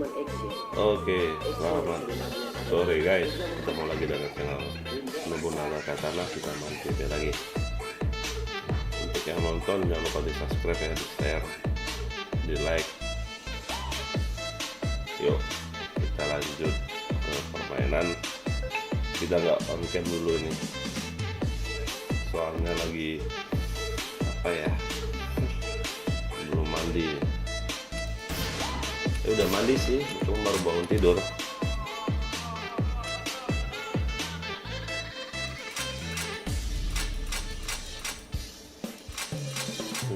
Oke, selamat sore guys. Ketemu lagi dengan channel Nobunaga Katana. Kita main PB lagi. Untuk yang nonton jangan lupa di subscribe ya, di share, di like. Yuk kita lanjut ke permainan. Kita nggak on cam dulu nih, soalnya lagi apa ya, belum mandi. Udah mandi sih, cuma baru bangun tidur.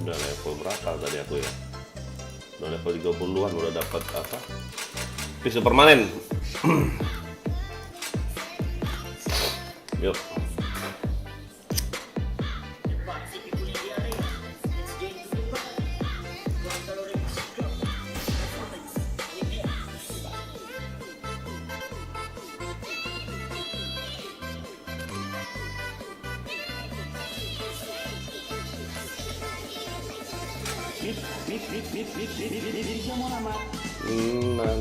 Udah level berapa tadi aku ya? Udah level 30-an, udah dapat apa? Pisau permanen. Yuk. Nah.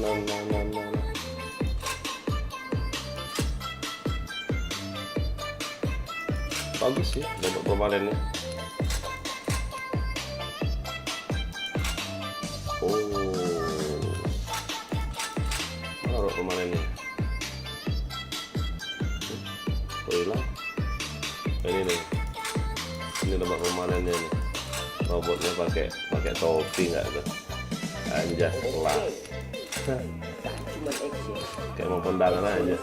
Bagus sih dapat permanennya. Mana permanennya? Hilang. Ini nih. Ini dapat permanennya nih. Robotnya pakai topi nggak tuh? Anjas kelas. Kayak mau pendangan aja.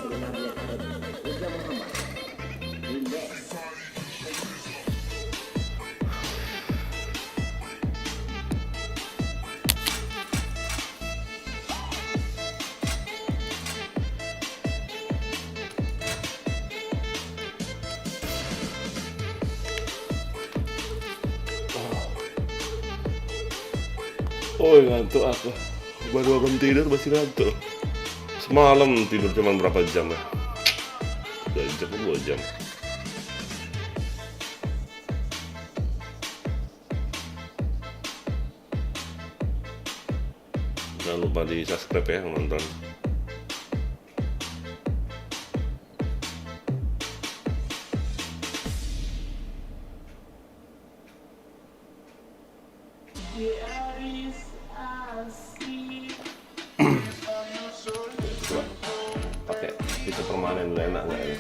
Oh ngantuk aku, baru bangun tidur masih ngantuk. Semalam tidur cuma berapa jam ya? 2 jam, 2 jam. Jangan lupa di subscribe ya yang nonton. Pakai pisau permanen dulu, enak nggak ya?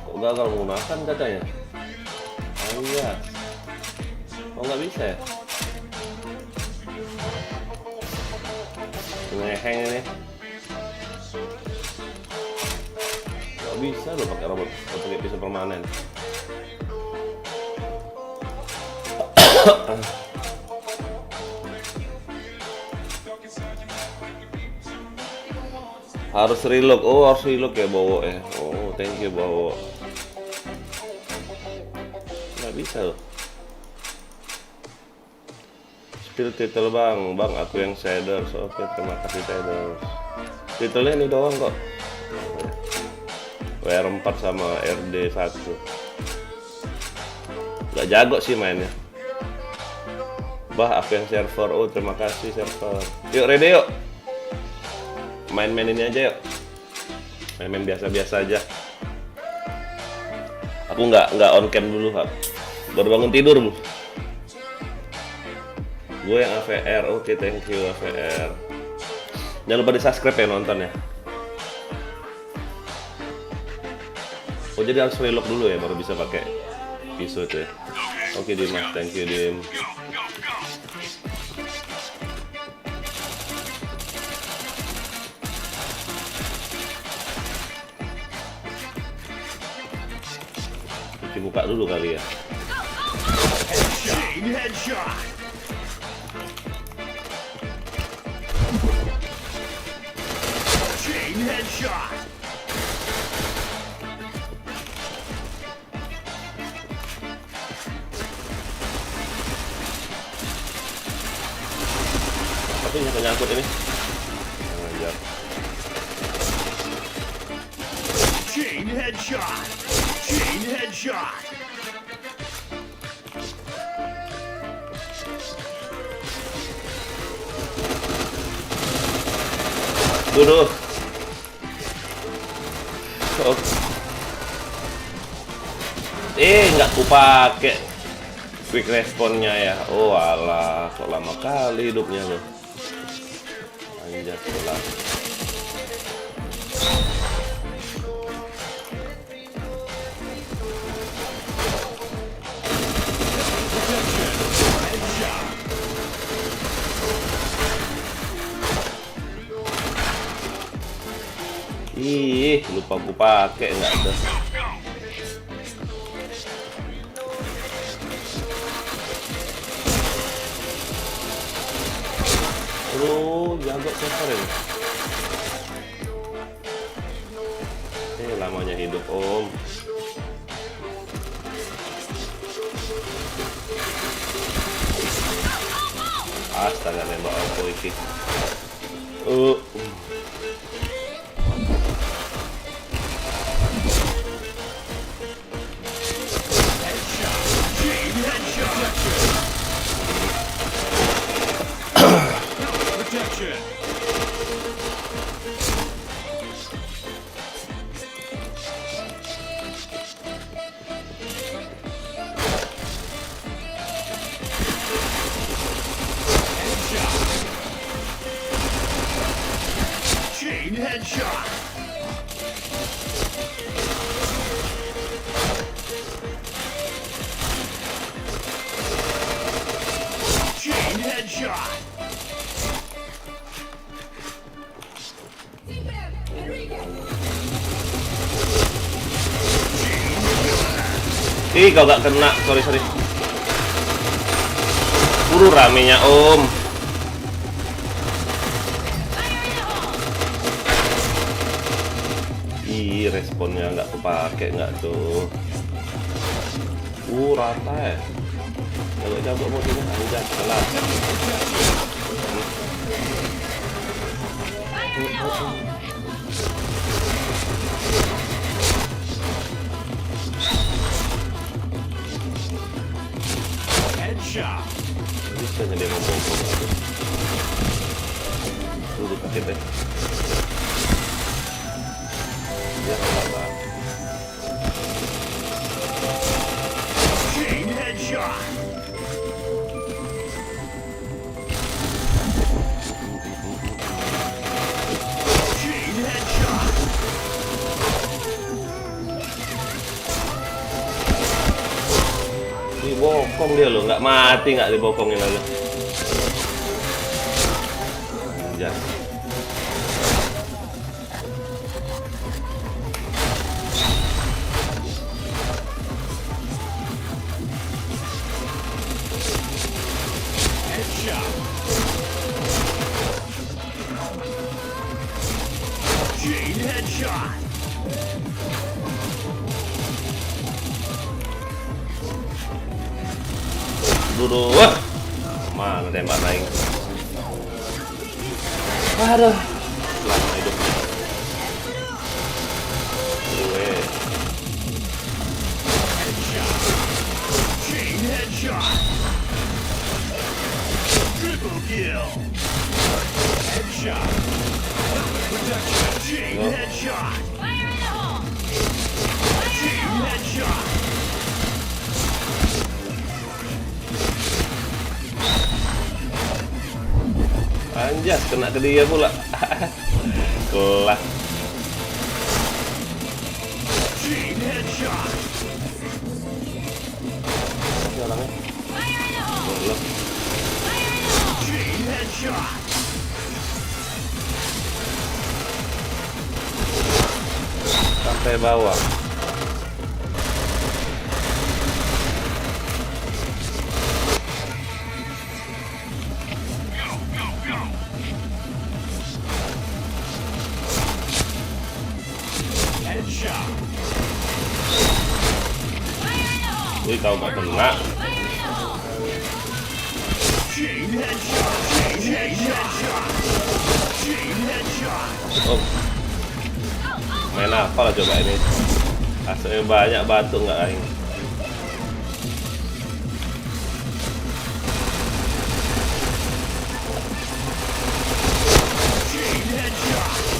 Kok gagal menggunakan katanya? Iya. Oh nggak bisa ya? Ngeheng ini. Nggak bisa loh pakai robot, pakai pisau permanen. Harus relock. Oh harus relock ya bawa ya. Oh thank you bawa. Nggak bisa loh. Spill title bang aku yang shaders. Oke terima kasih shaders. Titelnya ini doang kok. WR4 sama RD1. Nggak jago sih mainnya. Bah aku yang server. Oh terima kasih server. Yuk ready yuk. Main-main ini aja yuk. Main-main biasa-biasa aja. Aku nggak on cam dulu Hap. Baru bangun tidur bu. Gue yang AVR. Oke thank you AVR. Jangan lupa di subscribe ya nonton ya. Oh jadi harus relock dulu ya baru bisa pakai pisau itu ya. Oke Dimas, thank you Dim. Buka dulu kali ya. Headshot. Chain headshot. Tapi nyangkut ini. Jangan. Chain headshot. Chain headshot. Duduh. Oh. Nggak kupake quick responnya ya. Oh alah, kok lama kali hidupnya loh. Anjir lah. Ih, lupa gue pakai nggak ada. Jago cover ini. Lamanya hidup om. Astaga, nembak aku iki. Headshot. Chain headshot. Ih, kau gak kena. Sorry. Ramenya om. Responnya nggak kepake nggak tuh. Rata ya. Kalau jago mau sini anjat kelas. Headshot. Bisa jadi membongkok tuh. Tuh dipakai deh. Chain headshot. Chain headshot. Dibokong dia loh, nggak mati nggak dibokongin lalu. Anjay. Chain headshot. Dulu, wah, mana tembak naik. Aduh, lama hidupnya. Chain headshot. Triple kill. Headshot. Protection. Chain headshot. Chain headshot. Anjas, kena ke dia pula. Kelas. Chain headshot. Orangnya. Belum. Chain headshot. Sampai bawah. Headshot. Wih, kau gak kena. Chain headshot. Chain headshot. Chain headshot. Oh. Main apa lah coba ini? Asalnya banyak batu nggak aing. Chain headshot.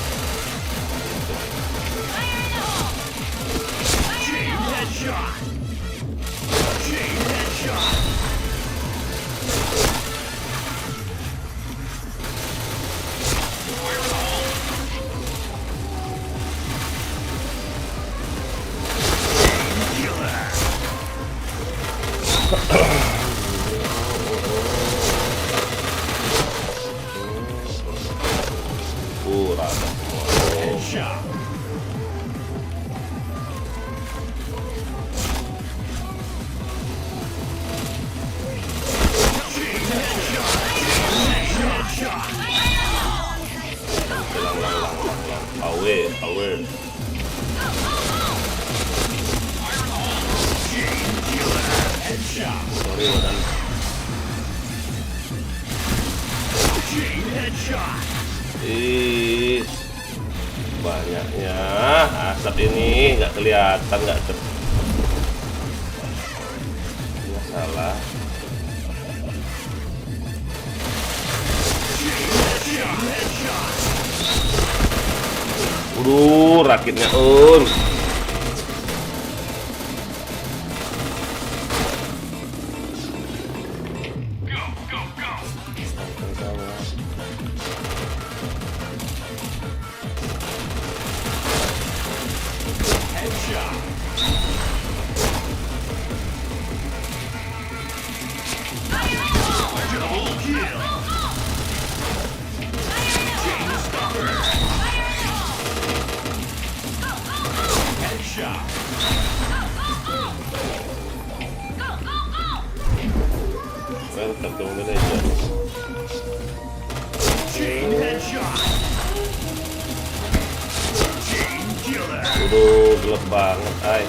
Rata semua. Headshot. Power. Headshot. Sorry Wadan. Chain headshot. Ih, banyaknya asap ini nggak kelihatan, nggak salah. Rakitnya Welcome to Malaysia. Chain headshot. Chain killer. Gelap banget, ay.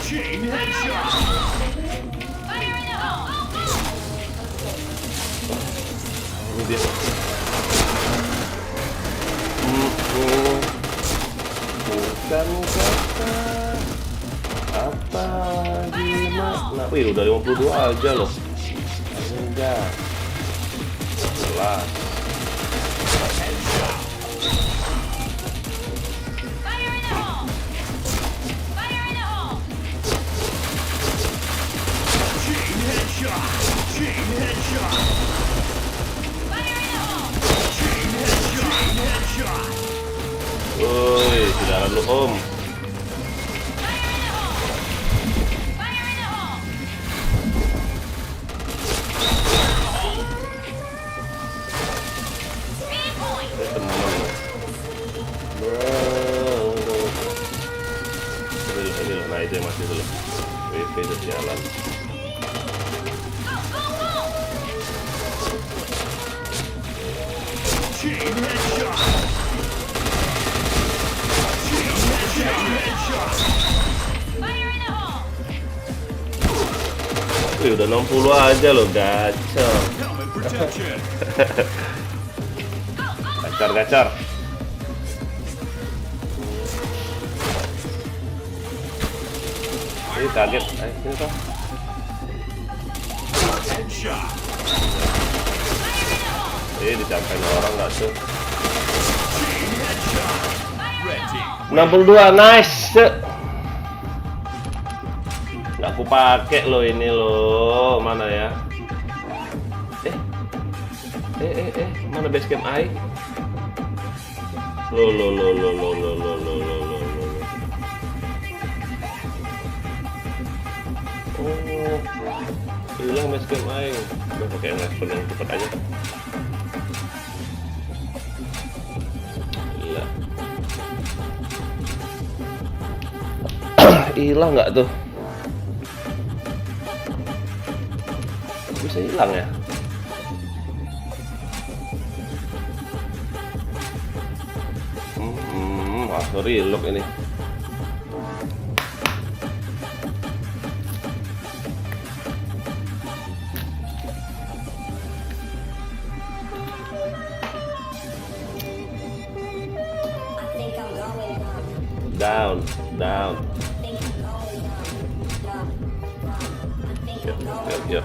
Chain headshot. Ini dia. Bukan kata apa gimana. Wih, udah 52 aja loh. Enggak. Jelas. Chain headshot. Chain headshot. Chain headshot. Woi, tidak lalu om. Nah itu yang masih dulu. WP udah jalan. Chain headshot. Chain headshot. Wih, udah 60 aja loh, gacor. Helmet protection. Gacor. Ini kaget, sini toh. Headshot. Dicampain orang nggak tuh? Chain headshot. Red team. 62, nice. Nggak aku pakai loh ini loh, mana ya? Mana basecamp AI? Lo. Oh, hilang basecamp AI. Udah pakai yang respon yang cepat aja. Gila. Hilang nggak tuh? Bisa hilang ya? Sorry, lock ini. Down. Yuk.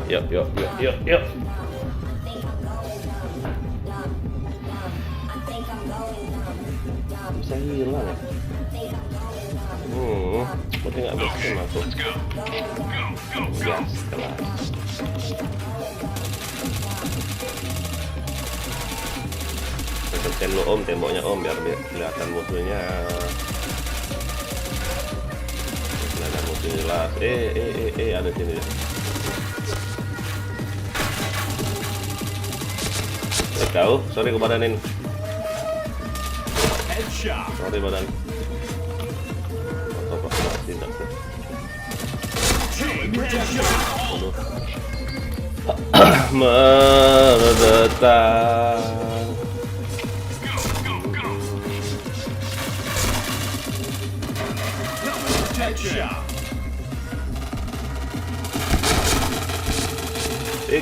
Bisa hilang ya? Berarti nggak bisa masuk. Gas, kelas. Tekan lo om, temboknya om biar kelihatan musuhnya. Mesti jelas. Ada sini ya. Kau, sorry kebadanin. Headshot. Sorry badan. Atau apa tindak tuh. Chain headshot. Aduh. Meredetan. Headshot.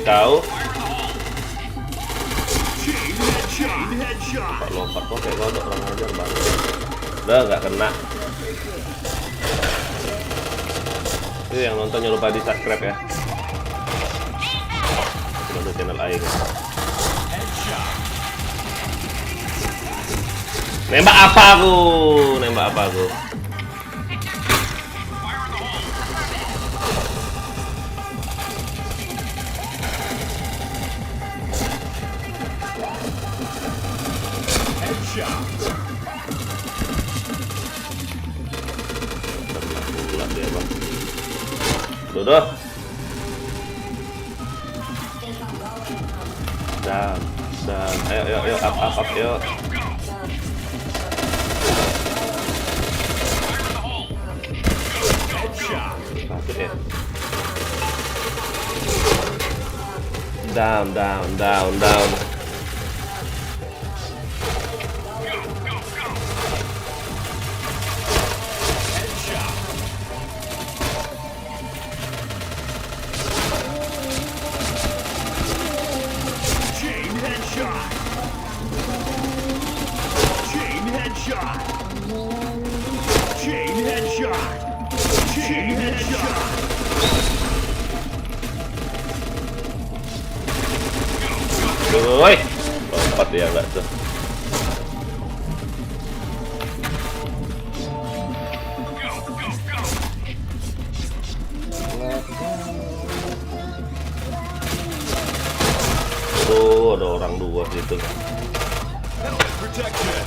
Kau. Chain headshot. Pak lompat kok kayak kodok orang ajar banget. Udah nggak kena. Ini yang nonton jangan lupa di subscribe ya. Untuk channel Aing. Headshot. Nembak apa aku? Nembak apa aku? Headshot. Pula dia bang. Dodo. Dan. Ayo, up, yuk. Headshot. Sakit ya. Down. Headshot. Chain headshot. Chain headshot. Chain headshot. Chain headshot. Woi, lompat ya enggak tuh. Tuh ada orang dua situ. Helmet protection.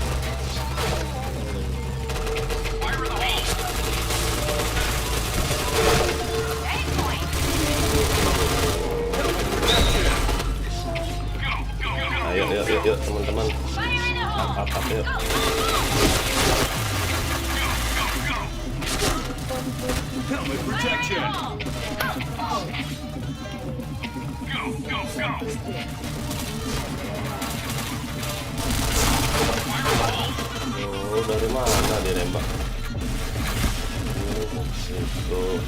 Ayo teman-teman. Up yuk. Helmet protection. Oh, dari mana dia nembak? Itu.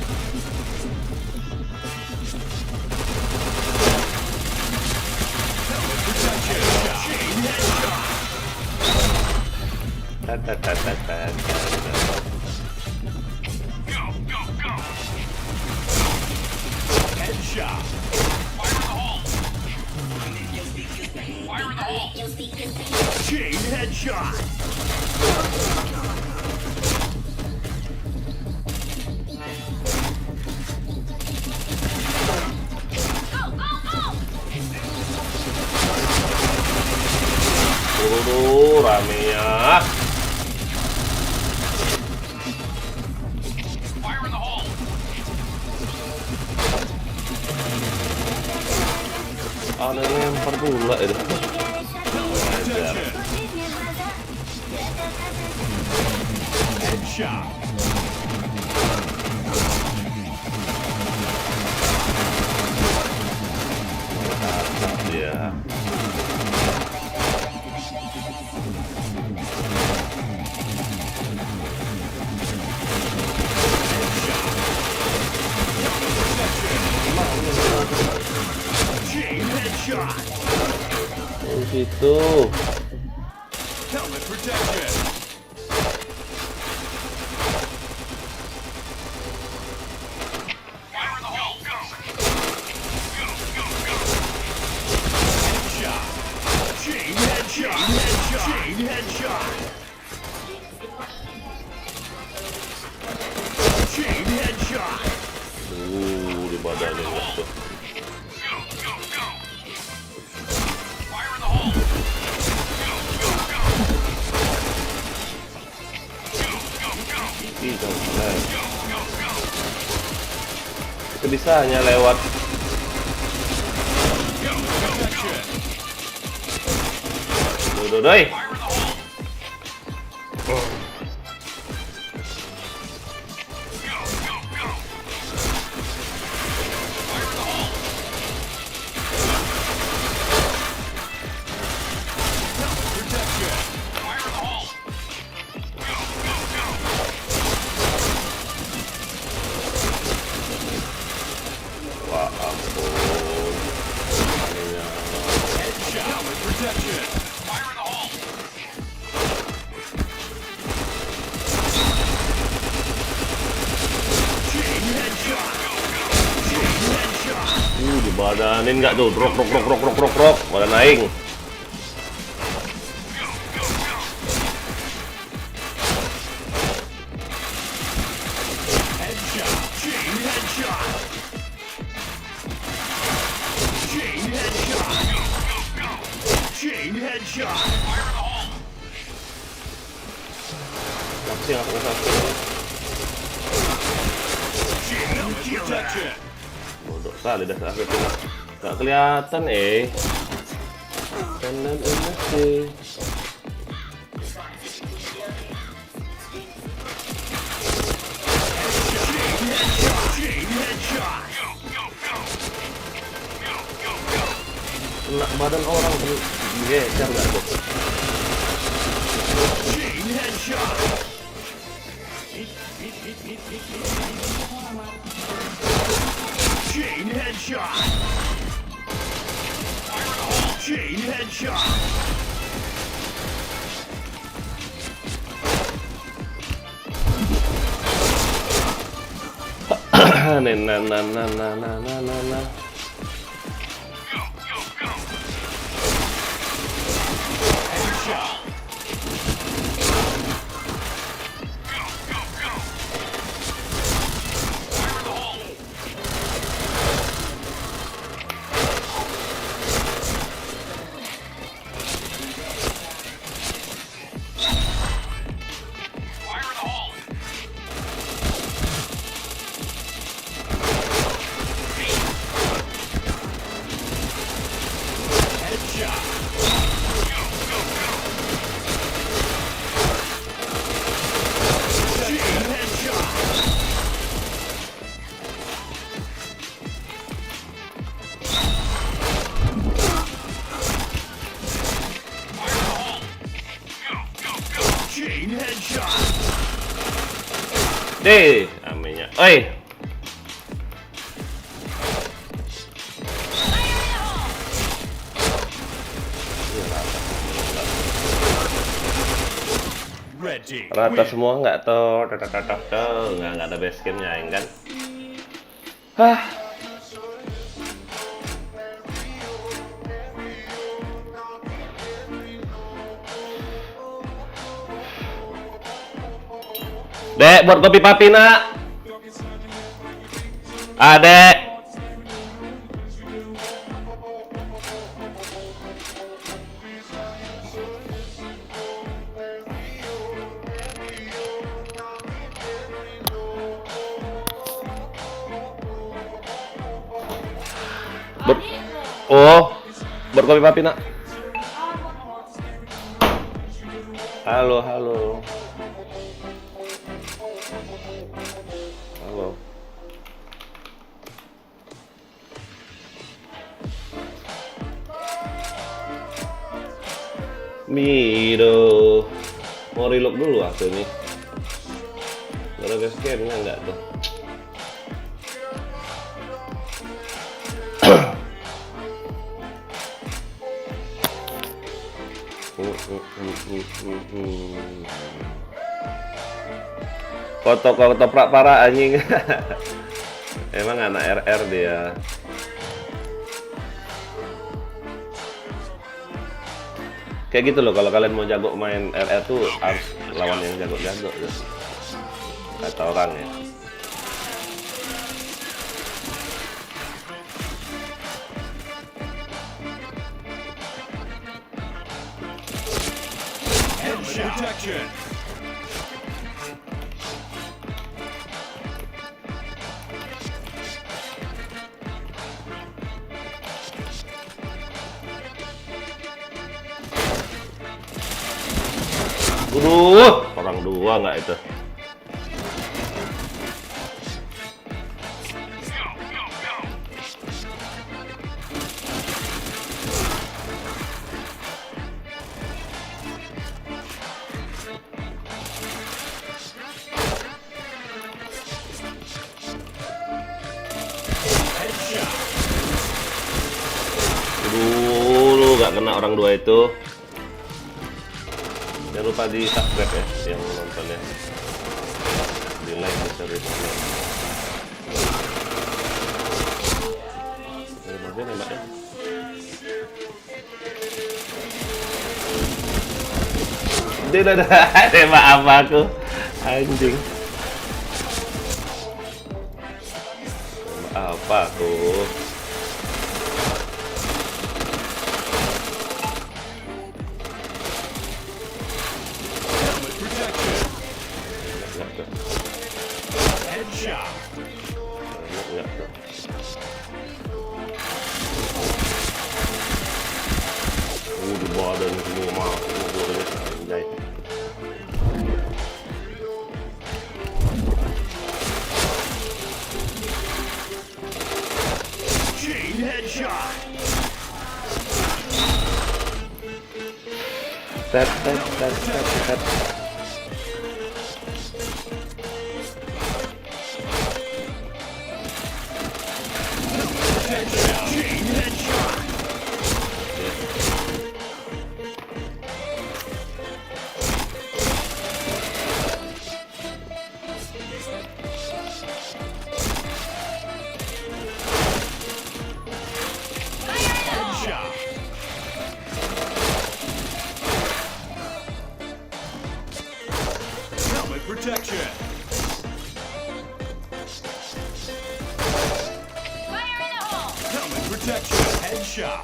Headshot. Chain headshot. Rame ya. Ada yang lempar pula itu. Headshot. Ya. Chain headshot. Oh, situ. Helmet protection. Headshot. Chain headshot. Chain headshot. Chain headshot. Di badannya tuh. Ih, jangan. bisanya lewat. Doi. Wah ampun. Dibadanin nggak tuh? Rok. Badan aing. Apa sih aku bodoh kali dah aku tuh. Nggak kelihatan kanan sih. Kena badan orang tuh geser nggak tuh? Chain headshot. Chain headshot. Nah. Deh, aminya. Oi. Rata semua nggak tuh, nggak ada base campnya kan? Hah. Dek, buat kopi papi nak. Adek. Buat kopi papi nak. Halo. Miro, mau reload dulu aku nih. Gak ada base campnya enggak tuh. Foto para anjing. Emang anak RR dia. Kayak gitu loh, kalau kalian mau jago main RR tuh harus lawan yang jago-jago ya. Kata orang ya. Protection. Orang dua nggak itu? Nggak kena orang dua itu. Jangan lupa di subscribe ya yang nonton ya, di like, di share, di komen. Dari bagian nembaknya. Dia udah tembak apa aku, anjing. Tembak apa aku? Headshot. Di badan semua mah anjay. Chain headshot. Tap. Chain headshot. Headshot. Helmet protection. Helmet protection. Headshot.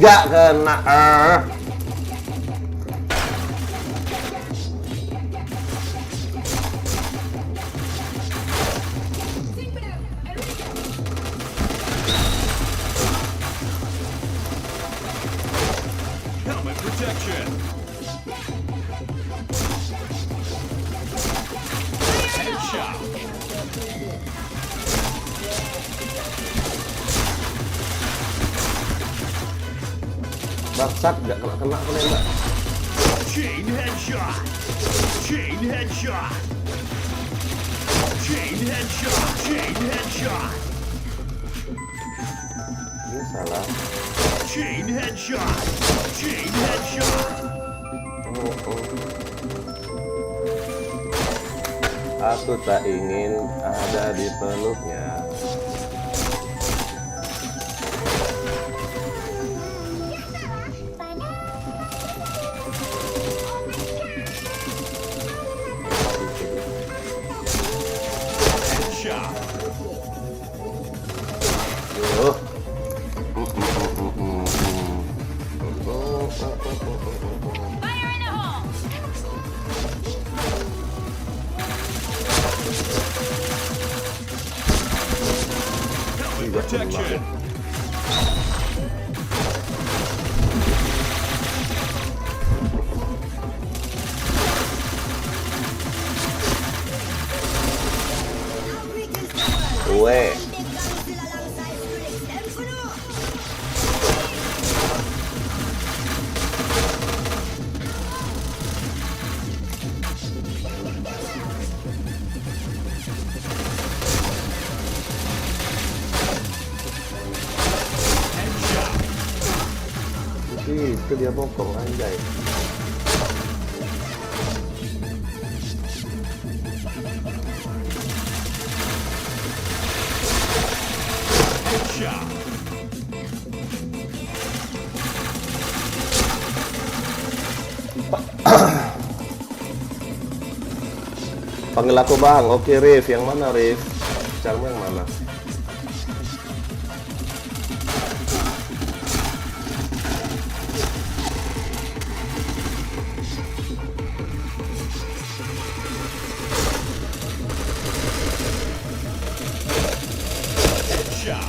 Gak kena. Helmet protection. Headshot. Bangsat, gak kena aku nembak. Chain headshot. Chain headshot. Chain headshot. Chain headshot. Ini salah. Chain headshot. Chain headshot. Aku tak ingin ada di peluknya. Headshot. Yuh. Helmet protection. Gue. Headshot. Itu dia bokong anjay. Headshot. Panggil aku bang. Oke Rif, yang mana Rif? Carmu yang mana? Headshot.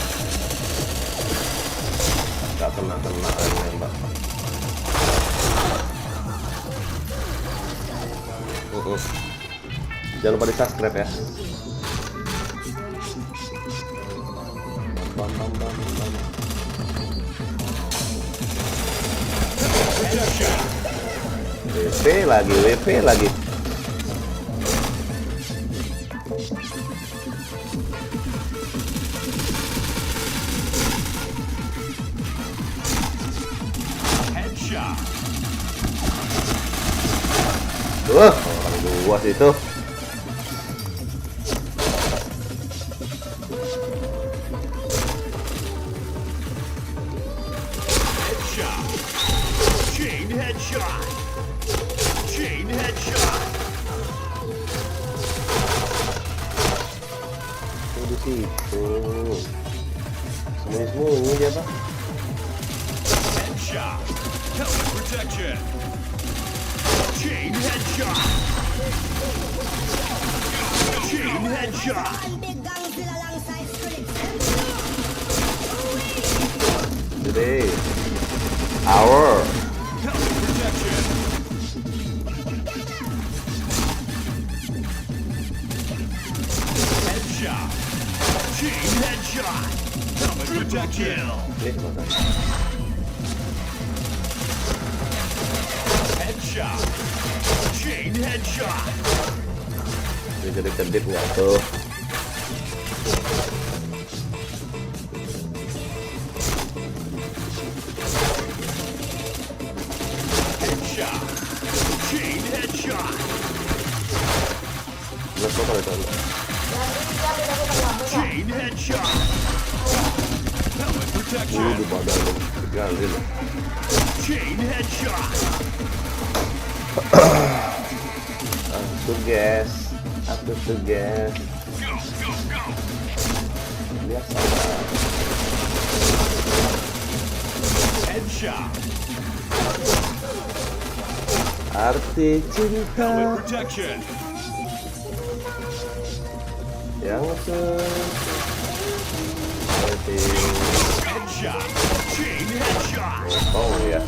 Jangan lupa di subscribe ya. Bam, bam, bam, bam. WP lagi. Headshot. Orang dua situ. Headshot. Chain headshot. Chain headshot. Di situ. Sembunyi dia Pak. Headshot. Helmet protection. Chain headshot. Chain headshot. Today, our Helmet protection. Headshot. Chain headshot. Helmet protection. Headshot. Chain headshot. jadi kedip nggak tuh? Headshot. Chain headshot. Jelas kok kalau itu. Chain headshot. Helmet protection. Di badan lu, diganti loh. Chain headshot. Aku tuh guys. Go, go, go. Biasa. Headshot. Arti cinta Helmet protection. yang seperti Headshot. Chain headshot. ya.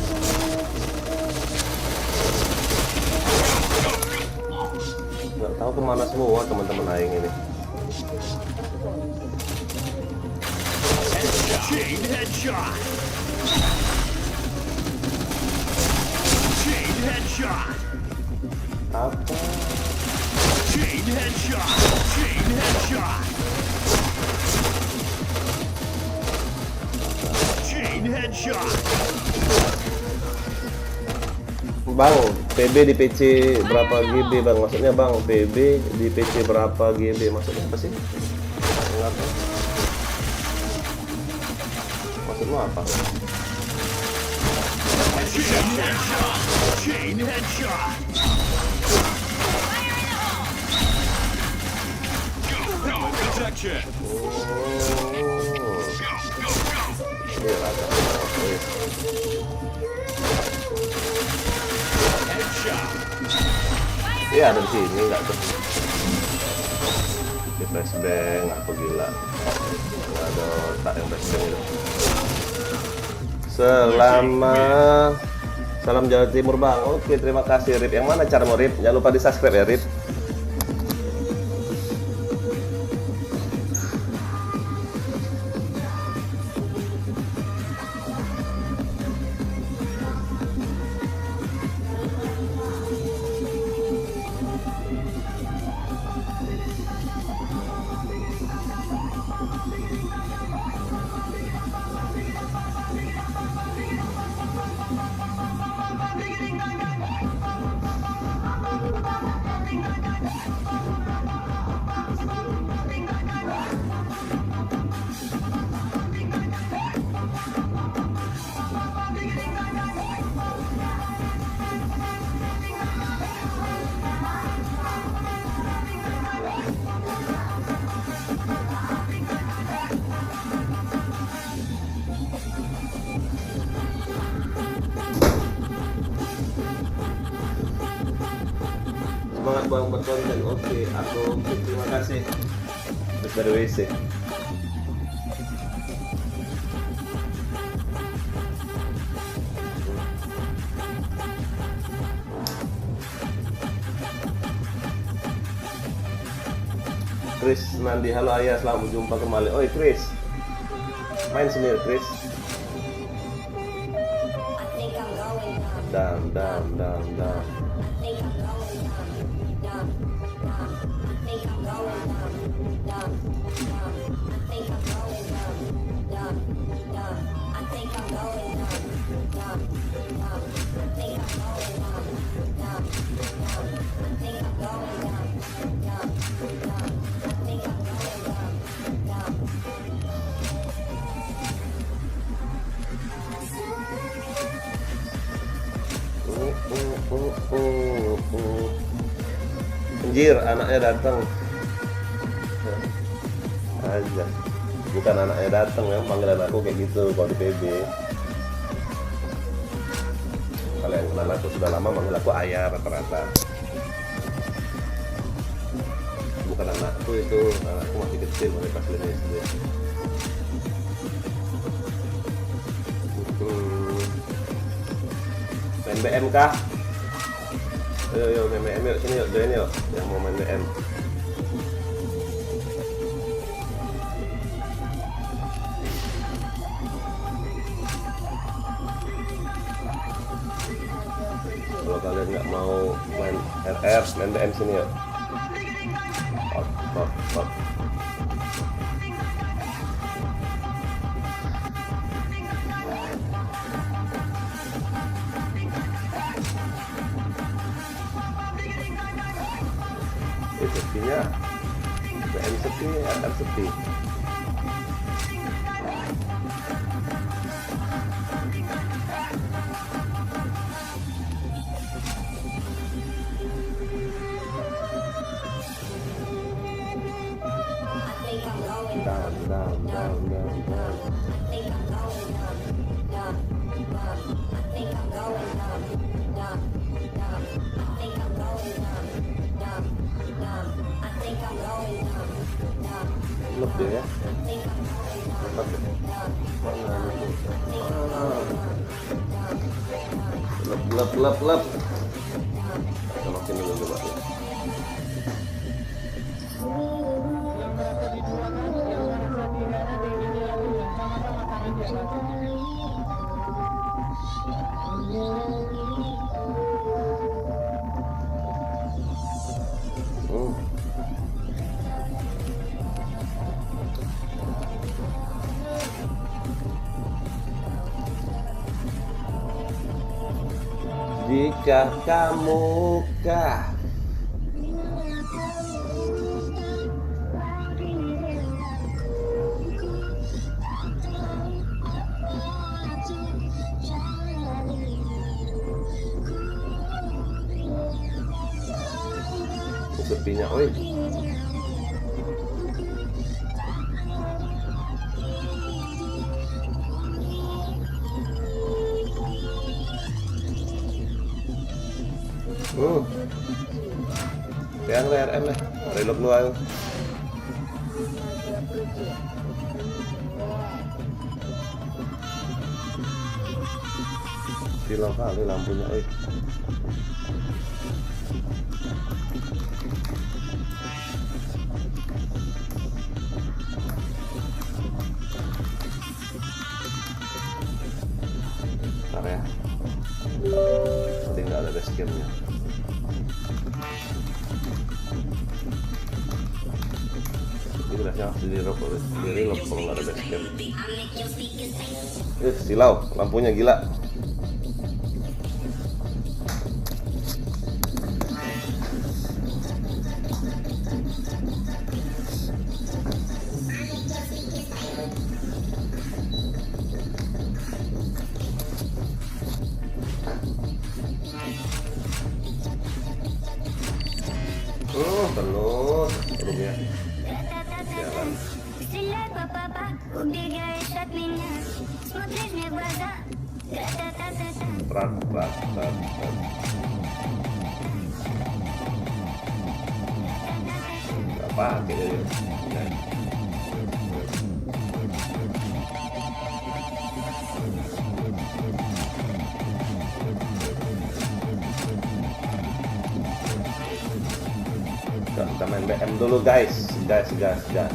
Nggak tahu kemana semua teman-teman aing ini. Headshot. Chain headshot. Chain headshot. Apa? Chain headshot. Chain headshot. Chain headshot. Bang, PB di PC berapa GB bang? Maksudnya bang, PB di PC berapa GB? Maksudnya apa sih? Nggak tahu. Maksudmu apa? Chain headshot. Chain headshot. Helmet protection. Iya rata. Headshot. Iya ada di sini nggak tuh? Di flashbang apa gila? Nggak ada otak yang flashbang itu. Salam Jawa Timur bang. Oke terima kasih Rip. Yang mana cara mau Rip? Jangan lupa di subscribe ya Rip. Semangat bang berkonten. Oke, aku terima kasih. Terus dari WC. Chris Nandi, halo ayah, selamat berjumpa kembali. Oi Chris, main sini Chris. Dam. Anjir, anaknya datang. Aja. Bukan anaknya datang ya, panggilan aku kayak gitu kalau di PB. Kalau yang kenal aku sudah lama manggil aku ayah rata-rata. Bukan anakku itu, anakku masih kecil, masih kelas 5 SD. Main BM kah? Ayo main BM yuk, sini yuk, join yuk yang mau main BM. Kalau kalian nggak mau main RR, main BM sini yuk. Hot. Sepinya BM sepi, RR sepi. Lep dia ya. Lep. Kita makin dulu coba ya. Jika kamu kah sepinya, oi. Kaya ang RM lah, relog lu ayo. Silau kali lampunya, oi. Bentar ya. Nanti nggak ada basecamnya. Ini udah siap di lock kalau nggak ada basecam. Silau, lampunya gila. Penuh sebelumnya jalan. Berat. Gak pakai deh. Kita main BM dulu guys. Gas. Okay, let's go.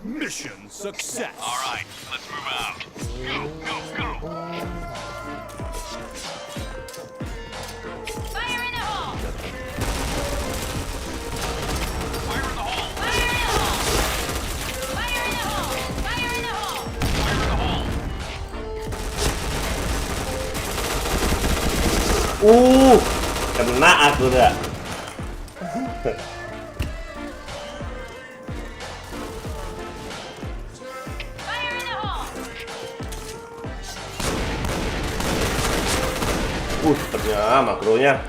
Mission success. All right, let's move out. Go. Fire in the hole! Fire in the hole. Fire in the hole! Fire in the hole! Fire in the hole! Fire in the hole. Kena aku dah. Fire in the hole! Ternyata makronya.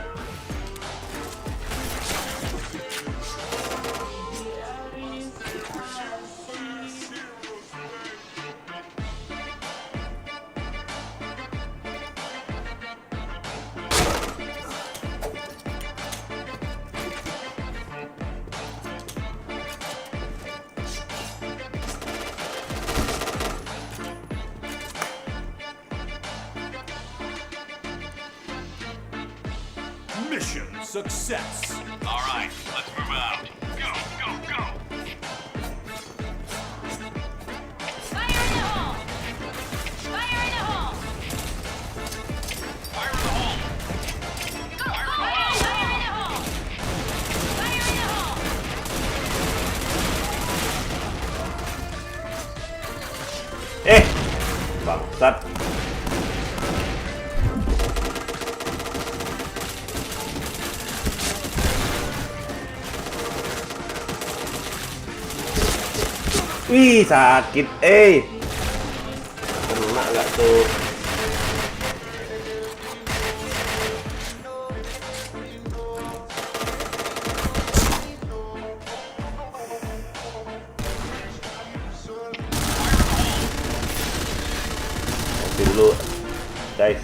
Mission success. All right, let's move out. Go. Fire in the hole! Fire in the hole! Fire in the hole. Go! Fire in the hole! Fire in the hole! Bangsat. Wih, sakit, kena nggak tuh? Oke dulu, guys.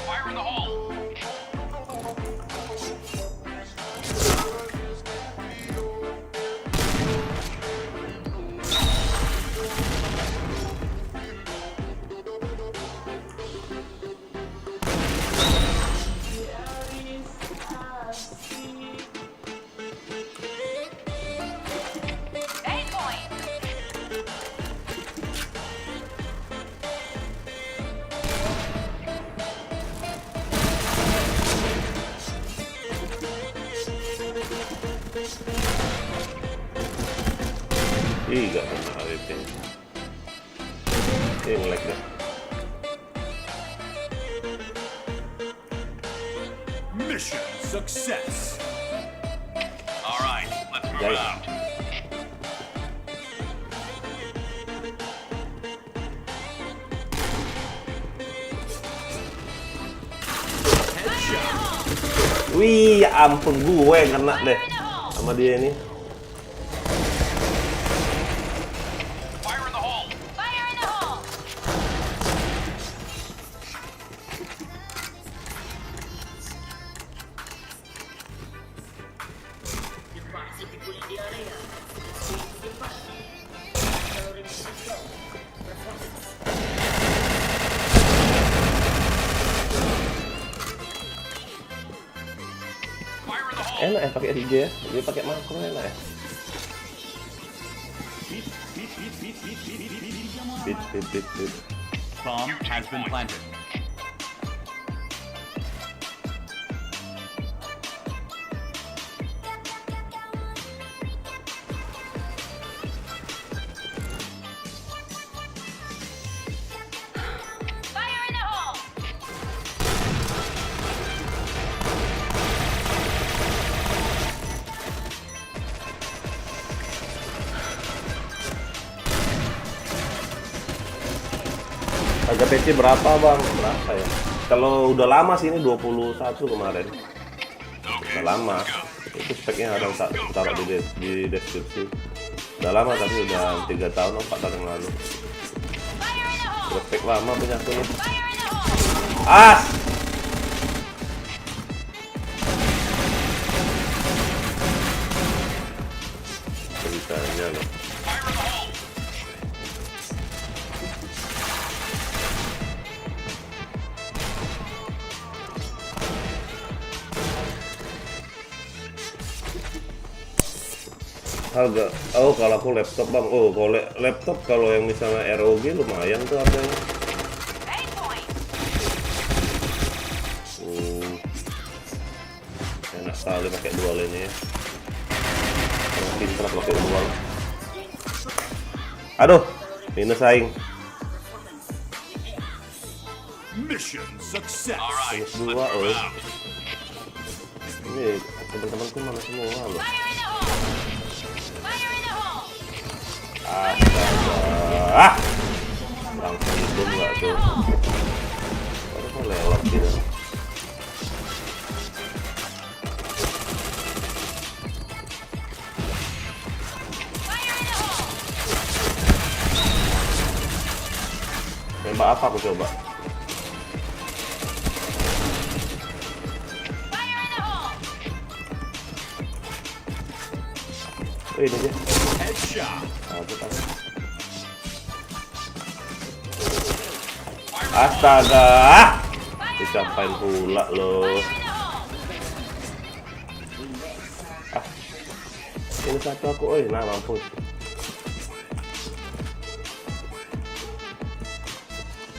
Fire in the hole. A point! Ih, gak kena AWP. Nge-lag dah. Mission success. All right, let's move Guys. out. Headshot. Wih, ya ampun, gue yang kena deh sama dia ini. Fire in the hole. Fire in the hole! Fire in the hole. Enak ya pakai RG ya, dia pakai makro enak ya. Beat. Bomb has been planted. Harga PC berapa bang? Berapa ya? Kalau udah lama sih ini 21 kemarin. Udah lama. Itu speknya ada taruh di deskripsi. Udah lama tapi udah 3 tahun atau 4 tahun yang lalu. Fire in the hole! Udah spek lama punya aku nih. Fire in the hole! Ah! Ceritanya loh. Harga, oh kalau aku laptop bang, oh kalau laptop kalau yang misalnya ROG lumayan tuh harganya. Aim point! Enak sekali pakai dual ini ya. Pintar pakai dual. Aduh, minus saing. Mission success. All right, Minus 2 oh. Ini teman-temanku mana semua loh. Fire in the hole! Fire in the hole! Astaga. Langsung itu enggak tuh. Baru kok lewat gitu. Fire in the hole! Tembak apa aku coba? Fire in the hole! Ini dia. Headshot. Astaga. Dicapain pula loh. Fire in the hole! Ini satu aku, nah mampus.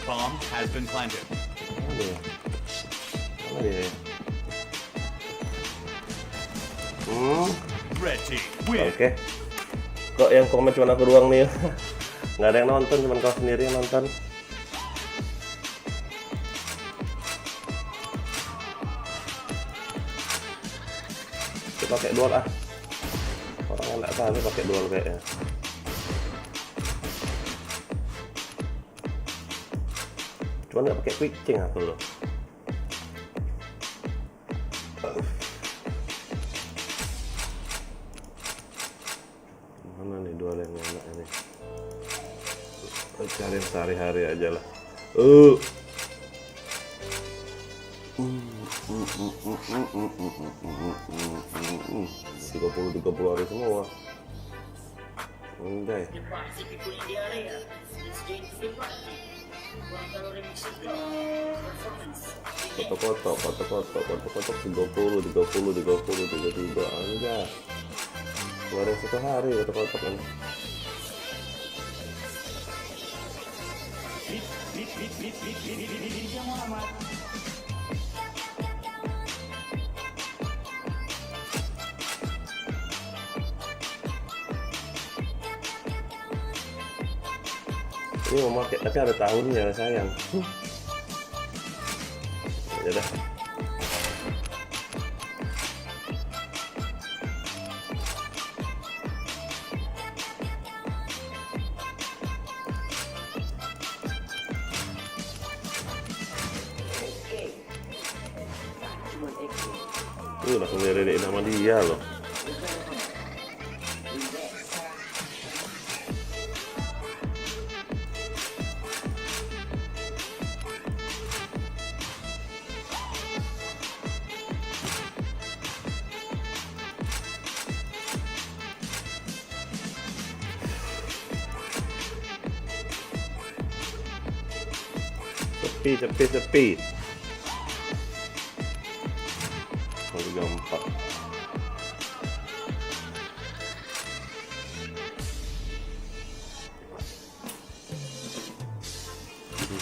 Bomb has been planted. Mana dia? Mana dia? Red team win. Oke. Kok yang komen cuma aku doang nih? Nggak ada yang nonton, cuma kau sendiri yang nonton. Kita pakai dual ah. Orang enak kali pakai dual kayaknya. Cuma nggak pakai quick change aku loh. Mana nih dual yang enak ini? Cari yang sehari-hari aja lah. 30 hari semua. Enggak ya? Kotok-kotok 30, 33, enggak. Keluarin satu hari kotok-kotok kan. Ini mau pakai tapi ada tahunnya sayang. Ya dah. Langsung diredein sama dia loh. Sepi. Kalau 34.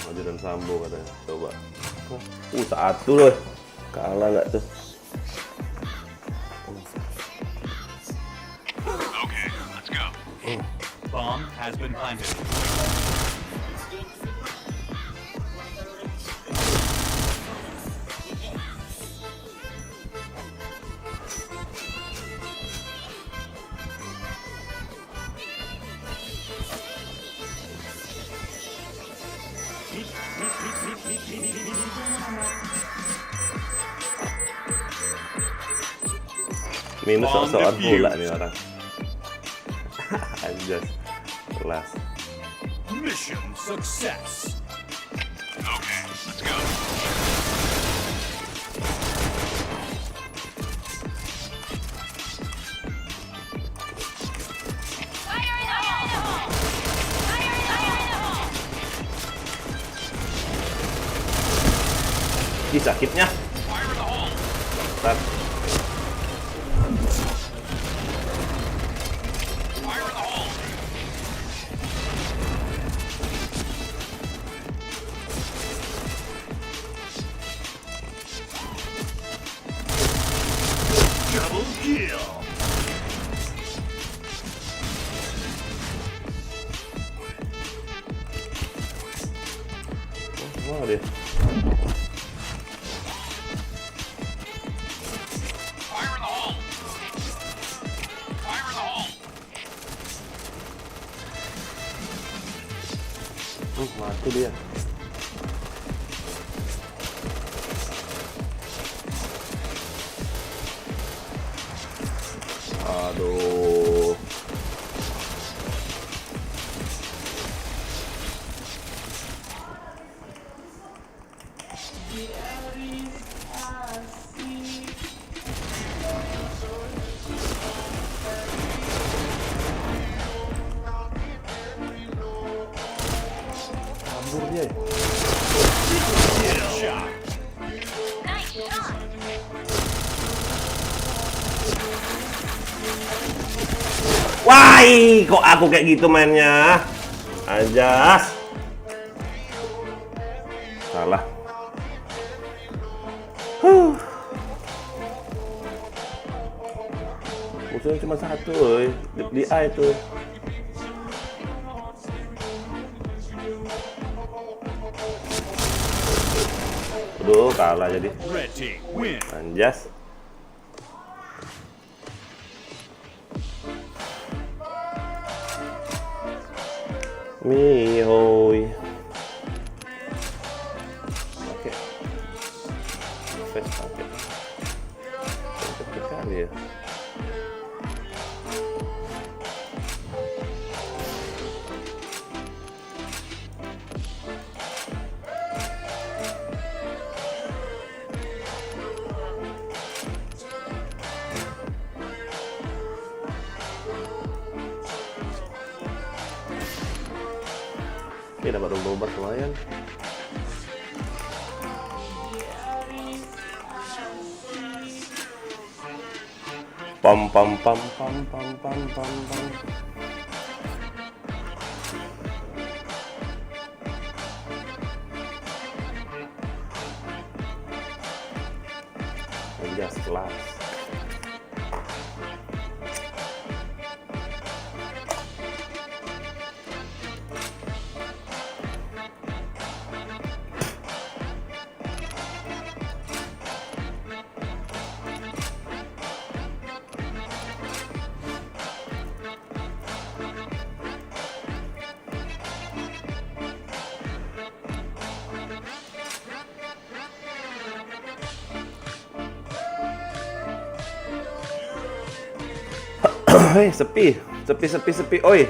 Ajaran Sambo katanya. Coba. Satu loh. Kalah nggak tuh? Okay, let's go. Bomb has been planted. Minus sok-sokan pula nih orang. Anjas. Kelas. Mission success. Okay, let's go. Fire in the hole! Fire in the hole! Ih, sakitnya. Fire in the hole. Bentar. Fire in the hole. Double kill. Oh, dia. Fire in the hole. Fire in the hole. Mati dia. Aduh. Kabur dia. Shot. Nice shot! Wah, kok aku kayak gitu mainnya? Anjas. Salah. Musuhnya cuma satu, woy. Di A itu. Aduh, kalah jadi. Red team win. Anjas. Mihoy. Oke. Face oke. Cepet kali ya. Oke, dapat domba lumayan. Pam pam pam pam pam pam pam pam. Anjas kelas. Hei, sepi. Oi.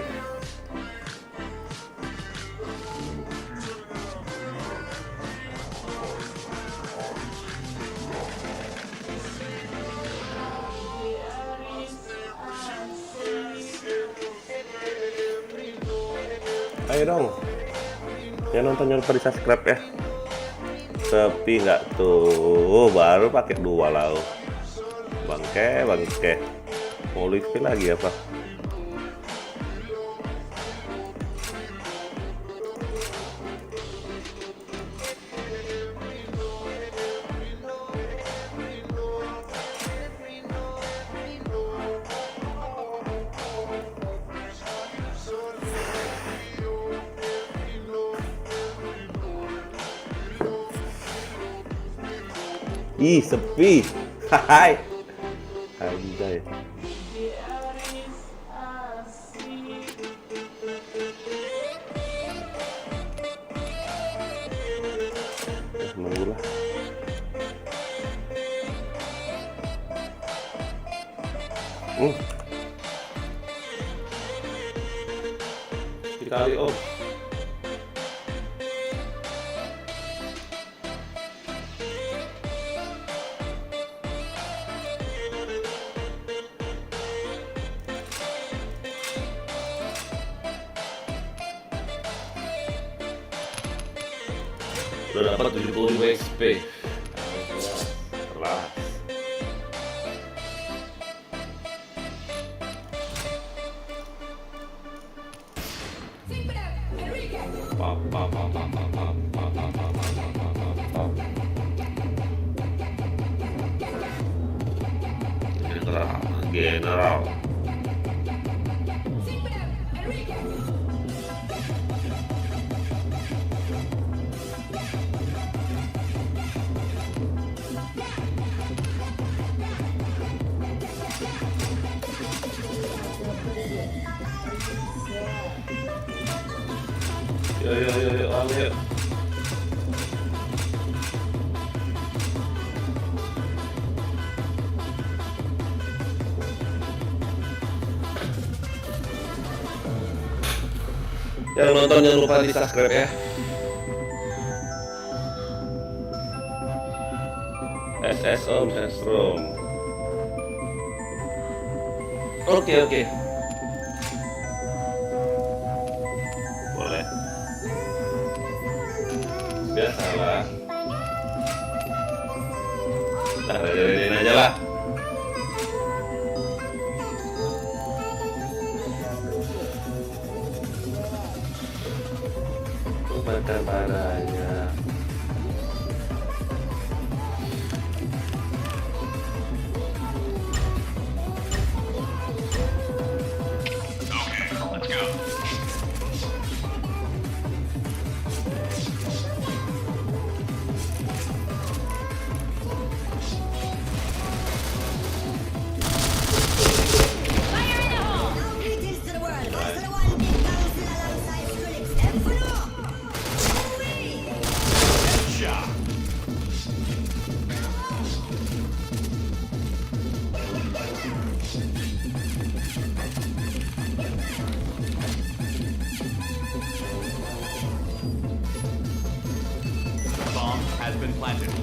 Ayo dong. Yang nonton jangan lupa di subscribe ya. Sepi nggak tuh? Baru pakai 2 lau. Bangke. Mau live lagi apa? Ih, sepi. Hai. Anjay. Menunggulah. Dikali om. Udah dapat 75 XP. Keras. General. Yo, ambil. Yang nonton jangan lupa di subscribe ya. SS Om Sesrom. Oke. Boleh. Biasalah. Nah, redein aja lah. Makan padanya. Okay, let's go. Fire in the hole! Greetings to the world. Vice to the one big council alongside Skrillex. Everyone up. Shot. Bomb has been planted.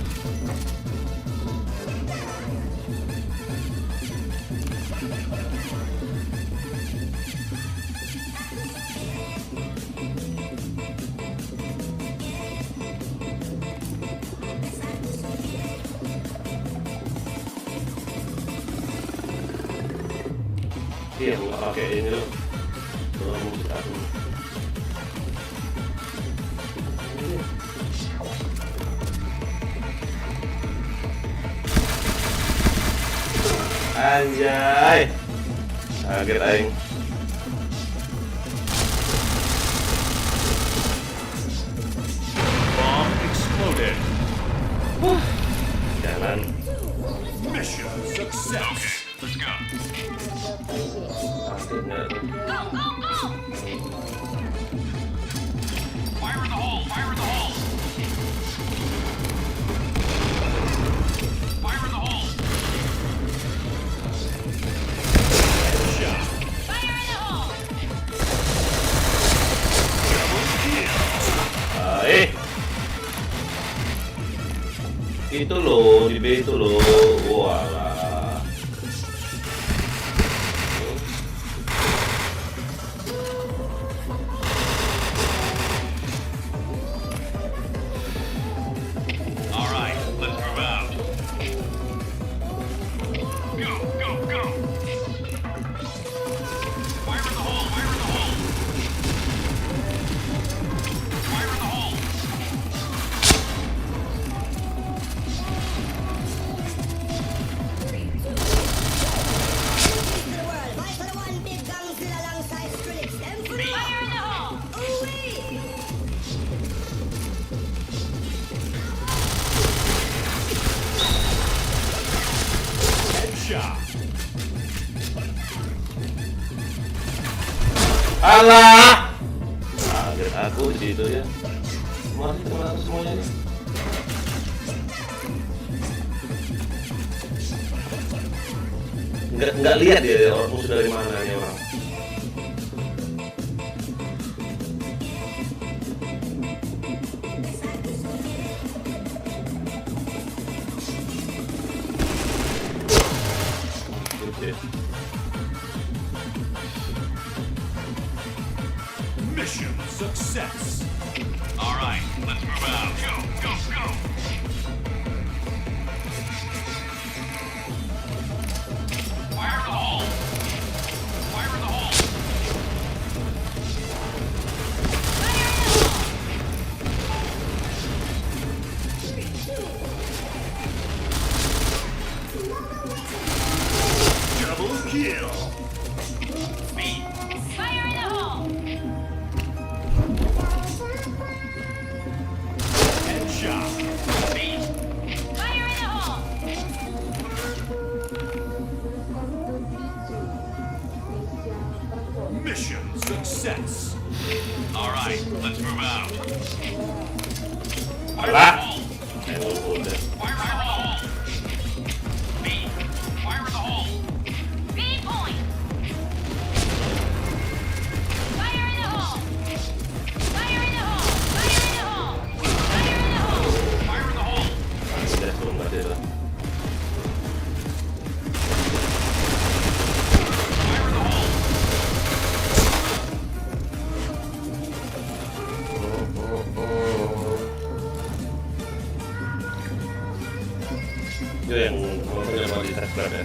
Iya, nggak pakai ini loh. Musik aku. Anjay. Kaget aing. Bomb exploded. Jangan. Mission success. Okay, let's go. Akhirnya. Go, go, go! Fire in the hole! Fire in the hole! Fire in the hole! Headshot. Fire in the hole! Itu loh, di B itu loh. Walah. All right, let's move out. Go, go, go! Fire in the hole! Fire in the hole! Fire in the hole! Greetings to the world. Vice to the one big council alongside Skrillex. Everyone up. Fire in the hole! Ooh-wee. Headshot. Alah. Kaget aku di situ ya. Masih kena semuanya nih. nggak lihat dia orang musuh dari mana ya orang. Mission success. All right, let's move out. Go, go, go. Fire in the hole. Fire in the hole. Double kill. Speed. Fire in the hole! Headshot. Speed. Fire in the hole! Mission success. All right, let's move out. Fire in the Ah. hole. Udah. Fire in the hole. Speed. Fire in the hole. B point! Fire in the hole! Fire in the hole! Fire in the hole! Fire in the hole! Fire in the hole. Udah belum ada lah. Fire in the hole. Itu yang nontonnya mau di subscribe ya.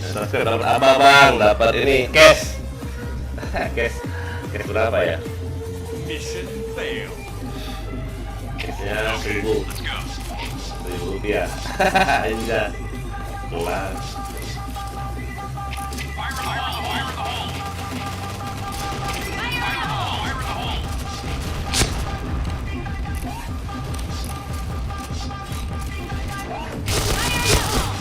Subscribe dapat apa bang? Dapat ini cash. cash berapa ya? Mission failed. Cashnya 1000 Let's go. rupiah. Anjay. Kelas. Fire in the hole. Fire in the hole. Fire in the hole! Fire in the hole. Fire in the hole!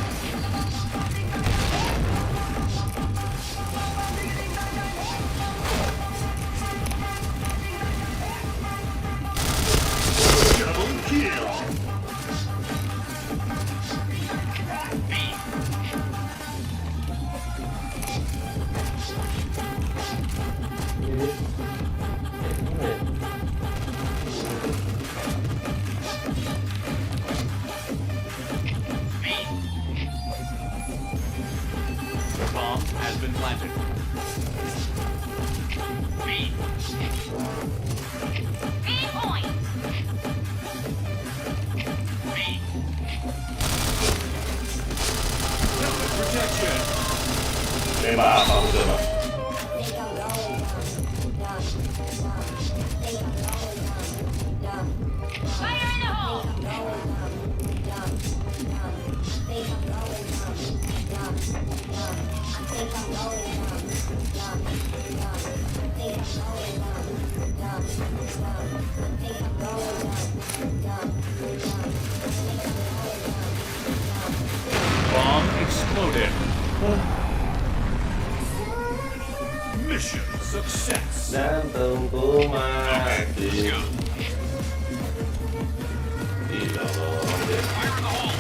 Double kill. Bomb has been planted. B. B point! B. Helmet protection. Nembak apa udah bang? Fire in the hole! Bomb exploded. Mission success. Jantungku Okay, let's mati. go. Gila loh dia. Fire in the hole.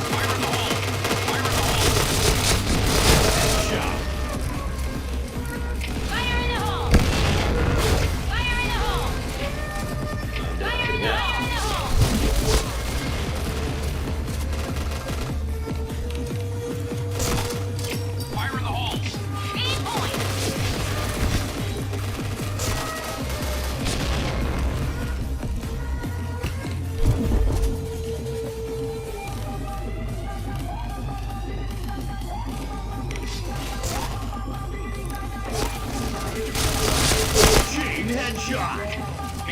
Fire in the hole. Fire in the hole. Shot. Fire in the hole! Fire in the hole! Fire in the hole! Fire in the hole. B point! Chain headshot. B.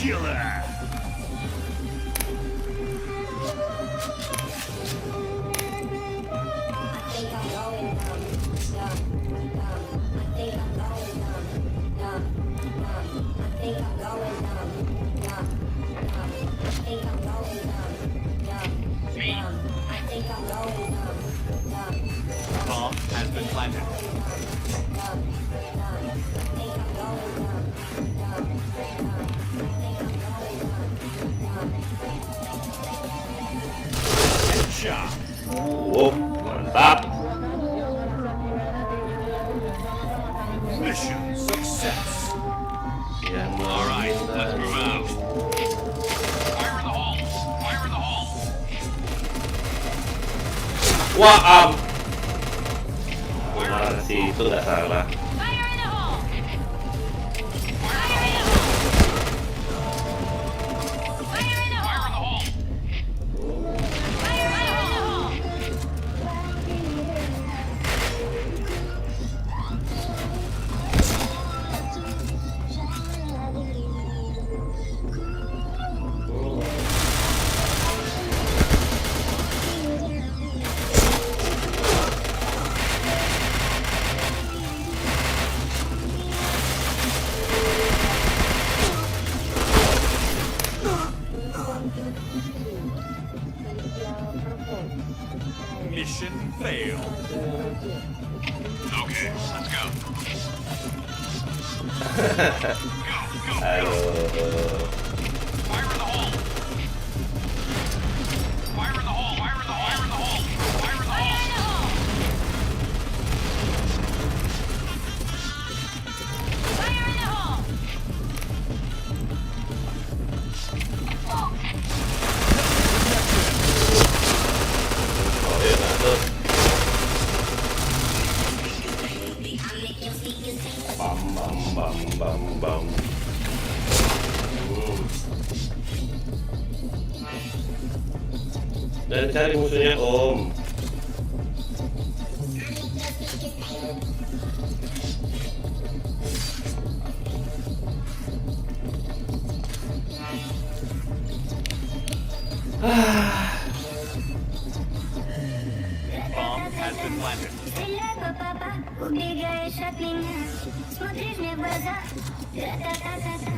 Killer. Bomb has been planted. Headshot. Wow, mantap. Mission success. Ya, All right, let's move out. Fire in the hole. Fire in the hole. Wah, masih itu nggak salah. Fire in the hole! Fire in the hole! Fire in the hole! Fire in the hole! Mission failed. Okay, let's go. Aduh. Fire in the hole. Fire in the hole. Fire in the hole. Fire in the hole. Fire in the Fire hole. in the hole! Fire in the hole! Oh ya, masuk. Bam bam bam bam bam. Dan cari musuhnya, Om. Bomb has been planted. Стреляй, папа, убегаешь от меня. Смотришь мне в глаза. Та-та-та-та-та.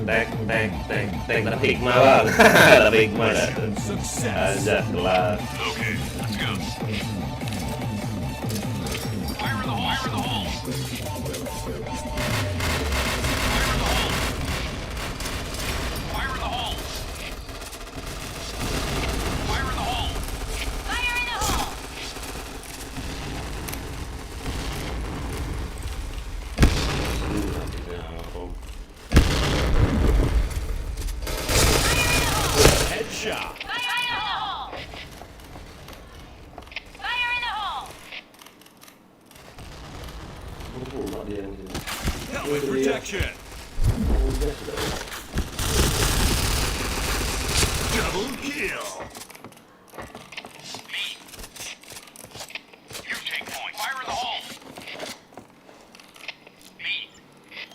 Tek tek tek tek, ada hikmah bang. Ada hikmah dah. Mission success. Aja kelas. Okay, let's go. Fire in the hole. Fire in the hole. Fire in the hole. Fire in the hole. Fire in the hole! Om. Headshot. Fire in the hole! Fire in the hole! Mak dia yang sini. Helmet protection. Double kill. You take point. Fire in the hole. Me.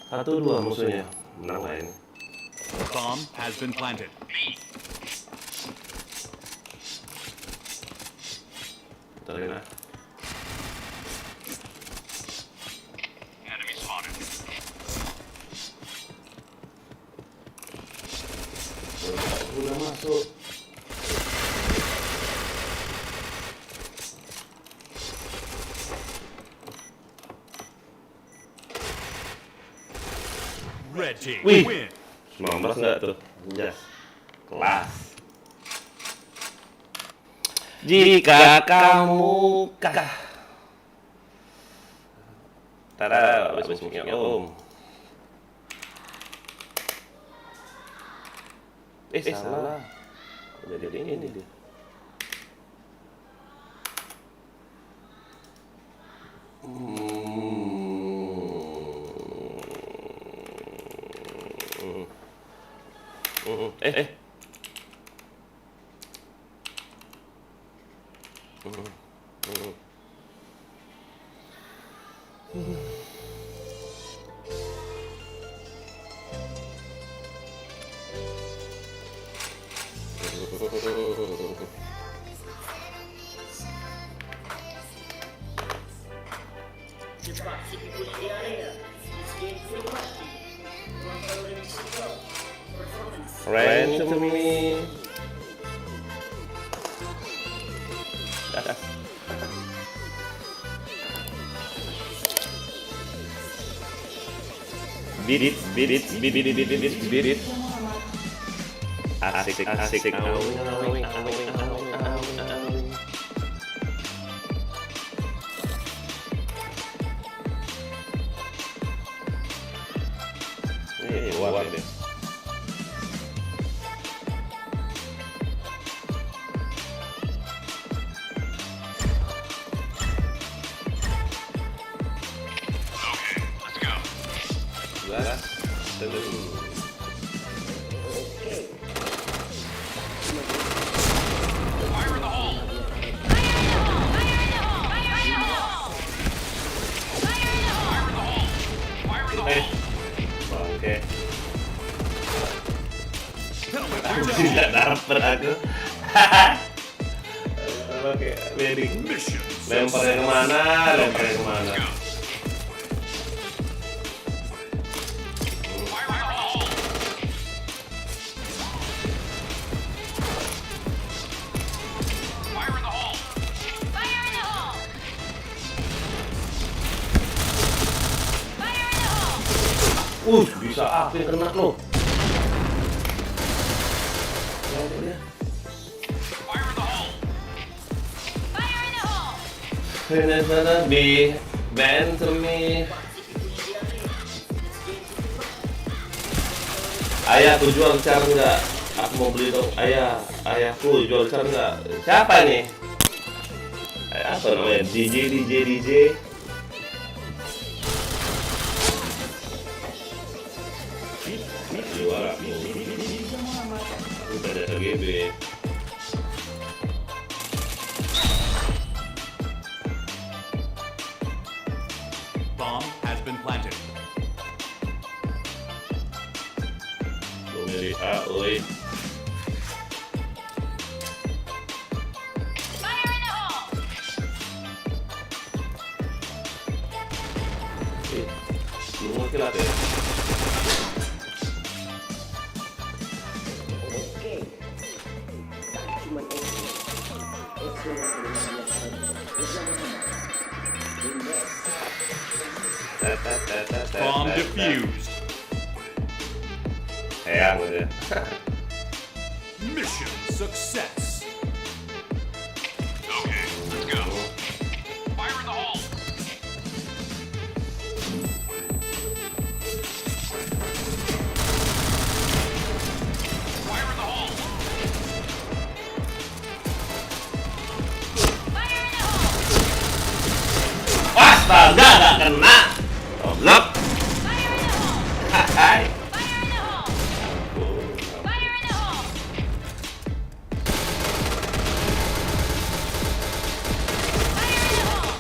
1-2 musuhnya. Menang lah ini. Bomb has been planted. Me. Terima. Enemy spotted. Udah masuk. Red team Wih. win. 19 nggak tuh? Yes. Kelas. Jika kamu tada, habis musiknya Om. Salah. Jadi ini dia. Ran to me. Beat it. Asik. Wah ini. Oke. Tidak dapet aku. Oke, wedding. Lemparnya kemana? Bisa apa yang kena lo? Sana be band to me. Ayahku jual car enggak? Aku mau beli dong. Ayahku jual car enggak? Siapa nih? Apa namanya? DJ. Juara. Udah ada GB. Bomb has been planted. Dari Aoi. Fire in the hole! Belum kilat ya. Bomb defused. Sayang udah. Mission success. Okay, let's go. Fire in the hole. Fire in the hole. Fire in the hole! Astaga, gak kena. Goblok. Fire in the hole! Hai. Fire in the hole! Fire in the hole! Fire in the hole!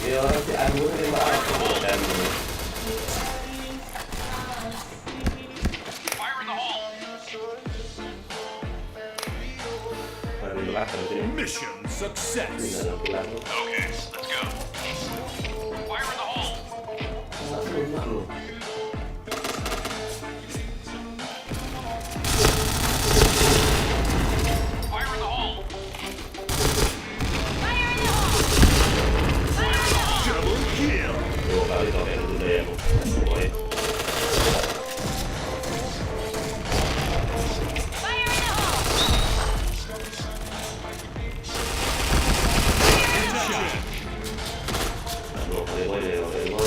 Ini orang si Agung ini maaf. Dan Fire in the hole. belakang sini. Mission success. Dalam belakang. Okay, let's go. Fire in the hole. Enak lu. Fire in the hole. Fire in the hole! Fire in the hole! Double kill. 2 kali token udah ya. Boy. Fire in the hole! Shot. 2 kali boy deh, 2 kali boy.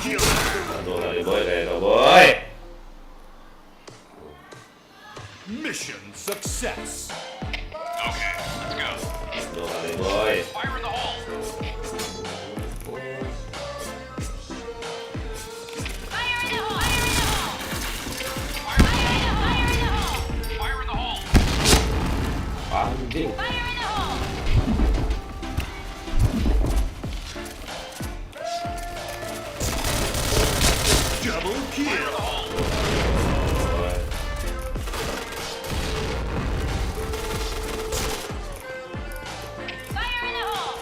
Killer. 2 kali boy deh, 2 boy. Mission success. Okay, let's go. 2 kali boy. Fire in the hole. Fire in the hole! Fire in the hole! Fire in the hole. Anjing. Fire in the hole! Double kill. Fire in the hole!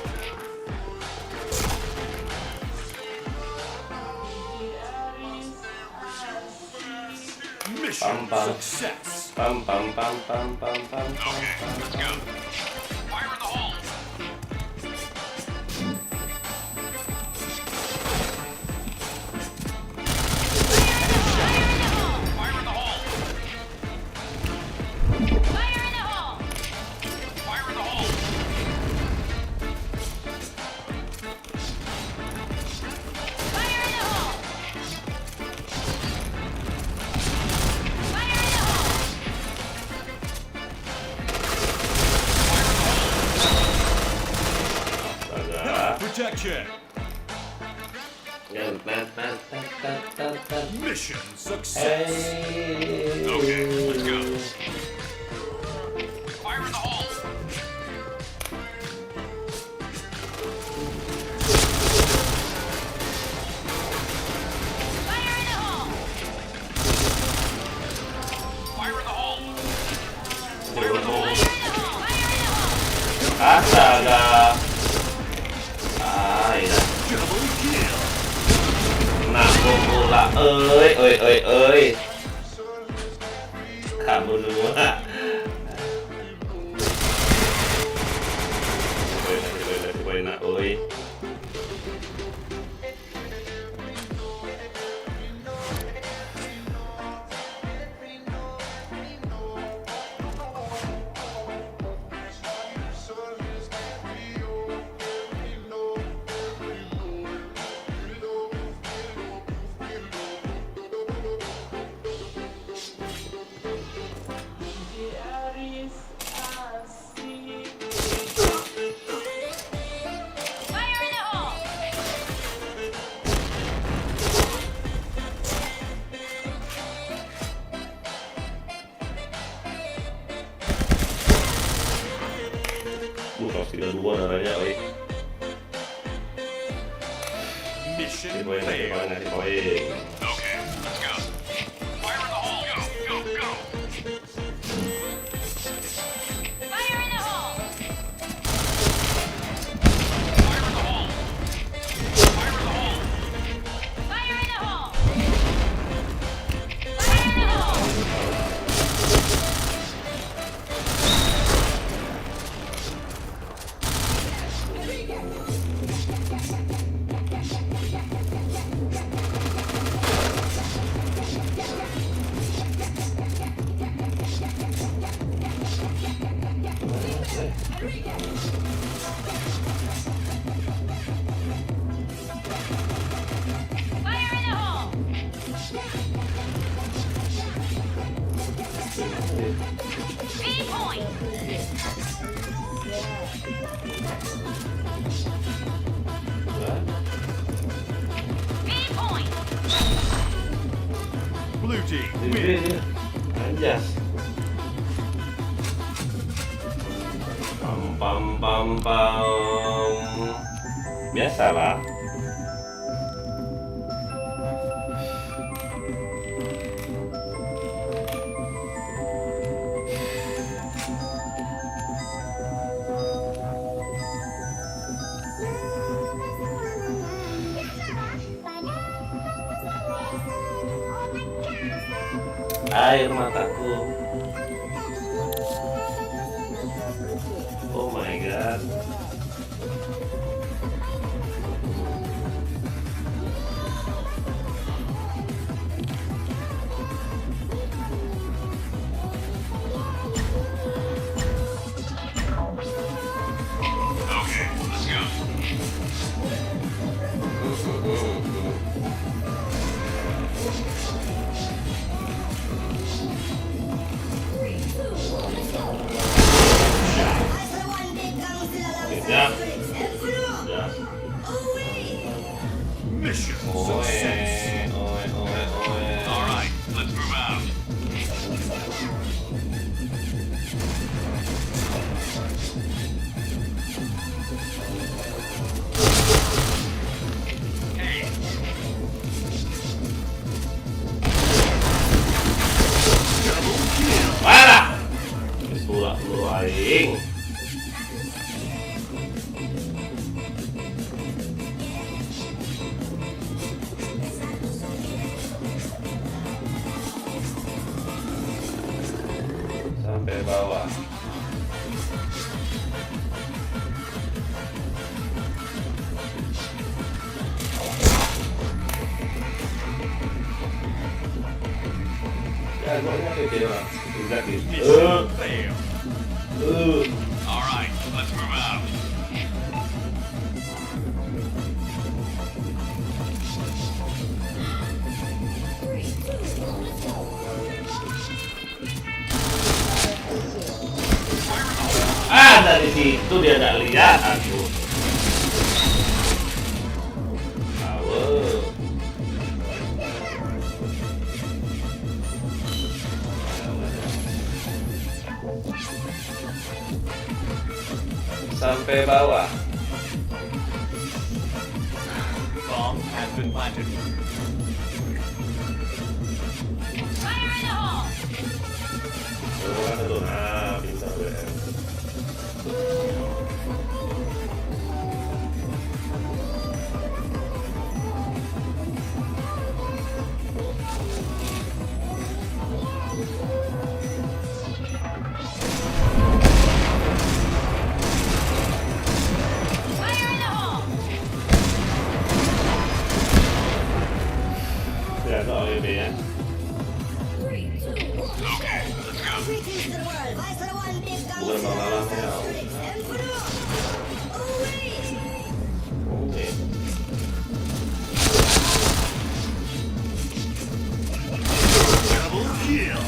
Mission Bum. success. Pam pam pam pam pam pam. Let's go. Fire in the hole. Fire in the hole. Fire in the hole! Fire in the hole. Fire in the hole! Fire in the hole! Astaga. Protection. Tan, tan, tan, tan, tan, tan, tan. Mission success. Hey. Okay, let's go. Fire in the hole. Fire in the hole! Fire in the hole. Fire in the hole! Fire in the hole! Astaga. Ay, dah. Double kill. Nak pula. Ơi. Kamu semua. Oi, nak, oi. Fire in the hole! Kalau 32 darahnya, oi. Mission Ngasih poin, ngasih poin, failed. ngasih poin. Okay, let's go. Fire in the hole. Go. Fire in the hole! Fire in the hole. Fire in the hole. Fire in the hole! Fire in the hole! Fire in the hole! B point! B point! Blue team Ini win. dia. Anjas. Pam. Biasalah. Air mataku. Oh my god. Okay, let's go. aing. Sampai bawah. Ya, gua kecil lah. Exactly. Mission failed. All right, let's move out. Dari situ dia nggak lihat aku. Aduh. Sampai bawah. Bomb has been planted. Fire in the hole! Nah, pintar BM. Fire in the hole! Ya, soal ini ya. Okay, let's go. Greetings to the world. Vice one big gang. Bukan malah ya. Emperor. Oh, Oke. Double kill.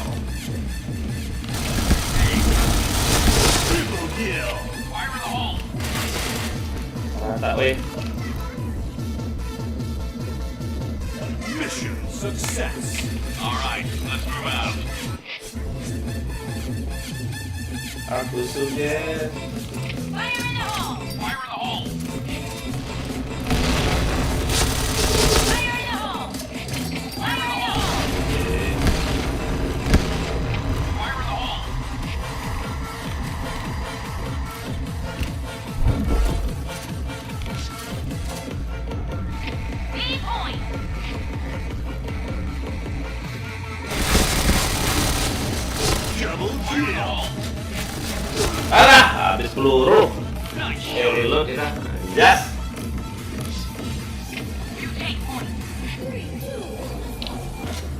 Triple kill. Fire in the hole. Rata weh. Mission success. All right, let's move out. Aku suges. Fire in the hole! Fire in the hole. Fire in the hole! Fire in the hole! Fire in the hole. B point! Double kill. Alah, habis peluru. Nice. Reload kita. Jas. You take point!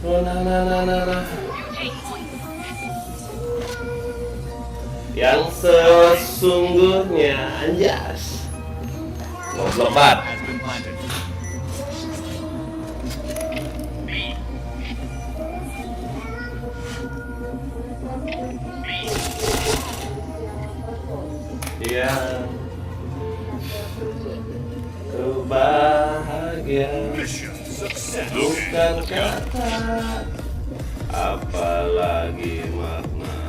Oh, nah. You take point! Yang sesungguhnya anjas. Goblok banget. Has been planted. B. B. Dia kebahagiaan Mission success. bukan kata, apalagi makna.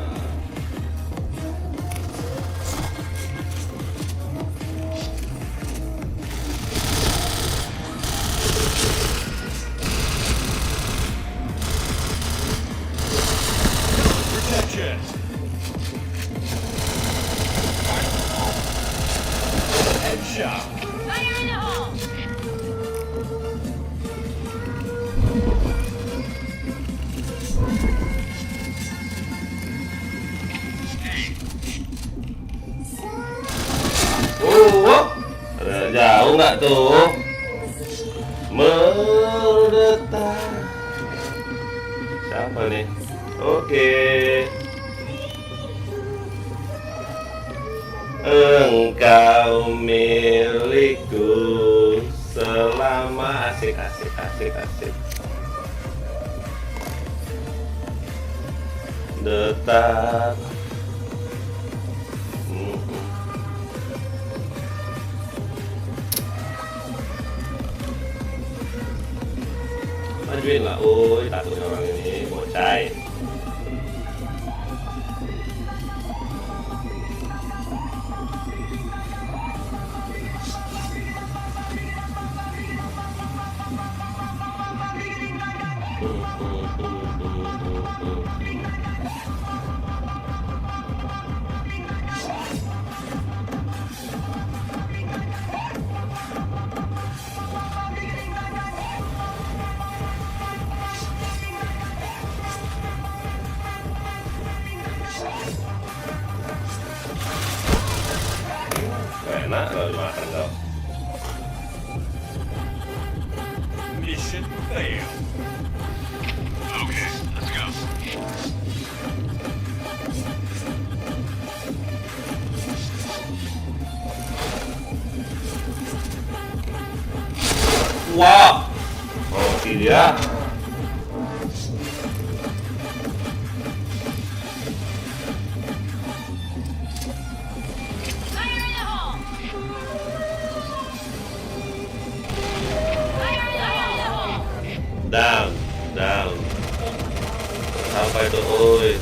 Protection. Headshot. Fire in the hole! Ada jauh nggak tuh? Mendetak. Siapa nih? Oke. Engkau milikku selama asik. Detak. Majuin lah, takutnya orang ini bocai. enak kalau dimakan kau. Mission failed. Okay, let's go. Wah, oke dia. Fire in the hole! Fire in the hole! Down, down. Sampai tuh, oi.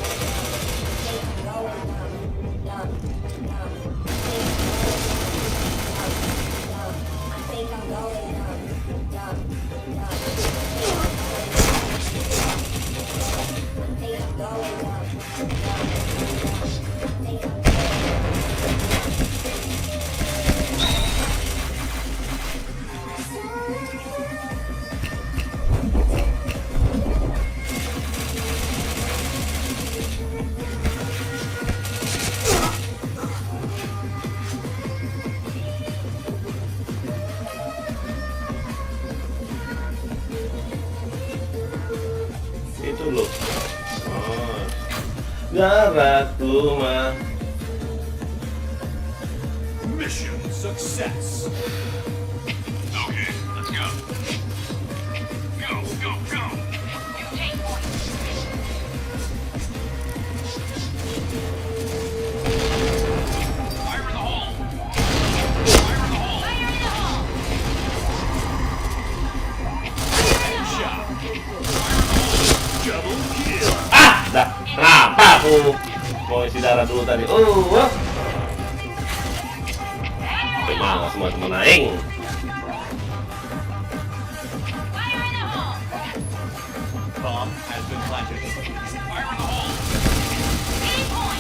Itu loh. Oh. Jarakku mah. Mission success. Okay, let's go. Go, go, go. You take point. Fire in the hole. Fire in the hole. Fire in the hole! Headshot. Double kill. Ah, dah. Kenapa aku mau isi darah dulu tadi? Wah. Gimana semua teman aing? Fire in the hole! Bomb has been planted. Fire in the hole. Game point! Game point!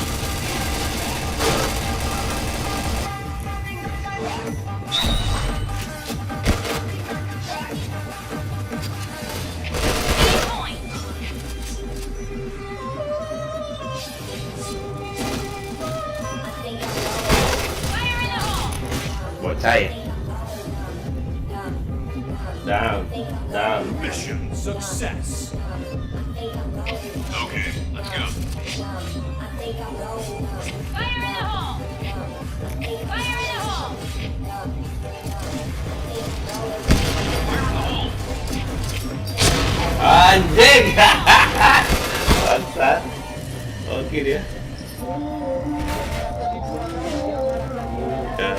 Fire in the hole! Bocah ya. Down, down. Mission success. Okay, let's go. Fire in the hole! Fire in the hole! Anjing. Bangsat. Oke dia. Ya.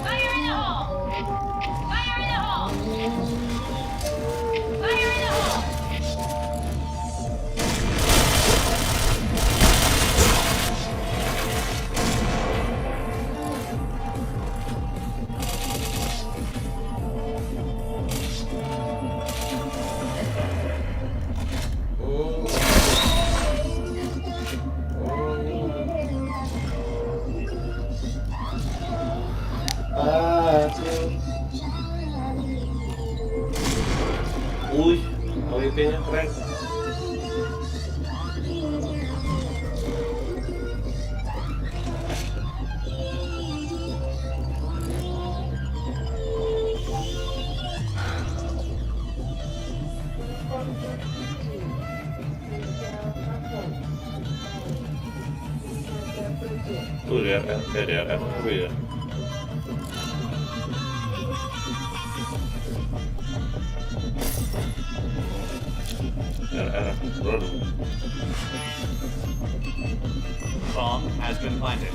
Fire in the hole! Fire in the hole! Fire in the hole! Wih, OIP-nya keren. Tuh lihat kan, lihat kan, ya. Turun. Bomb has been planted.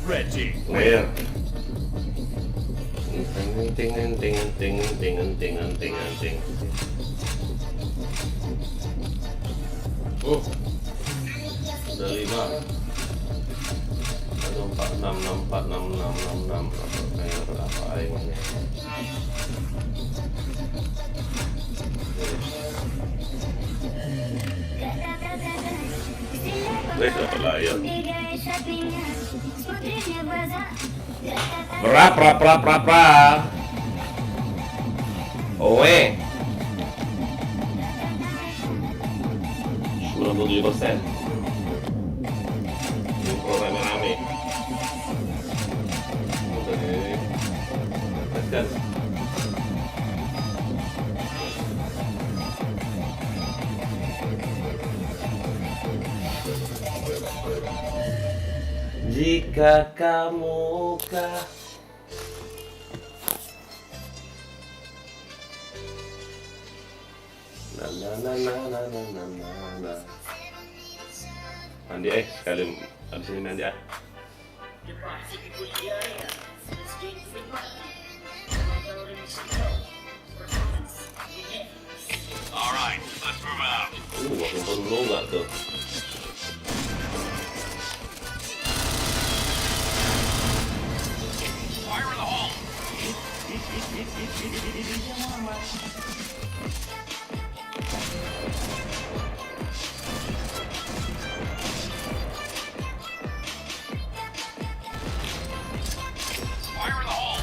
Red team. Clear. Ting. Udah 5. 146664666 kayak apa aing ini. dapat layar. Убегаешь от меня, смотришь мне в глаза. Тра-та-та-та. Pra. Owe. 97%. Ini pro rame-rame. Oke. Tekan. Jika kamu na. Mandi sekali habis ini mandi All right, let's move out. Nonton dulu nggak tuh? Fire in the hole. Fire in the hole. Fire in the hole!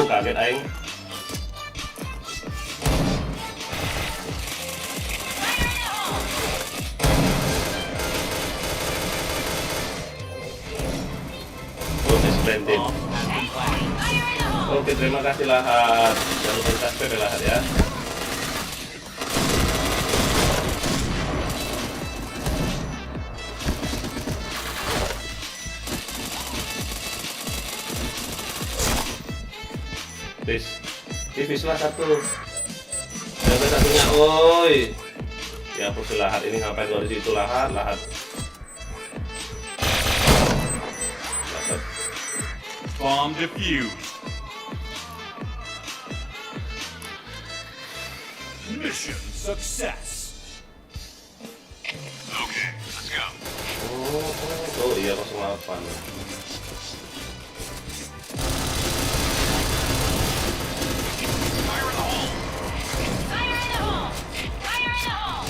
Kaget aing. Fire in the hole! Proses splendid. Fire in the hole! Oke, terima kasih Lahat. Jangan lupa subscribe ya Lahat ya. Tipis lah satu. Sampai satunya, oi. Ya aku Lahat ini ngapain gua di situ Lahat. Bomb defused. Mission success. Okay, let's go. Oh iya 08. Fire in the hole. Fire in the hole! Fire in the hole!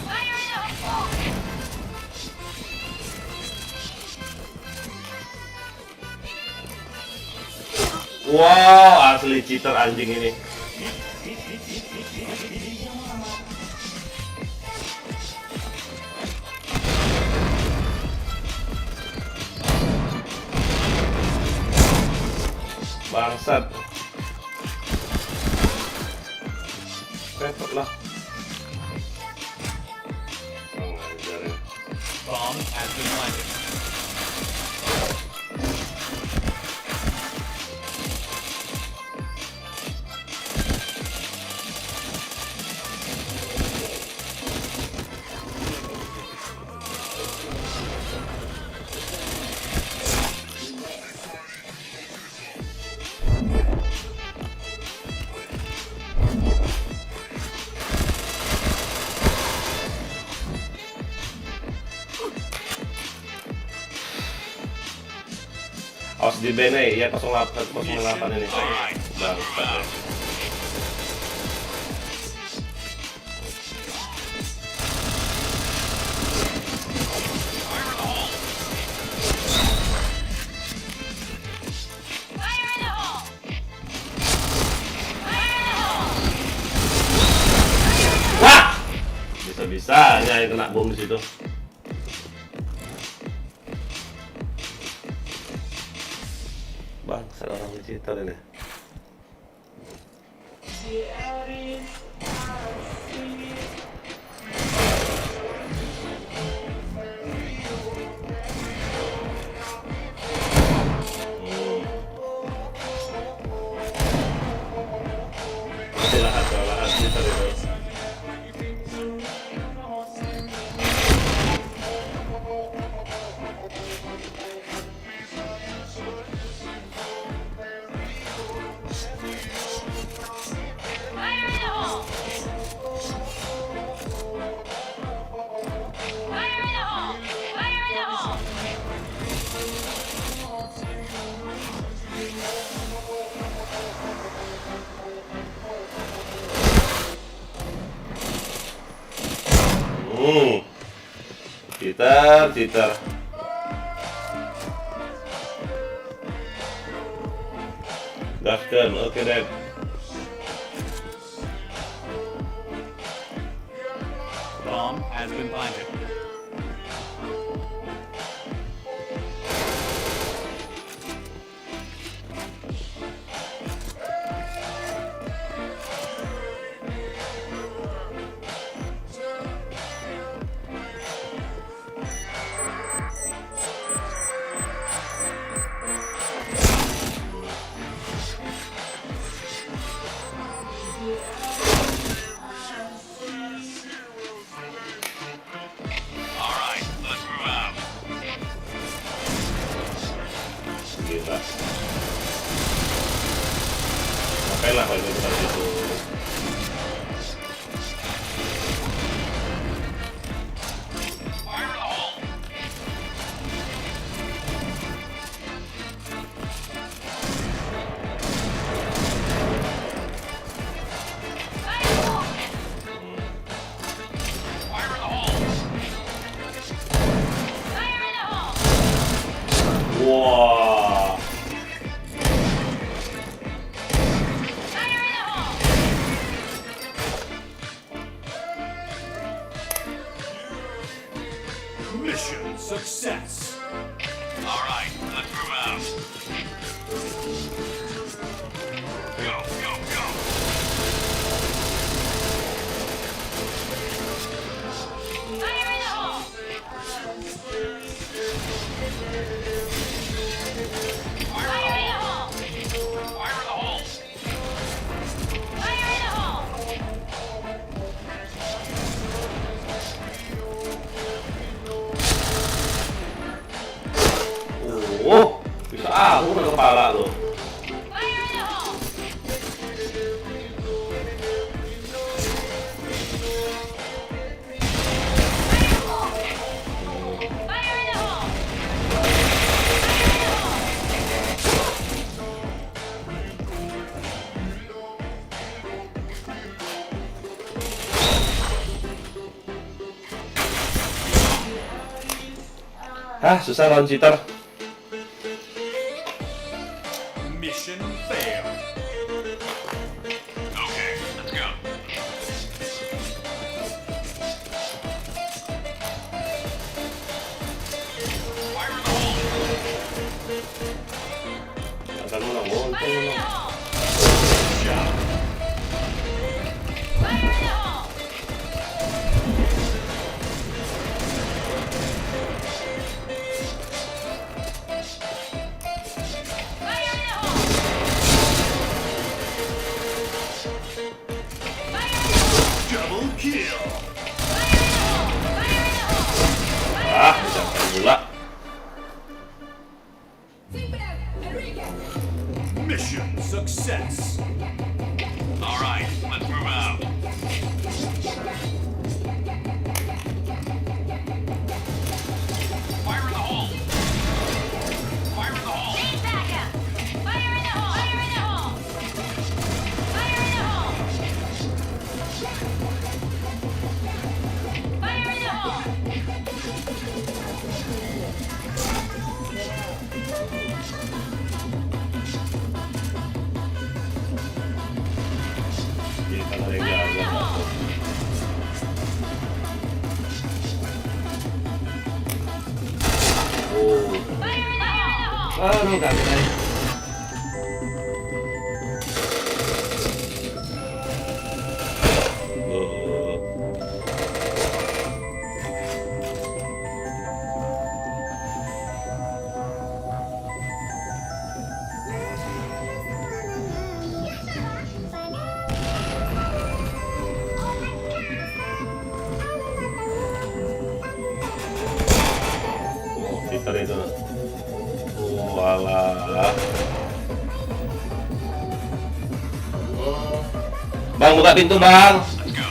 Fire in the hole! Wow, asli cheater anjing ini. Bangsat. Repot lah. Ngajarin. Bomb has been planted. Awas di bene ya 08 ini. Bangsat ya. Fire in the hole! Fire in the hole! Wah! Bisa-bisanya yang kena bom di situ. Bangsat orang cheater ini. Lahat cheater itu. Fire in the hole! Cheater. Gaskan, oke deh. Bomb has been planted. All right, let's move out. Gila. Ngapain lah kalau kita gitu. Fire in the hole. Fire in the hole. Fire in the hole! Wah. Fire in the hole! Mission success. All right, let's move out. Go. Fire in the hole! Fire in the hole. Fire in the hole. Fire in the hole! Oh, bisa aku kena kepala tuh. Fire in the hole! Fire in the hole! Hah, susah lawan cheater. Mission failed. Okay, let's go. Fire in the hole. Akan ulang, oh, Fire in the ulang. hole! Shot. Fire in the hole! Fire in the hole! Fire in the hole! Double kill. Fire in the hole! Fire in the hole! Ah, bisa pula. Mission success. All right, let's move out. Fire in the hole. Fire in the hole. Need backup! Fire in the hole! Fire in the hole! Fire in the hole! Fire in the hole! Jadi kalau ada yang Fire in the gagal, hole! oh, Fire in the hole! aduh gagal. Oh. Oh, cheater itu. Oh, alah. Bang, buka pintu, Bang. Let's go.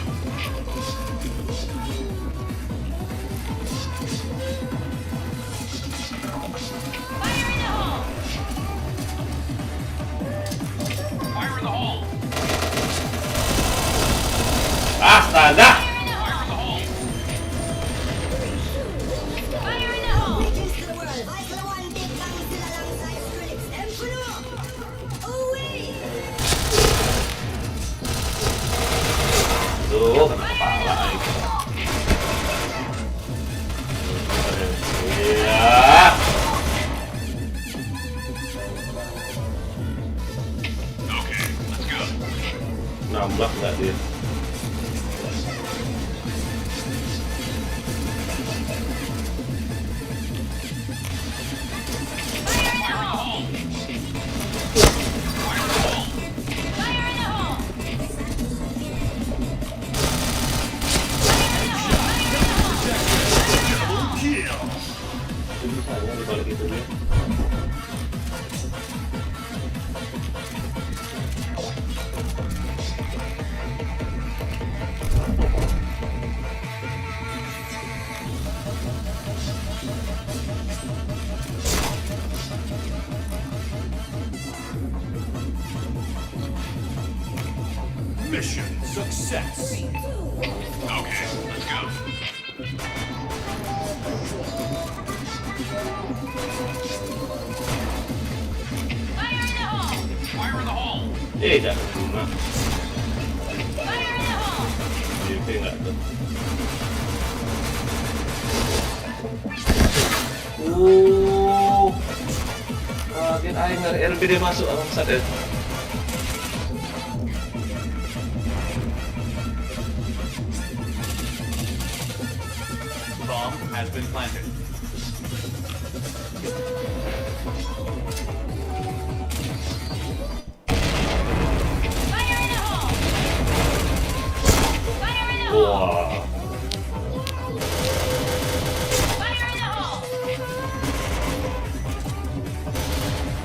Fire in the hole! Fire in the hole. Astaga. Fire in the Fire in hole! the hole. nembak nggak dia? Itu bisanya dibalik itu dia. Mission success. Okay, let's go. Fire in the hole! Fire in the hole. Tidak guna. Fire in the hole! DP nggak tuh? Kaget aing dari RBD masuk bangsat ya. Bomb has been planted. Fire in the hole! Fire in the hole! Wah, Fire in the hole!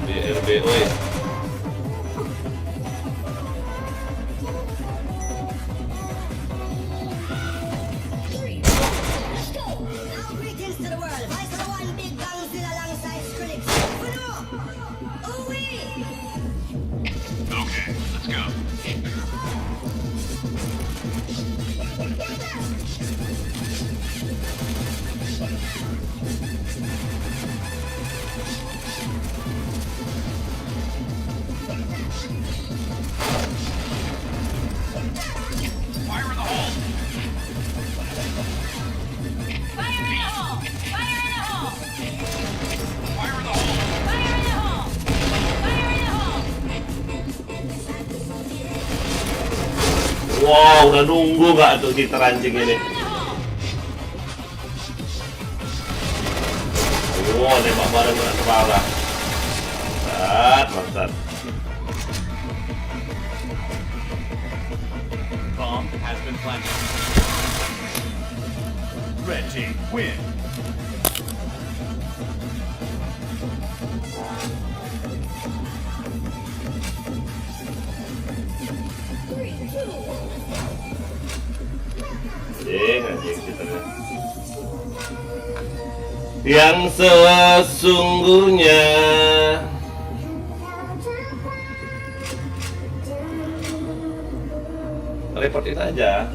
BRB oi. Now greetings to the world. Vice of one big Godzilla alongside Skrillex. Ooh-wee. Okay, let's go. Fire in the hole. Fire in the hole! Fire in the hole! Fire in the hole. Fire in the hole! Fire in the hole! Wow, udah nunggu nggak tuh kita ranjing ini? Fire in the hole! Wow, nembak bareng dengan kepala. Mantap. Bomb has been planted. Red team win. Anjing kita nih. Yang sesungguhnya reportin aja.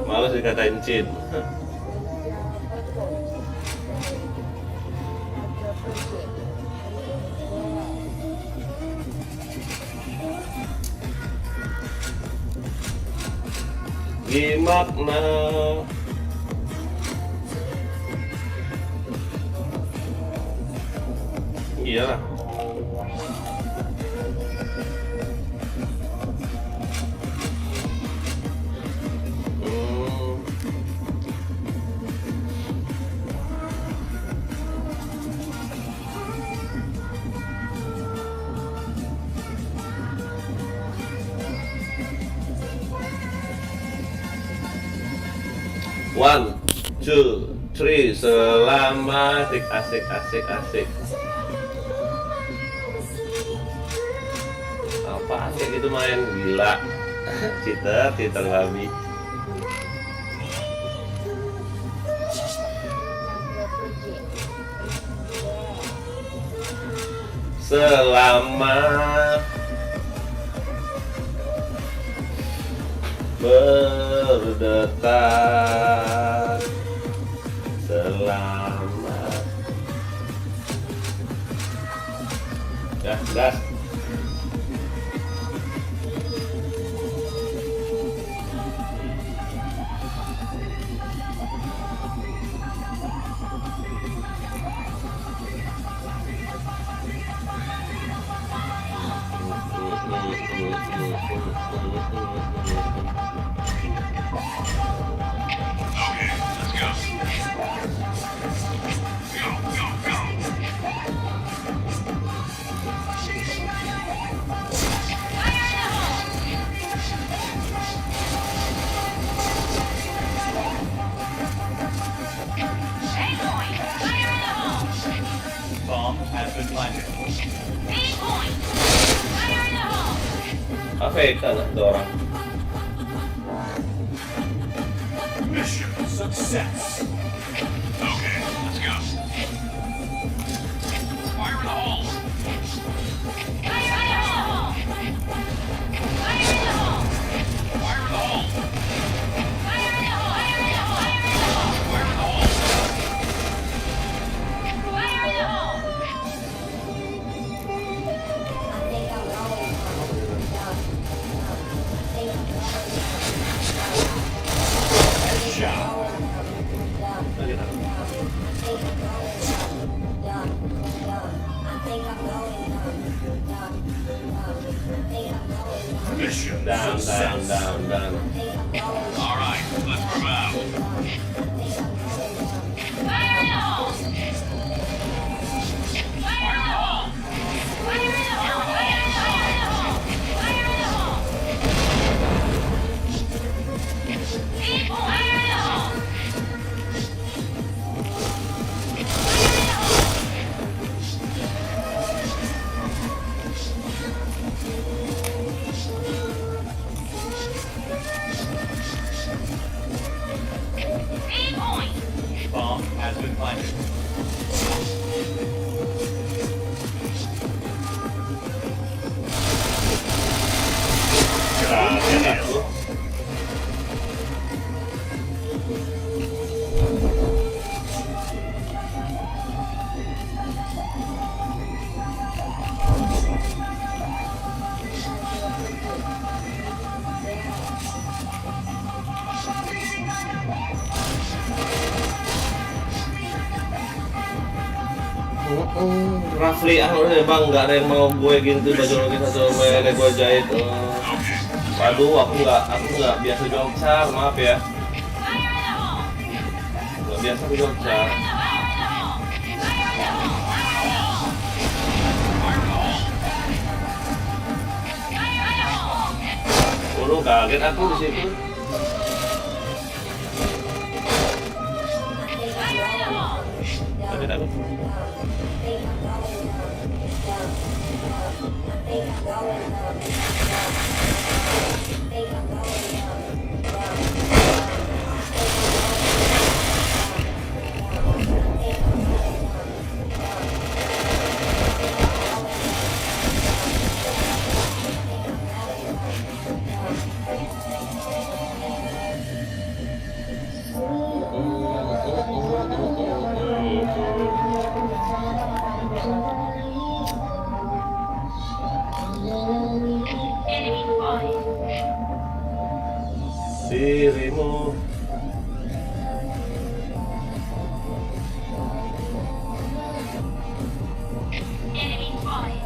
Males dikatain cheat. Gimana? Iyalah. One, two, three, selamat, asik. Apaan kayak gitu main gila, cheater babi. Selamat berdetak, selamat. Gas. been planted. Aim point. Fire in the hole. Afekta na ito orang. Mission success. Okay, let's go. Fire in the hole. Fire in the hole. Fire in the hole. Fire in the hole. Fire in the hole. Fire in the hole. Fire in the hole. Fire in the hole. Shot. Mission Down, success. down, down, down. All right, let's move out. Fire in the hole. Fire in the hole. Fire in the hole. Fire in the hole. Fire in the hole. Aim point. Fire in the hole. Fire in the hole. Aim point. Bomb has been planted. Kaget aku. Rafli bang, nggak ada yang mau gue gitu baju lagi satu merek gue jahit. Waduh, aku nggak biasa jokcar, maaf ya. Fire in the hole. Nggak biasa aku jokcar. Fire in the hole. Fire in the hole. Fire in the hole. Waduh, kaget aku di situ. Fire in the hole. Kaget aku. Enemy spotted. Dirimu. Enemy spotted.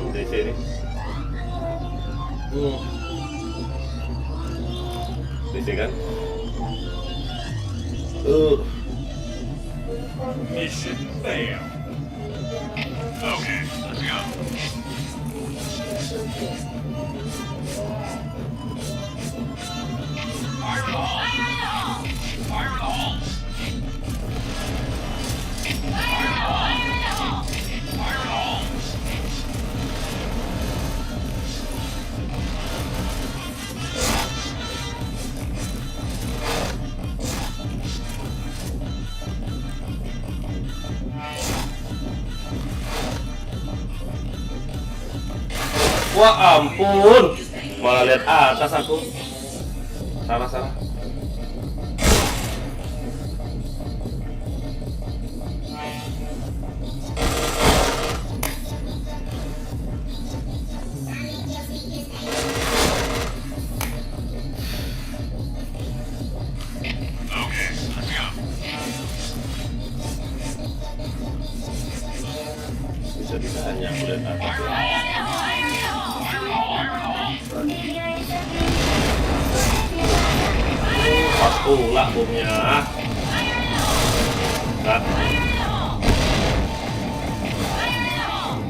Jika di sini. Di sini kan? Mission failed. Okay, let's go. Fire in the hole. Fire in the hole. Fire in the hole. Fire in the hole. Wah ampun, malah lihat atas aku. Salah. Okay, let's go. Bisa hanya aku lihat atas ya. Fire in the hole. Fire in the hole. Fire in the hole. Bigay sa piling. Pas pula bomnya. Nah, Fire in the hole! Fire in the hole! Fire in the hole!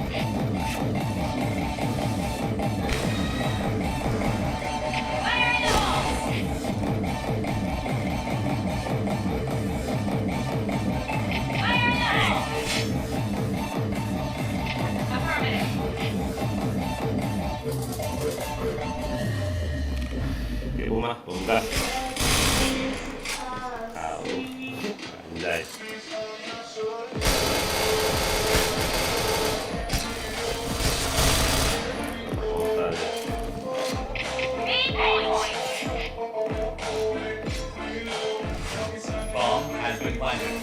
Fire in the hole! Affirmative. oke rumah, bongkar. Tahu. Anjay. Bongkar ya. Main point! Bomb has been planted.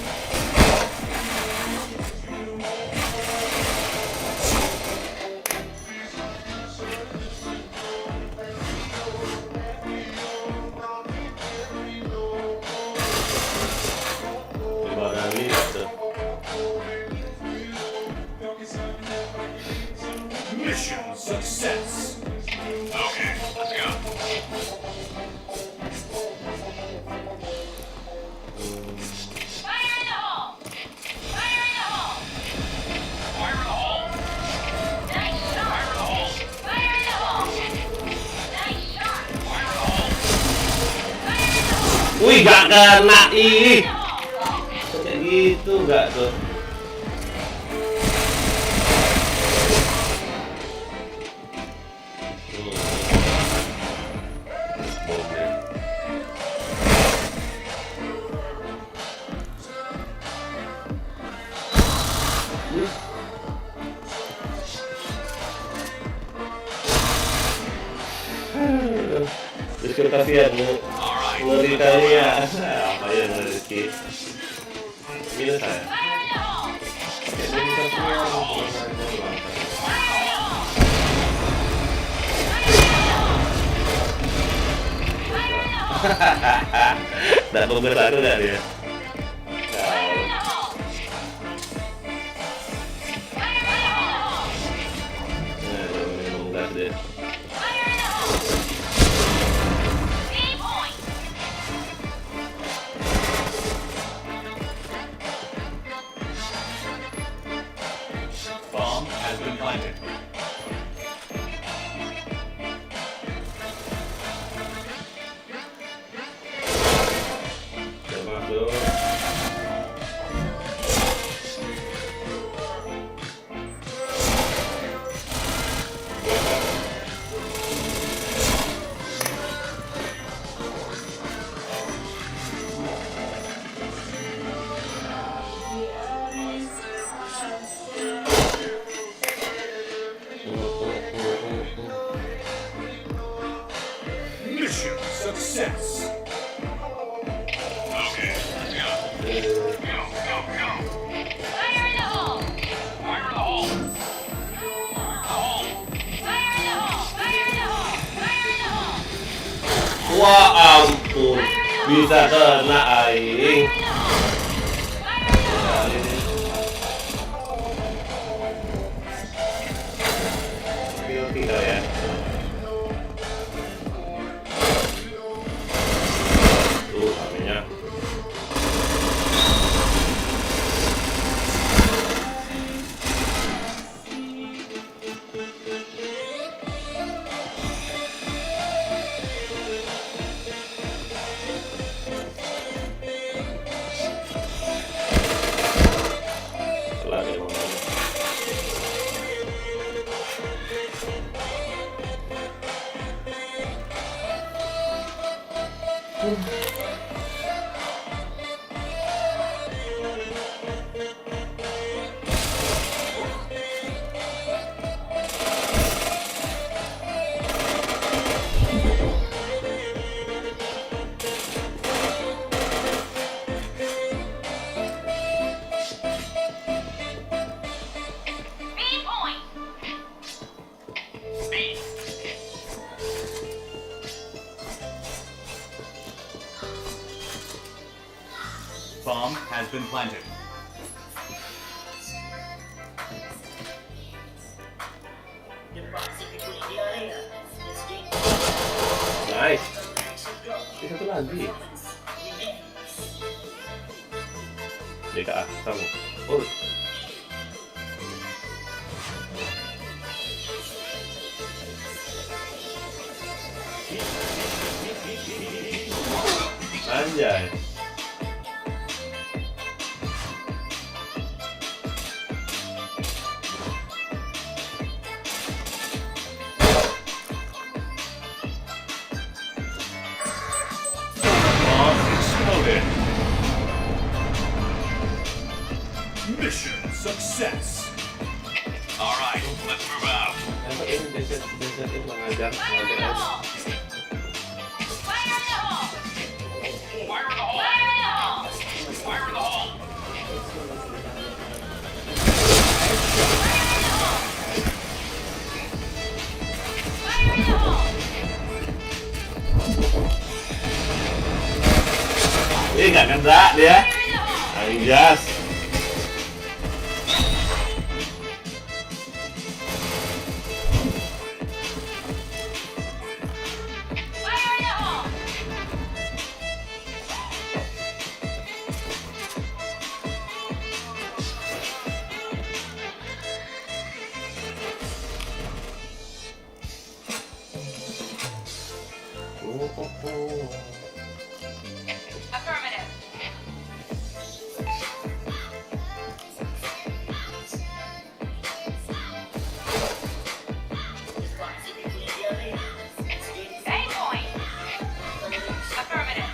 Lebaran ini ada. Mission success. Okay, let's go. Fire in the hole! Fire in the hole! Fire in the hole. Nice shot! Fire in the hole. Fire in the hole! Nice shot! Fire in the hole. Fire in the hole! Wih, gak kena ih. Fire in the hole! Kayak gitu gak tuh? Bomnya. Terus kasihan ngeri kali ya. Apa yang ngeri? Minus saya. Fire in the hole! Kayaknya bisa semua. Dan beberapa itu nggak dia? Enggak deh. Bomb has been planted. Udah masuk. Mission success. Okay, let's go. Go, go, go. Fire in the hole! Fire in the hole. Hole. Fire in the hole! Fire in the hole! Fire in the hole! Wah ampun, bisa kena aing. Fire in the hole! Tinggal ya. Tuh kaminya. Kelar ya Mama. Main point! Speed. Bomb has been planted. Nice. Ini satu lagi. DKA sama. Oh. Anjay. Exploded. Mission success. All right, let's move out. Ini deset ini mengajar. Fire in the hole! Fire in the hole! Fire in the hole. Fire in the hole! Fire in the hole. Fire in the hole! Ih, nggak kena dia. Fire in the hole! Anjas. Fire in the hole! Affirmative. Aim point. Affirmative.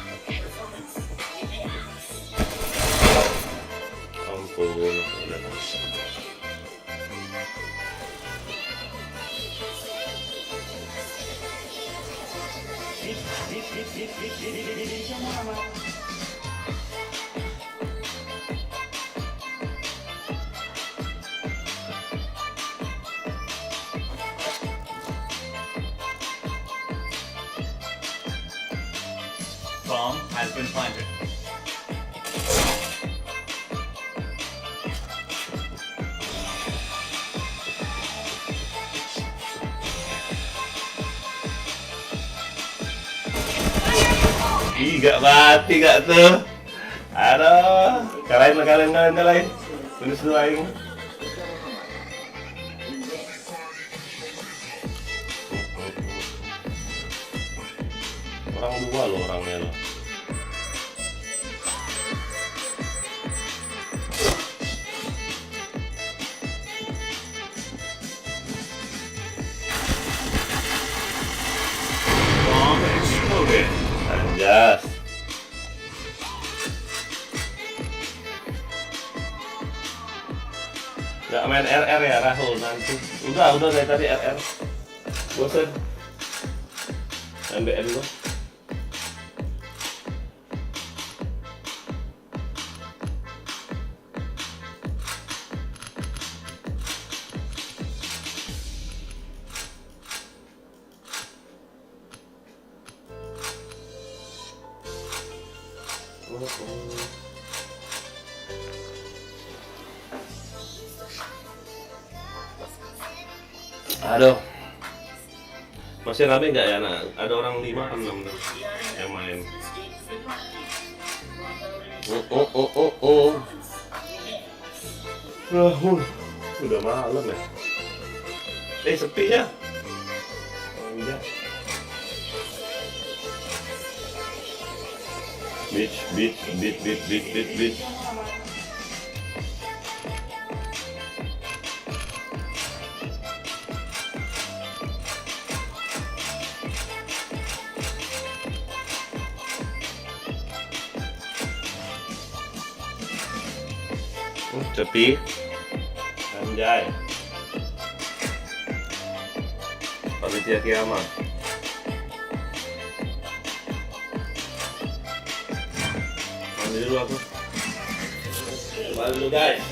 Ampun, udah. Bomb has been planted. Ih, gak mati gak tuh. Aduh, kalahin. Terus doain. Orang dua loh orangnya loh. Bomb exploded. Anjas. Gak main RR ya Rahul nanti. Udah dari tadi RR. Bosan. MBM gua. Aduh, masih rame nggak ya? Nah, ada orang 5 atau 6 yang main. Rahul, udah malam ya? Sepi ya? Oh, iya. Beach. Sepi. Anjay. Panitia kiamat. Mandi dulu aku. Mandi dulu guys.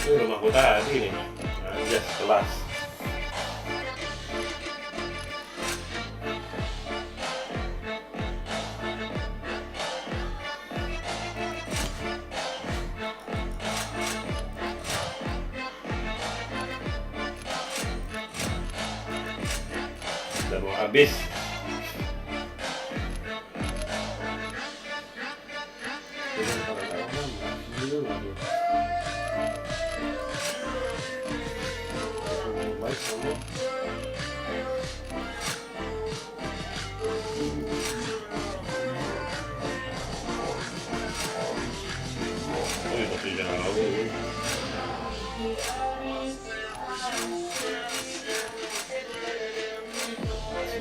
Ini rumahku tadi nih, anjas kelas. Udah mau habis. Tapi jangan lalu.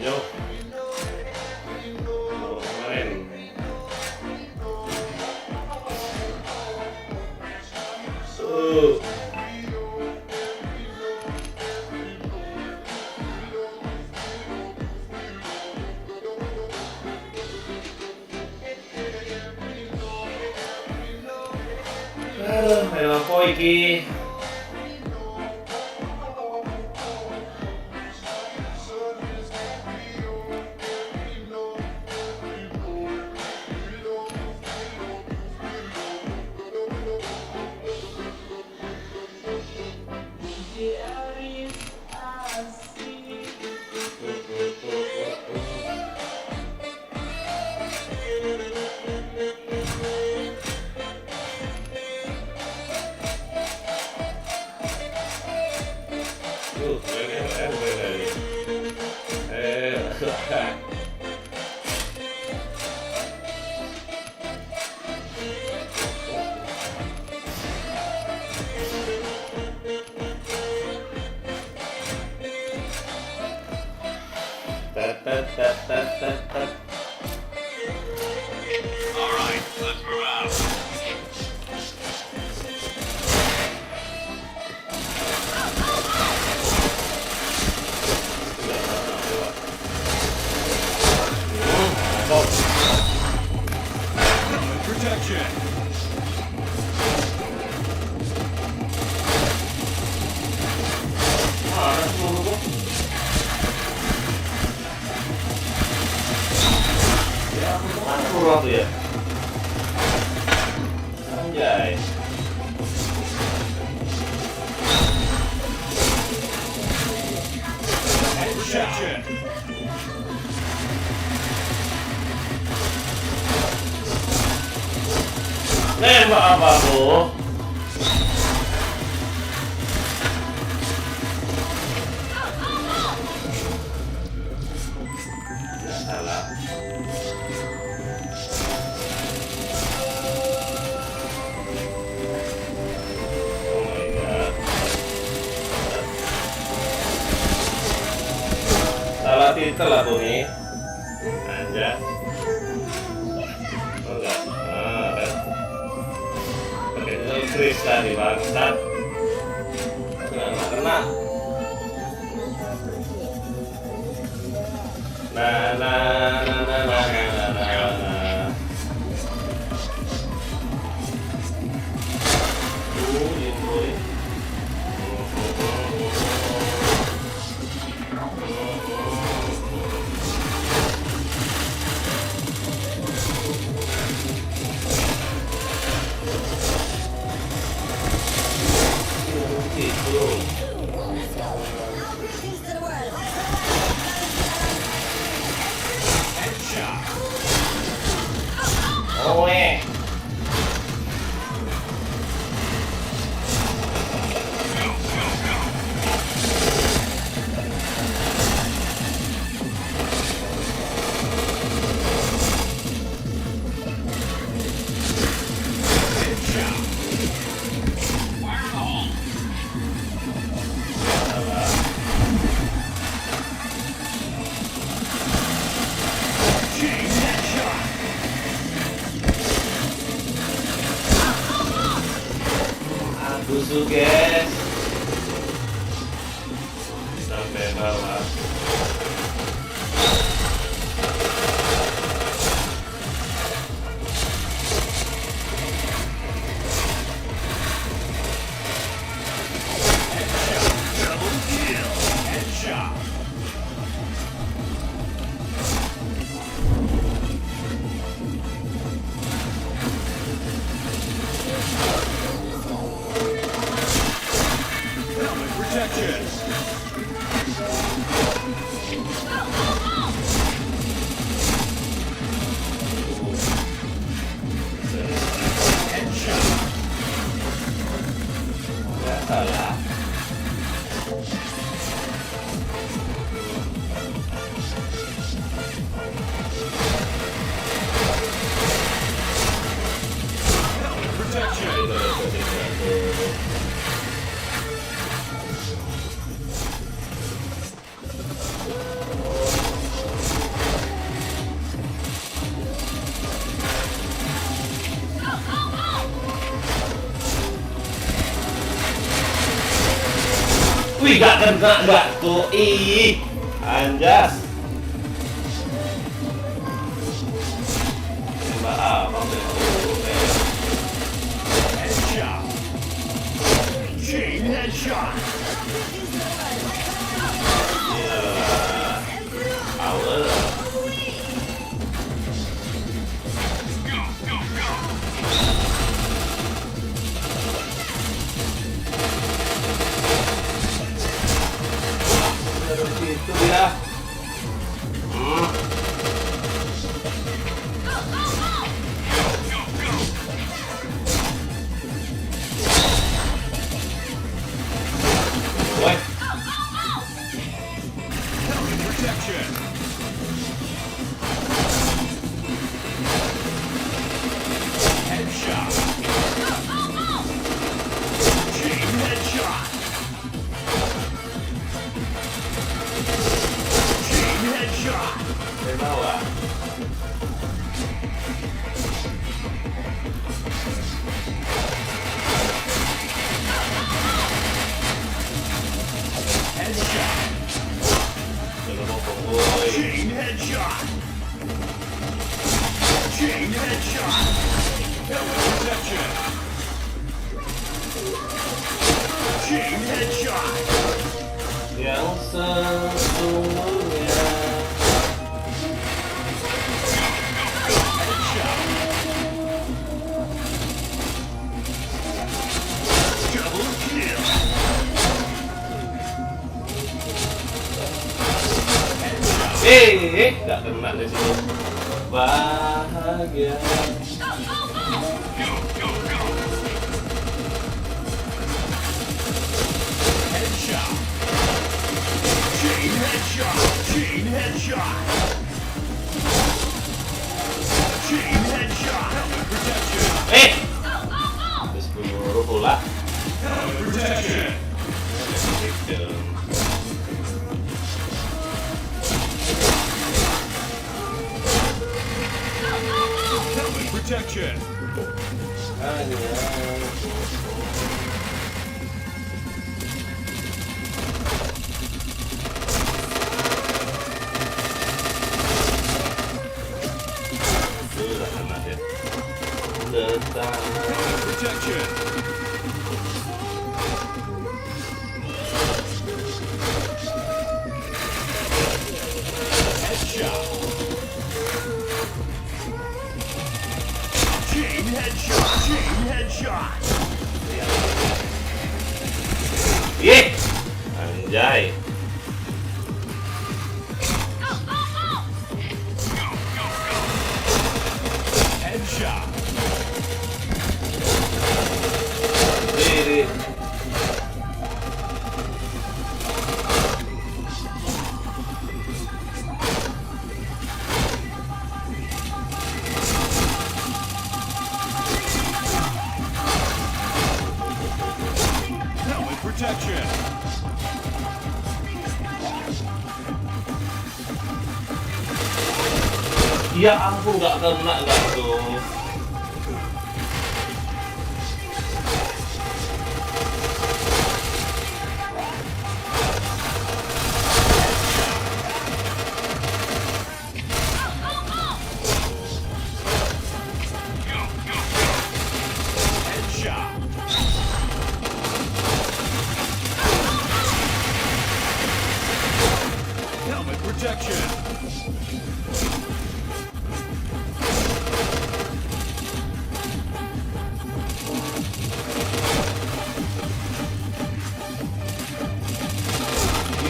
Yo. Main. Aduh, ayo apa iki? tuh. All right, let's move out. Protection. Kurang tuh ya. Anjay. Protection. Nembak apa bu? Salah. Oh my god. Salah titel lah bu nih. Anjay. Oh enggak. Pakai titel Chris tadi bangsat. Kena. Nah. Greetings to the world. Headshot. Oh eh. Headshot. Fire in the hole. Chain headshot. Busuk guys. Sampai bawah. Double kill. Headshot. Helmet protection. Headshot. Nggak salah. Helmet protection. Wih, gak kena gak tuh. Ih, anjas. Tembak apa tuh? Headshot. Chain headshot. Power. Go, go, go. Terus itu dia. Woi, Headshot. Dari bawah. Headshot. Jangan ngomong, woi. Chain headshot. Chain headshot. Helmet protection. Chain headshot. Yang sesungguhnya. Headshot. Double kill. Headshot. Nggak kena di sini. Bahagia. Go, go, go. Headshot. Chain headshot. Chain headshot. Chain headshot. Helmet protection. Terus peluru pula. Helmet protection. Helmet protection. Sudah kena ya. Tetap. Helmet protection. Headshot. Chain headshot. Chain headshot. Ih, anjay. Headshot. Ini. Helmet protection. Ya ampun, nggak kena nggak tuh. Headshot. Helmet protection.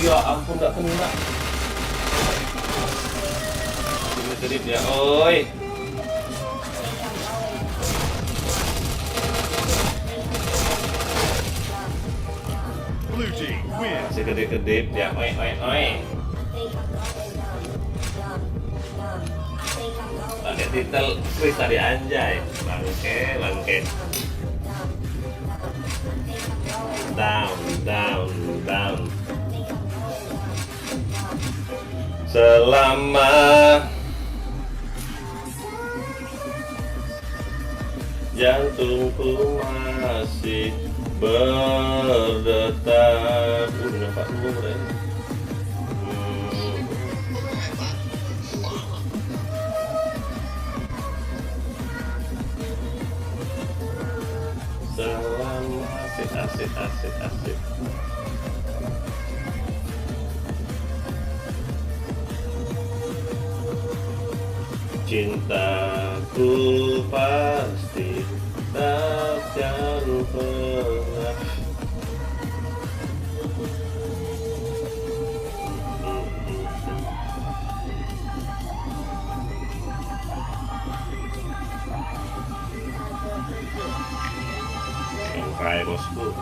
Ya ampun, nggak kena. Ini kedip ya, oi. Blue team win. Masih kedip-kedip ya, oi oi oi. Pakai titel Chris tadi anjay. Bangke, bangke. Down, down, down. Selama jantungku masih berdetak. Nampak dulu mereka. Selama asik. Cintaku pasti takkan pernah. Sangkai bosku.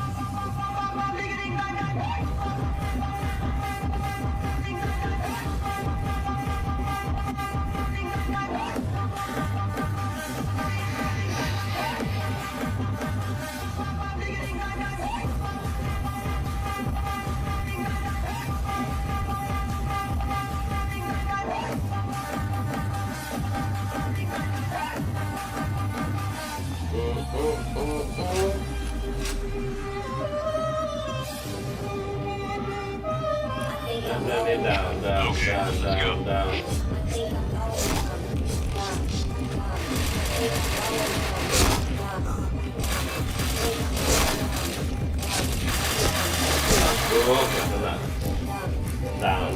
Down. Oh, kena. Down.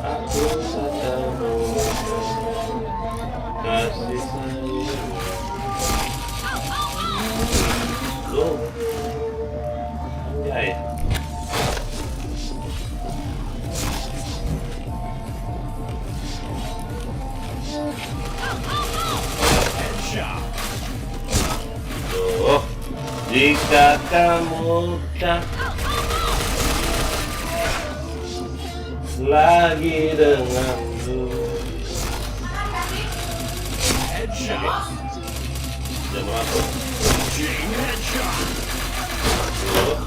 Aku katamu kasih sayang. Loh, anjay. Headshot. Loh, jika kamu tak lagi denganku. Headshot. Jangan masuk. Chain headshot. Oh.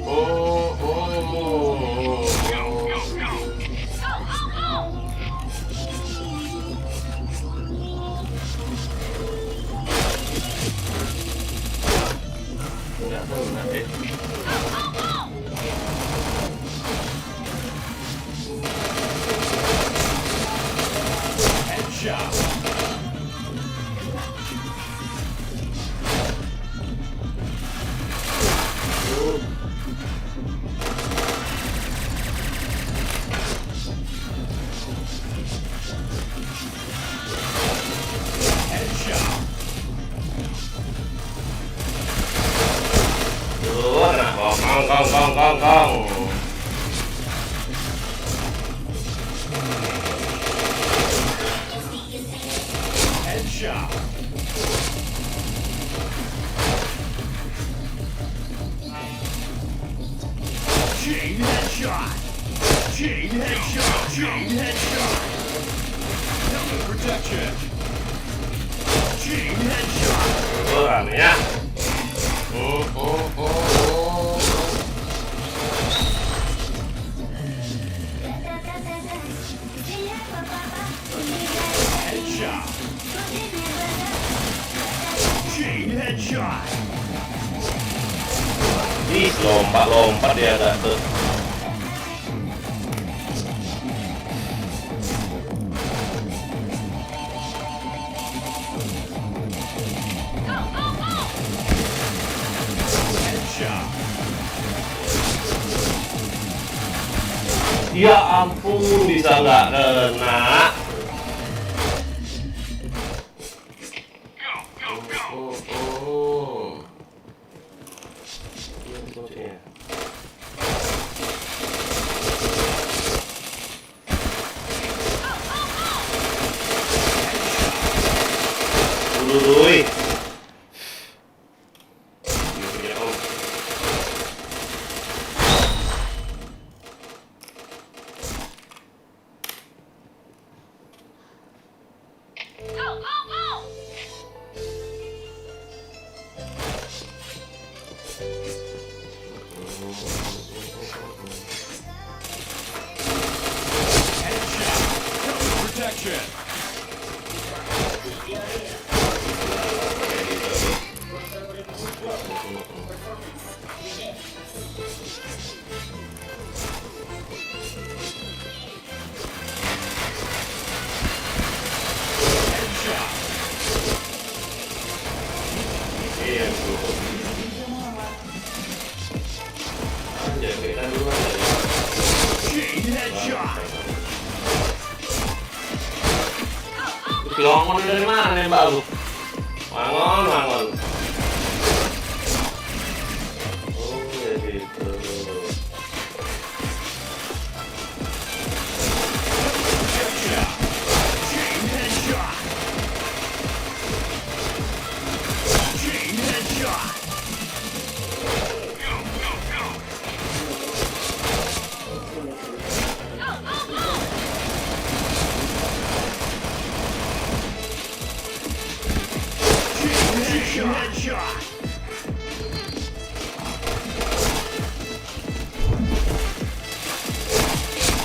Go. Nggak kena deh. Headshot. Headshot. Kong. Headshot. Chain headshot. Chain headshot. Chain headshot. Helmet protection. Chain headshot. Kurang ya. Headshot. Chain headshot. Ih, lompat dia agak tuh. Headshot. Ya ampun, bisa nggak kena? Dului. Protection. Headshot. Iya, bro. Anjay, kita duluan ya. Chain headshot. Longon dari mana nembak lu? Wangon. Oh, ya gitu. Headshot. Chain headshot. Chain headshot. Chain headshot.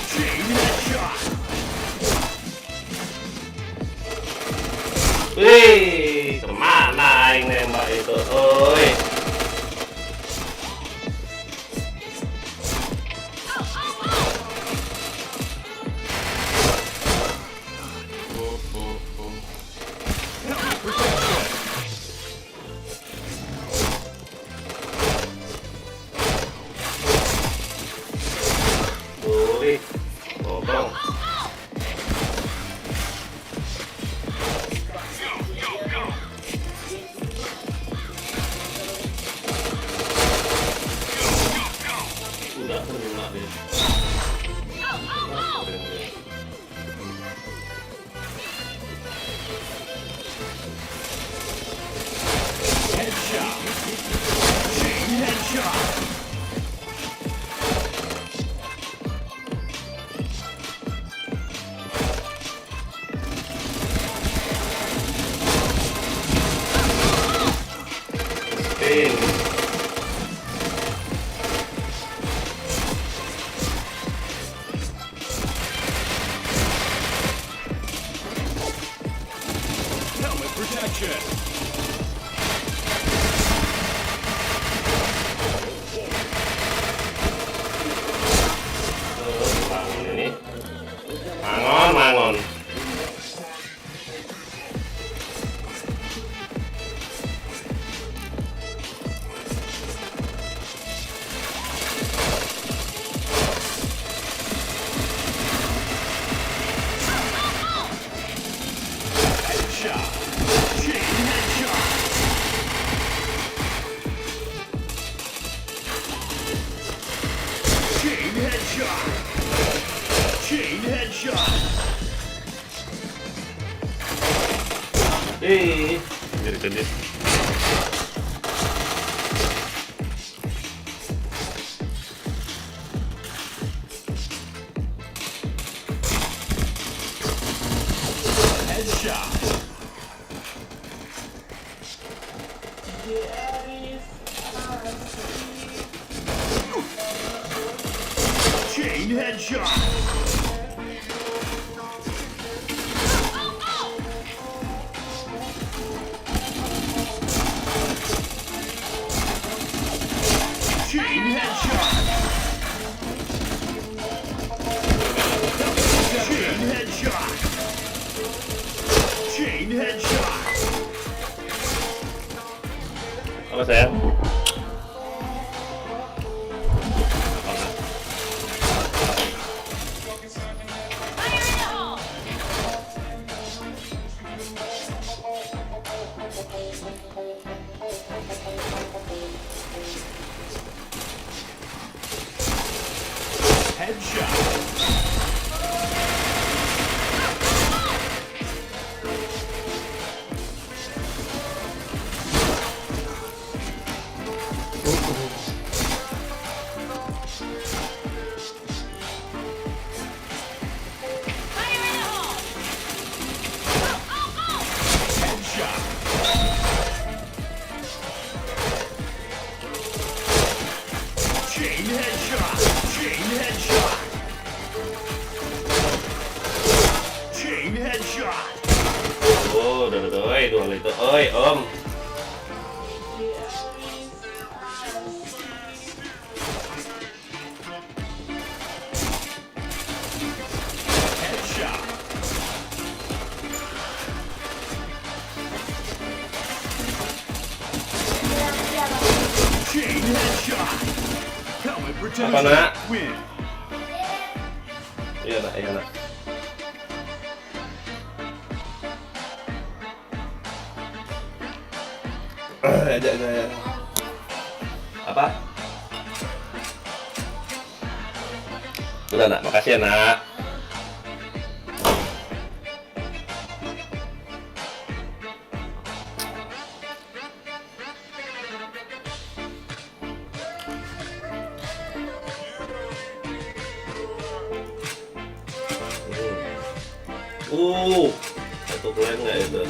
Chain headshot. Wih, kemana aing nembak itu? Oi. Wih, goblok. Udah kena deh. Headshot. Chain headshot. Spin. Helmet protection. Bangun ini. Mangon. Headshot. Chain headshot. Chain headshot. Chain headshot. Jadi kedip. Headshot. Chain headshot. Chain headshot. Chain headshot. Chain headshot. Apa sayang? Fire in the hole! Headshot. Fire in the hole! Headshot. Chain headshot. Chain headshot. Chain headshot. Oh, udah, oi, dua itu, oi, om. Headshot. Chain headshot. Helmet protection. Apa, nak? Win. Iya nak, iya nak. Ya. Apa? Udah nak, makasih ya nak. Satu keren nggak itu?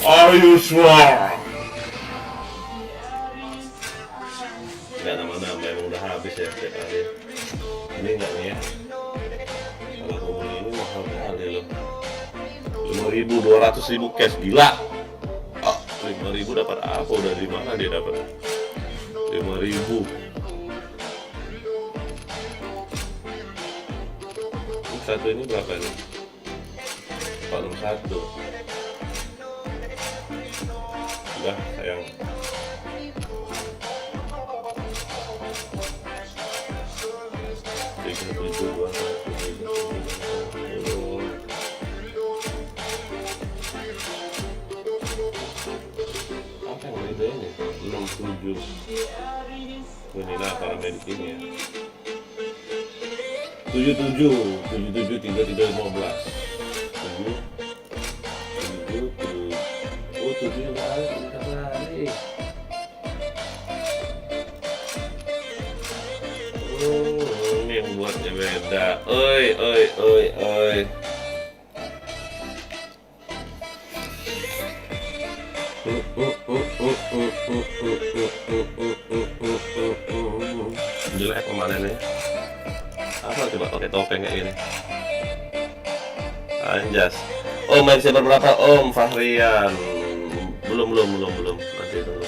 Are you sure? Nggak nama-nama emang udah habis ya setiap hari. Ini nggak nih ya? Kalau aku ini 5.200.000 cash, gila. 5.000 dapat apa? Udah di mana dia dapat 5.000? Satu ini berapa ini? 41. Udah sayang. Apa yang beda ini? 67. Inilah para medik ini ya. 77 33 15. 7 oh 7 yang lari. Ini yang buatnya beda. Oi. Jelek kemarinnya. Apa coba pakai topeng kayak gini? Anjas. Om main server berapa Om? Fahrian. Belum. Nanti dulu.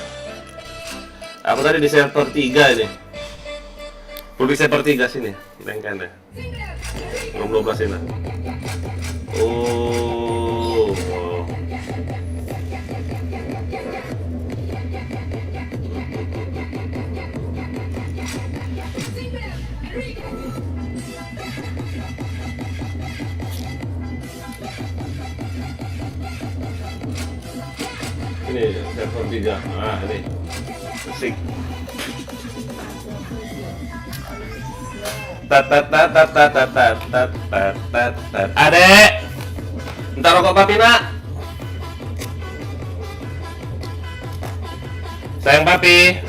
Aku tadi di server 3 ini. Perlu di server 3 sini, lengkannya. Belum 12 ini. Oh. Ini server 3. Nah, ini. Asik. Adek, ntar rokok papi nak. Sayang papi.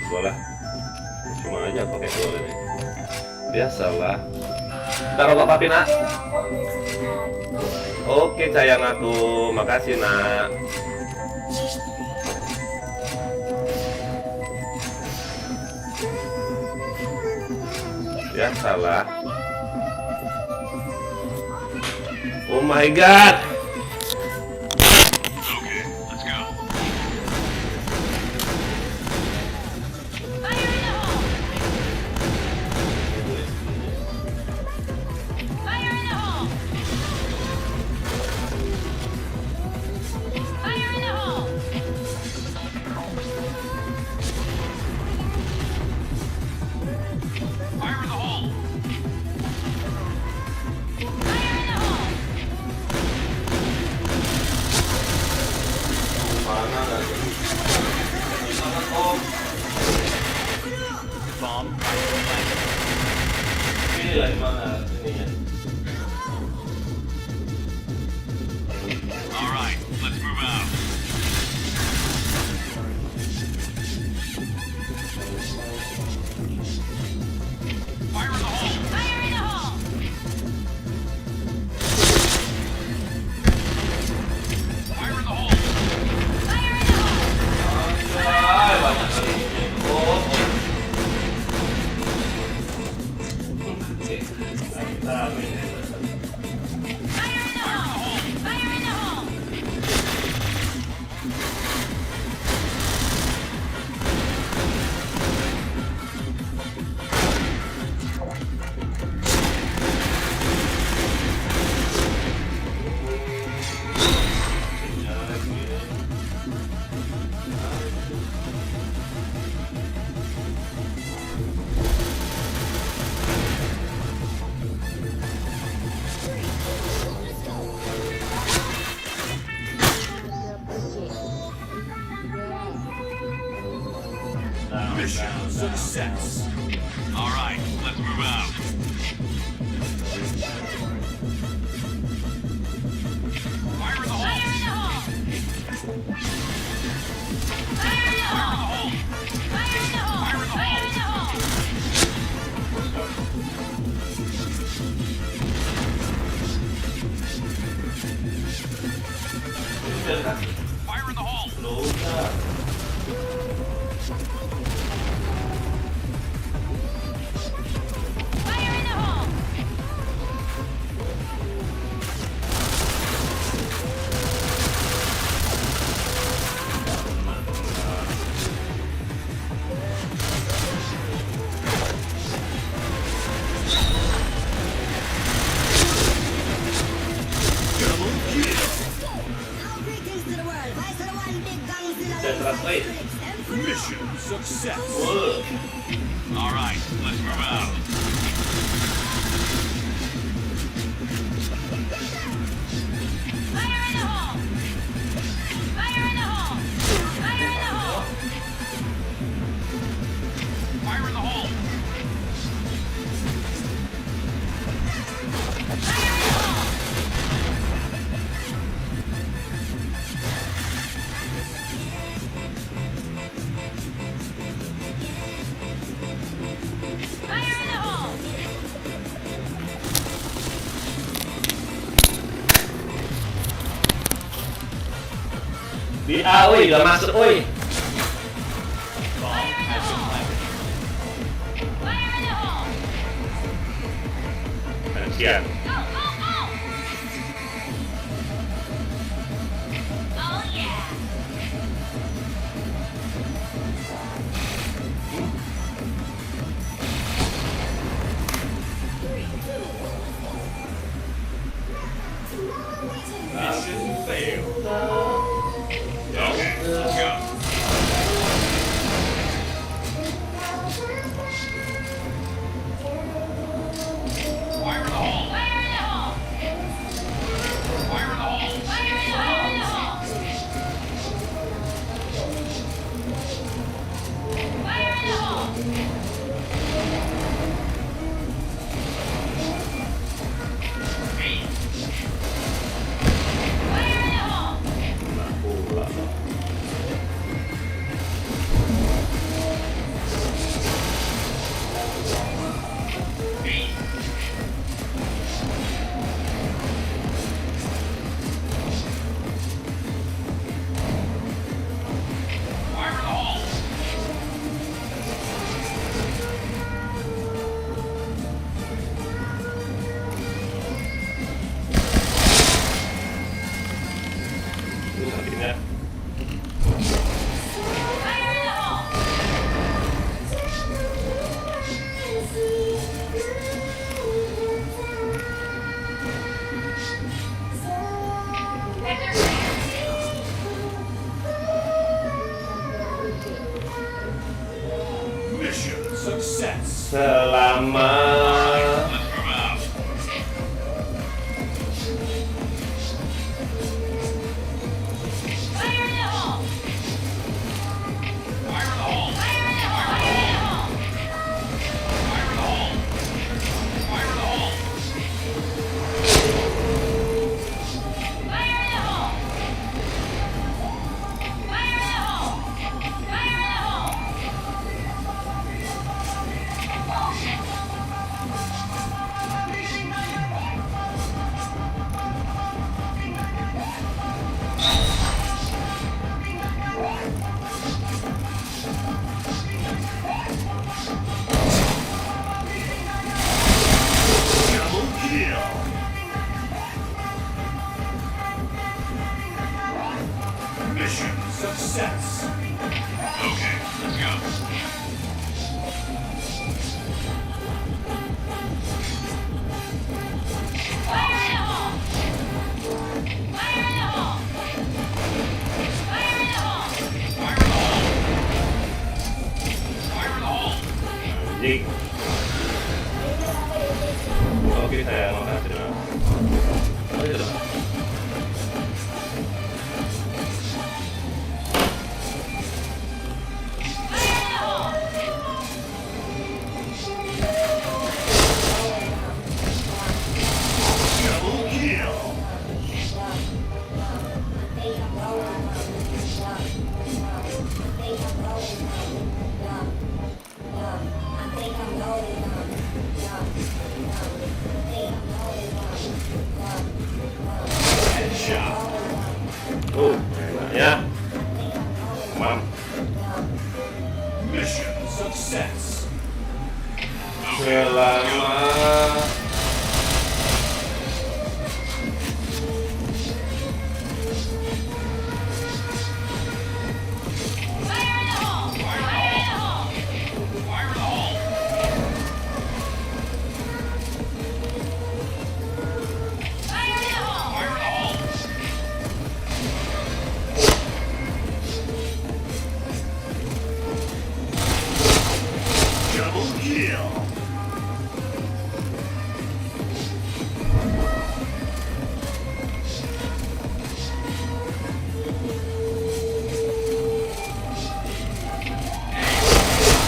Boleh. Cuma aja pakai gol ini. Biasalah. Ntar rokok papi nak. Oke sayang aku, makasih nak. Ya salah. Oh my god. Okay, let's go. Fire in the hole! Fire in the hole! Fire in the hole! Fire in the hole. Fire in the hole! Mana lagi? Bomb. Ini lagi mana? Ininya. All right, let's move out. Fire in the hole. Fire in the hole! Fire in the hole. Fire in the hole! Ah, banyak kali. Oh. Fire in the hole! Fire in the hole! Mission success. All right, let's move out. Fire in the hole. Fire in the hole! Fire in the hole! Fire in the hole! Fire in the hole! Fire in the hole. Fire in the hole! Sentras, oi. Mission success. Full. All right, let's move out. Fire in the hole! Fire in the hole! Fire in the hole! Fire in the hole. Fire in the hole! Fire in the hole! Di A, oi. Udah masuk, oi. Fire in the hole! Fire in the hole! Sekian. Go, go, go! Oh yeah! Mission failed. Okay, let's go. Fire in the hole. Fire in the hole! Fire in the hole. Fire in the hole! Fire in the hole! Fire in the hole! Pula. Fire in the hole. Akhirnya. Fire in the hole! Mission success. Selamat. Let's move out. Fire in the hole! Fire in the hole. Fire in the hole! Fire in the hole! Fire in the hole. Fire in the hole. Fire in the hole! Fire in the hole! Fire in the hole! Double kill. Mission success. Okay, let's go. Fire in the hole! Fire in the hole! Fire in the hole! Fire in the hole. Fire in the hole. Anjing. Oke, saya makasih. Oh, iya. Fire in the hole! Double kill. Headshot. Enak ya. Mam. Mission success. Selamat. Fire in the hole! Fire in the hole! Fire in the hole. Fire in the hole! Fire in the hole. kill.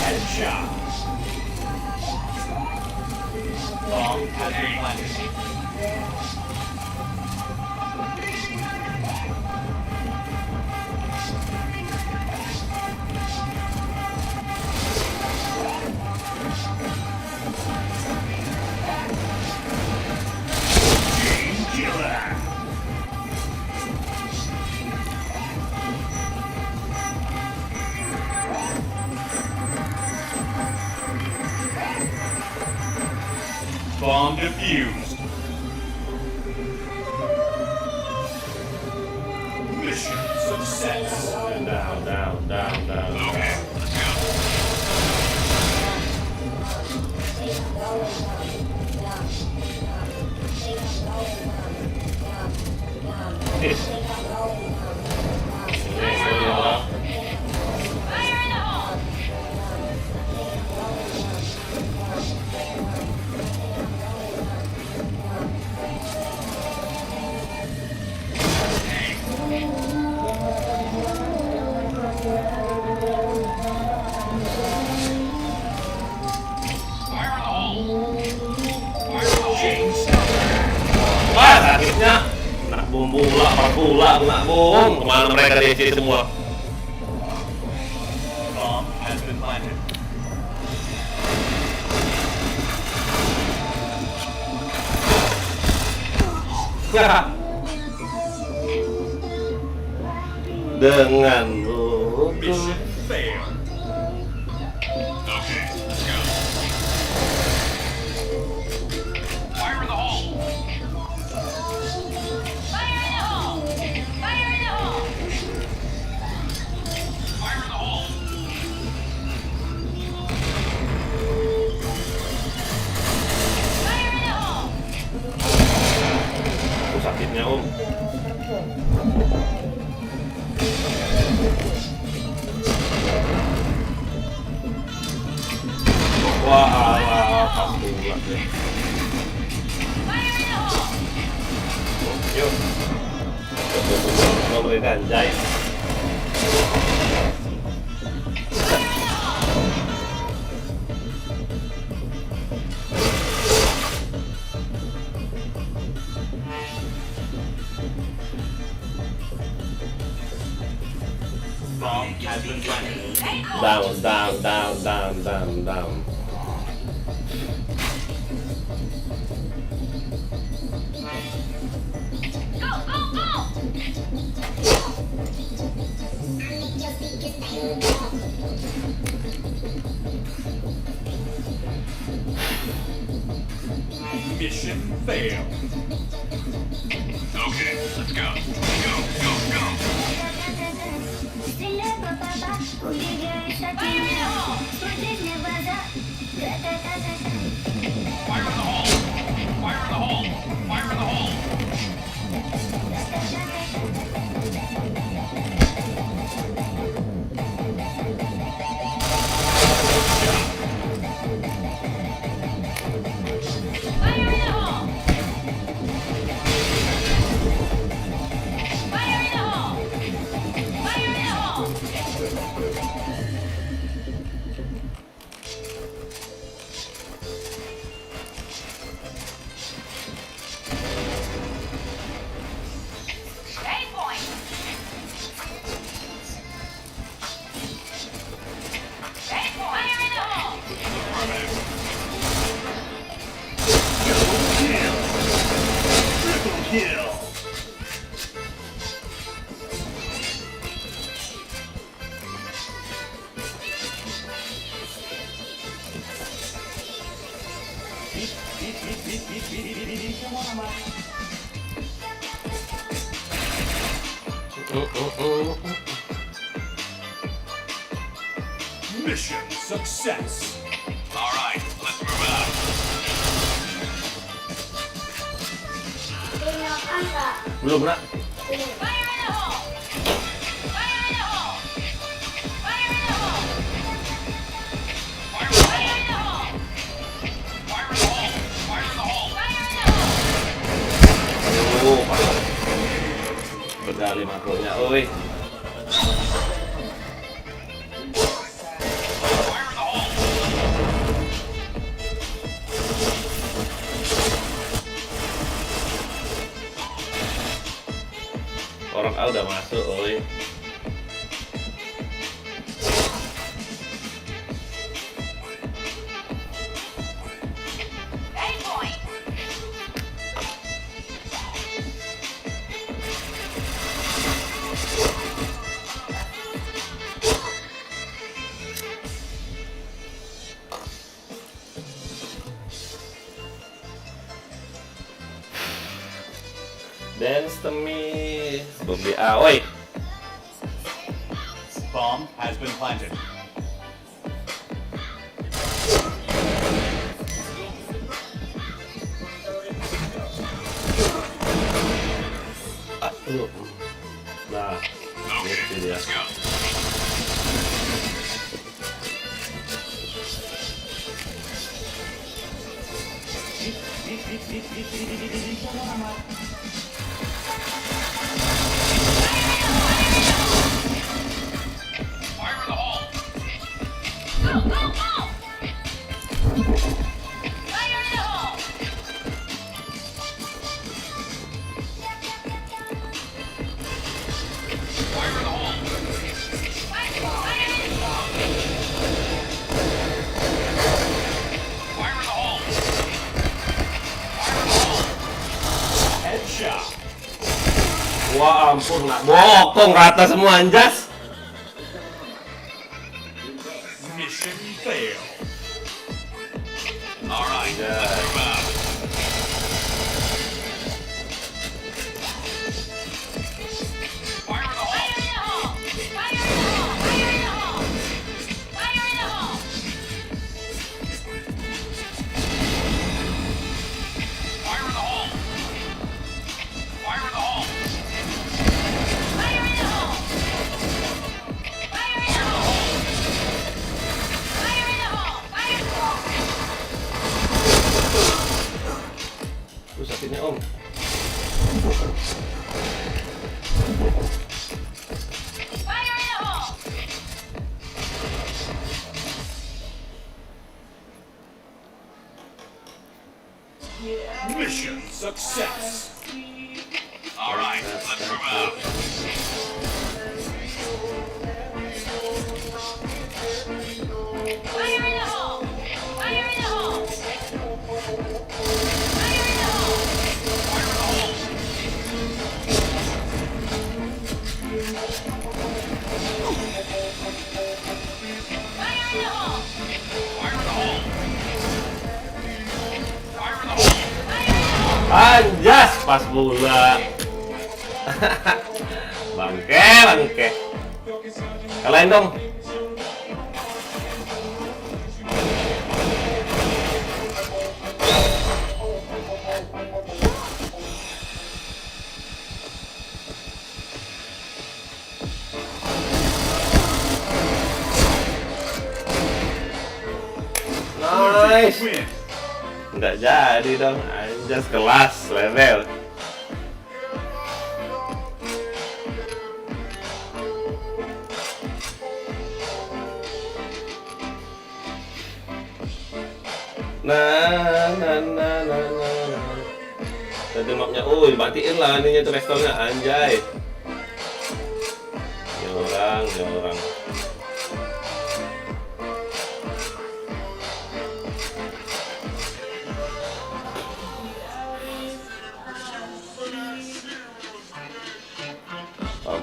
Headshot. Bomb has been planted. Chain killer. Bomb defused. Mission success. Down. Okay, let's go. Fire in the hole! Fire in the hole. Fire in the hole. Chain stopper. Wah, sakitnya. Nak bom pula, nak bom. Kemana mereka di sini semua? Bomb has been planted. Dengan Mission failed. Okay, let's go. Fire in the hole. Fire in the hole! Fire in the hole! Fire in the hole. Fire in the hole! sakitnya om. Wah, pas pula deh. Fire in the hole! Yuk. Mau beli ganjai. Bomb has been planted. Down. Go! Mission failed. Okay, let's go. Go. Стреляй, папа, убегай, шатни. Смотреть мне в глаза. Тра-та-та-та-та. Fire in the hole. Fire in the hole. Fire in the hole. Fire in the hole! Fire in the hole! Fire in the hole! Stay point! Stay point! Fire in the hole! Triple kill. Mission success. All right, let's move out. Belum nak? Fire in the hole! Fire in the hole! Fire in the hole! Fire in the hole! kali makronya, oi. Orang A udah masuk, oi. A point. Dance to me. Sebelum di A, oi. Bomb has been planted. Nah, ini dia. Let's go. Fire in the hole. Go, go, go! Fire in the hole! Fire in the hole. Fire in the hole! Fire in the hole. Fire in the hole. Headshot. Wah ampun, nggak bokong rata semua anjas. Mission failed. All right, Yeah. let's move out. Fire in the hole. Fire in the hole! Fire in the hole! Fire in the hole! Fire in the hole! Fire in the hole. Fire in the hole. Fire in the hole! Fire in the hole! Fire in the hole! Fire in the hole! Tuh sakitnya om. Fire in the hole! Mission success. All right, let's move out. Fire in the hole! Fire in the hole! Fire in the hole! Fire in the hole. Fire in the hole! Fire in the hole. Fire in the hole. Fire in the hole! Anjas pas bola. Bangke, bangke. Kalahin dong. Nice. Win. Nggak jadi dong, anjas kelas level. Nah. Tadi mapnya, matiin lah ininya tuh restornya, anjay. Ya orang.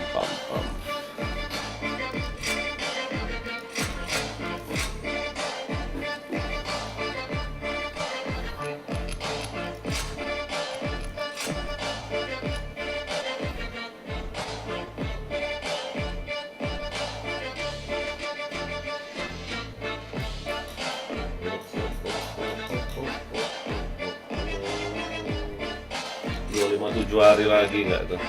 Pam. Dua 7 hari lagi nggak tuh?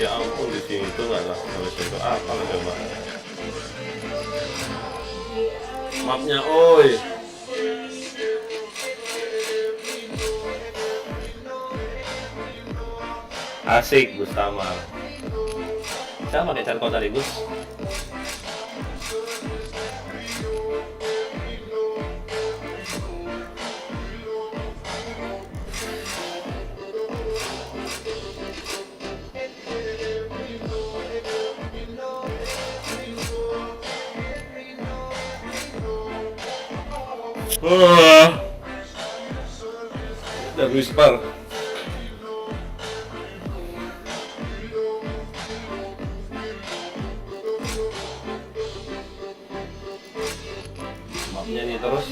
Ya ampun, di sini itu nggak ada itu apa coba? Mapnya, oi. Asik, Gus Tamal. Saya pakai charcoal tadi, Gus. Dan whisper. Mapnya nih terus.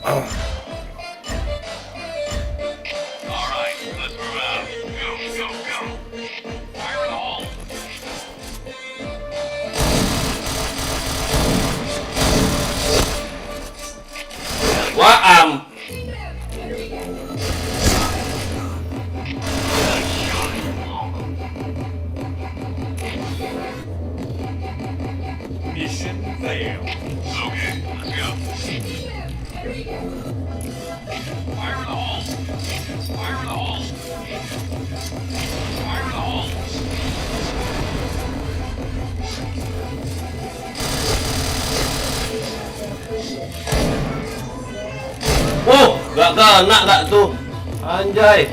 All right, let's move out. Go, go, go. Fire in the hole. Waam. Mission failed. Okay, let's go. Fire in the hole. Fire in the hole. Fire in the hole. Oh, nggak kena nggak tuh. Anjay.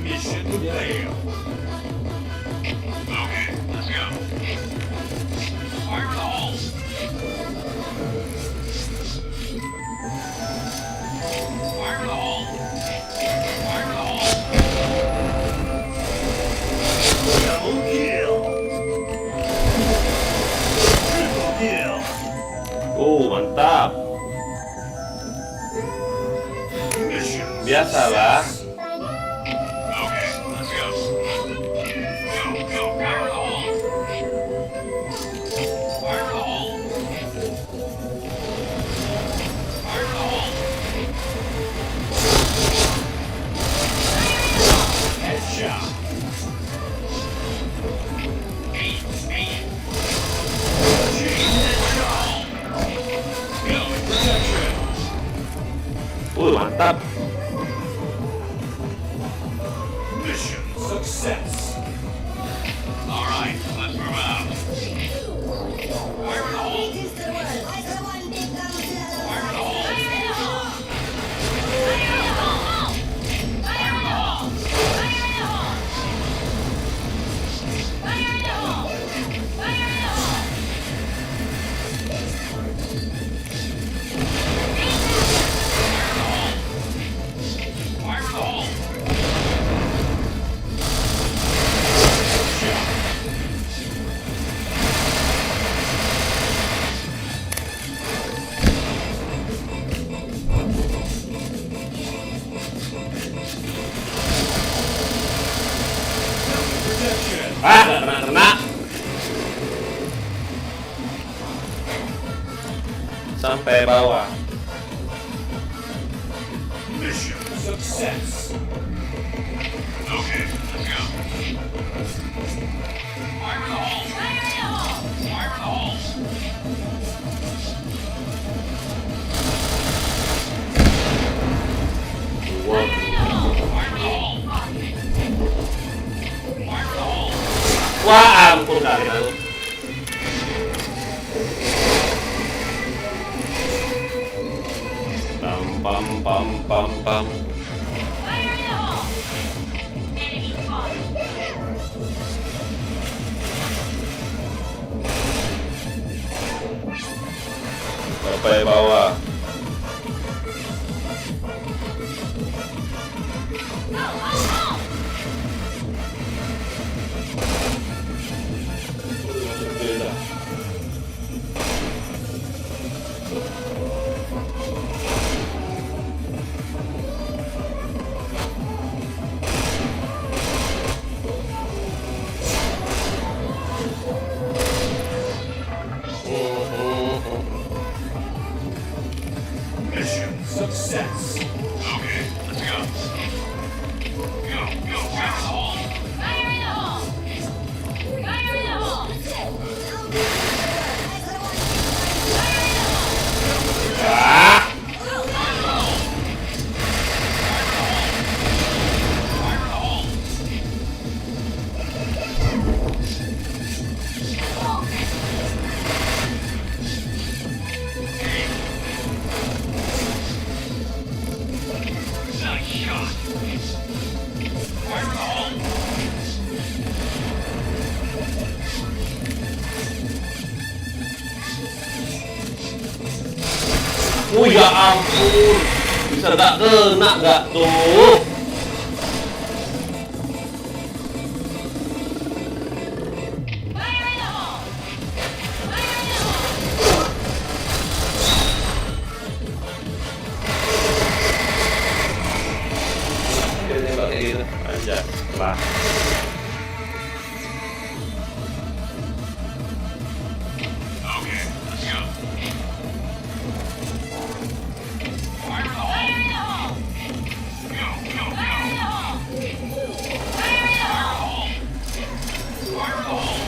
Mission failed. Okay, let's go. Fire in the hole. Fire in the hole. Fire in the hole. Double kill. Triple kill. Mantap. Mission Biasalah. Okay, let's go. Go, go, fire in the hole. Fire in the hole. Fire in the hole. Headshot. Aim, aim. Chain headshot. Skill protection. Mantap. Mission success. All right, let's move out. Fire in the hole. It is the world. I the one big council Fire in the hole. Fire in the hole! Fire in the hole! Fire in the hole! Fire in the hole! Fire in the hole! Fire in the hole! Fire in the hole. Protection. Nggak kena. Sampai bawah. Mission success. Okay, let's go. Fire in the hole. Fire in the hole! Fire in the hole. Wow. Fire in the hole. Fire in the hole. Wah, ampun kalian. Pam pam pam pam. Fire in the hole! Enemy spotted! Sampai bawah. Mission success. Okay, let's go. Go, go, fire in the hole. Fire in the hole! Fire in the hole! Fire in the hole. Nice shot. Fire in the hole. Ya ampun, bisa gak kena gak tuh? Fire in the hole! Fire in the hole! Dia nembak kayak gitu aja lah. Okay, let's go. Fire in the hole. Fire in the hole! Go, go, Fire in the go. hole! Fire in the hole! Fire in the hole.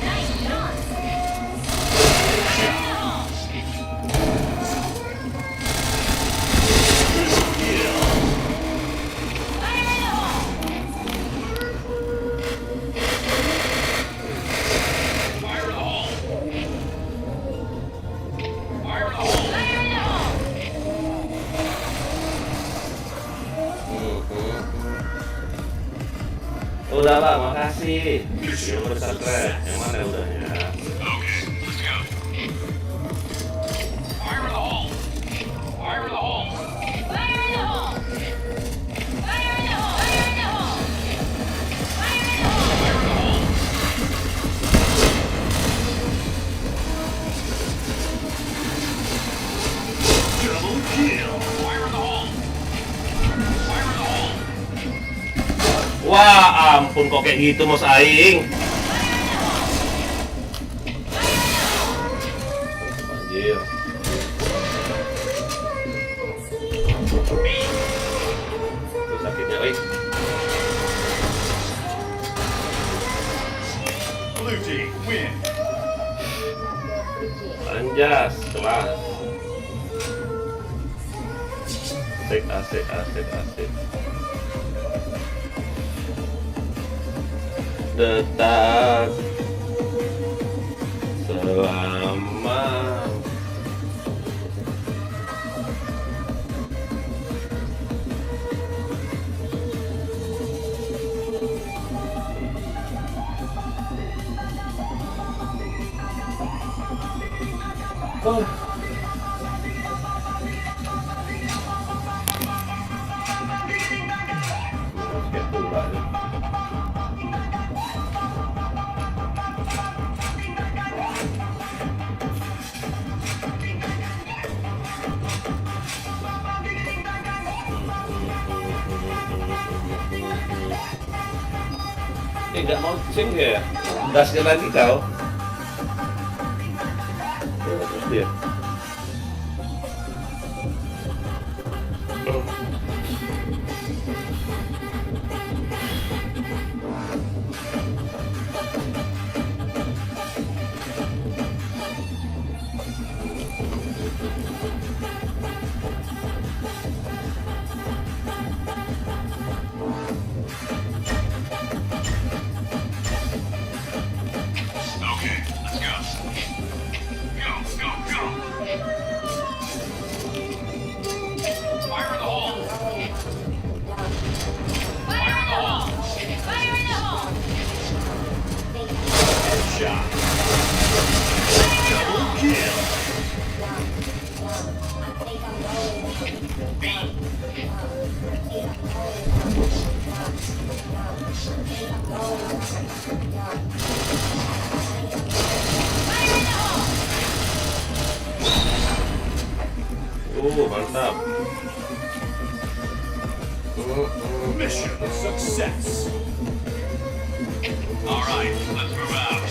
Nice shot! Fire in the hole! Fire in the hole! Fire in the hole. Fire in the hole. Fire in the hole! Udah Pak, makasih. Yang udah subscribe, yang mana udahnya? Okay, let's go. Fire in the hole. Fire in the hole. Fire in the hole! Fire in the hole! Fire in the hole! Fire in the hole! Fire in the hole. Double kill. Fire in the hole. Fire in the hole. Wah ampun kok kayak gitu Mas Aing. Anjir. Tuh sakitnya, oi. Blue team win. Anjas, kelas. Asik, asik, asik, asik. Detak selama kayak pula nih. Nggak mau sing ya? Gasnya lagi kau. Ya, terus dia. Okay, let's go. Go, go, go. Fire in the hole. Fire in the hole! Fire in the hole! Shot. Double kill. Mantap. Mission success. All right, let's move out.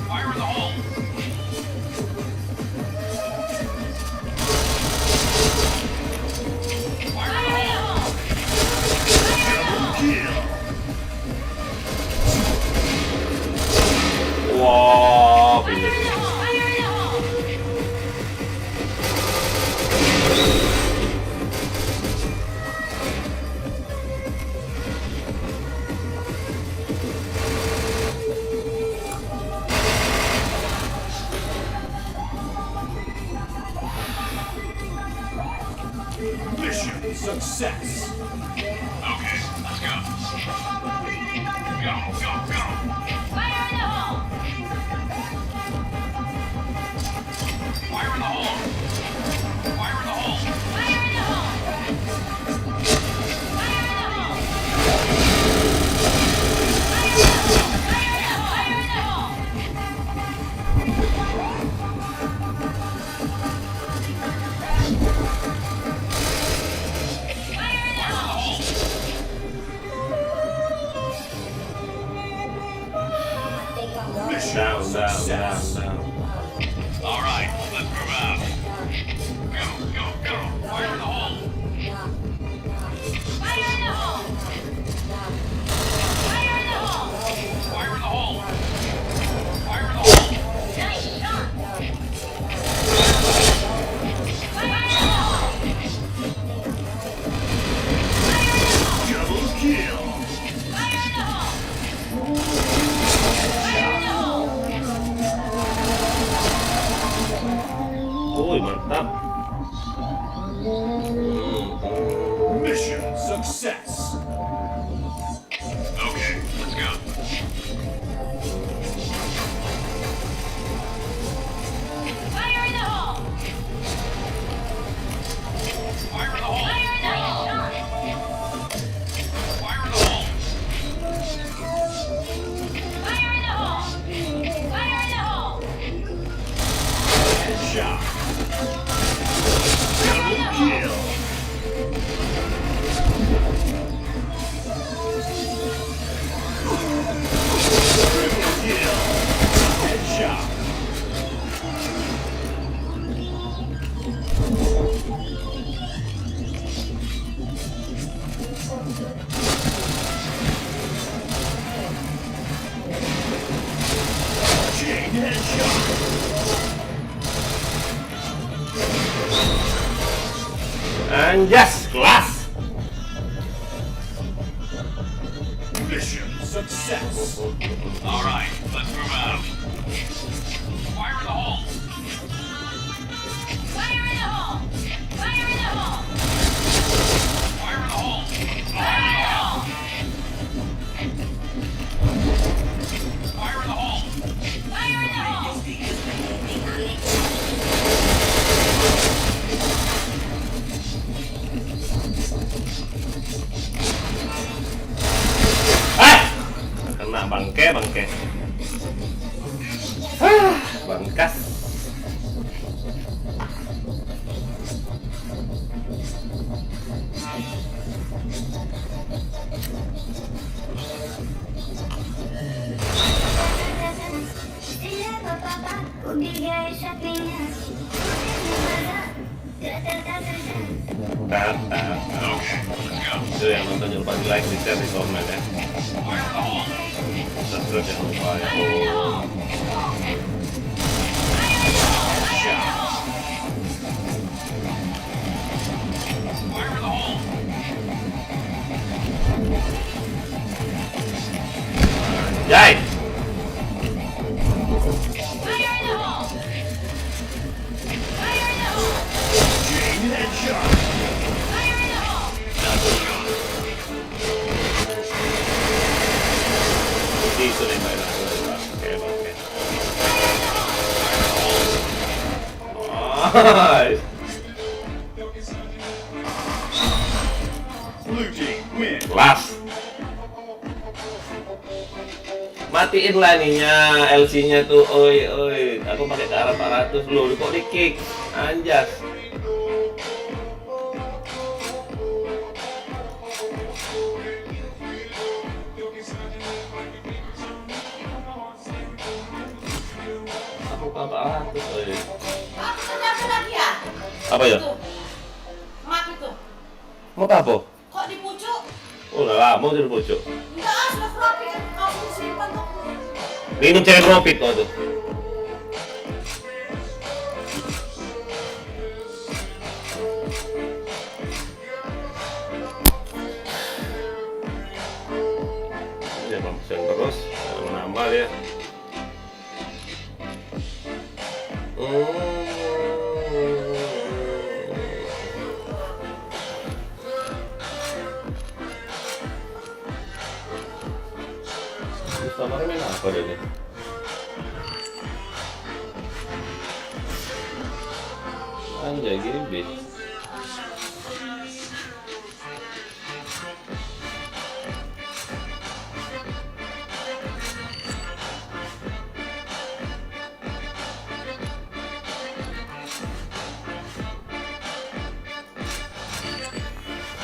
Fire in the hole. Success. Okay, let's go. Go, go, go. Fire in the hole! Fire in the hole. Fire in the hole. Fire in the hole! Fire in the hole! Fire in the hole! Fire in the hole! Fire in the hole! Fire in the hole! Mission Down, down, success. down, down. All right, let's move out. Go, go, go. Fire in the hole. Fire in the hole! Fire in the hole! Fire in the hole. Fire in the hole. Nice shot! Fire in the hole! Double kill. Fire in the hole! Fire in the hole! Uy, mantap. Mission success. Okay, let's go. Fire in the hole! Fire in the hole. Fire in the hole! Fire in the hole. Fire in the hole! Fire in the hole! Headshot. Fire in the hole! Kill. Triple kill. Headshot. Chain headshot. Anjas, kelas. Mission success. All right, let's move out. Fire in the hole. Fire in the hole! Fire in the hole! Fire in the hole. Fire in the hole! Fire in the hole. Fire in the hole! Ah! Kena bangke, bangke. Ah, bangkas. Sila pa papa, bigay sa pinya. Tap, tap. Okay, let's go. Itu yang nonton jangan lupa di like, di share, di komen ya. Fire in the hole. Subscribe jangan lupa ya. Fire in the hole! Fire in the hole. Jai. Fire in the hole! Fire in the hole! Chain headshot. Fire in the hole! Dito na yung bayan. Oke, oke. Nice. Blue team win. Kelas. Matiin lah ininya, LC-nya tuh. Oi, oi. Aku pakai cara 400 loh. Kok di kick? Anjas. Aku 400. Oi. Kenapa lagi ya? Apa ya? Tuh. Mak itu. Mau apa? Kok di pucuk? Oh, udah lama di pojok. Enggak, sudah keropi kan kamu simpan tuh. Minum cewek profit kok tuh. Ya pemesen terus, menambah ya. Anjay, GB.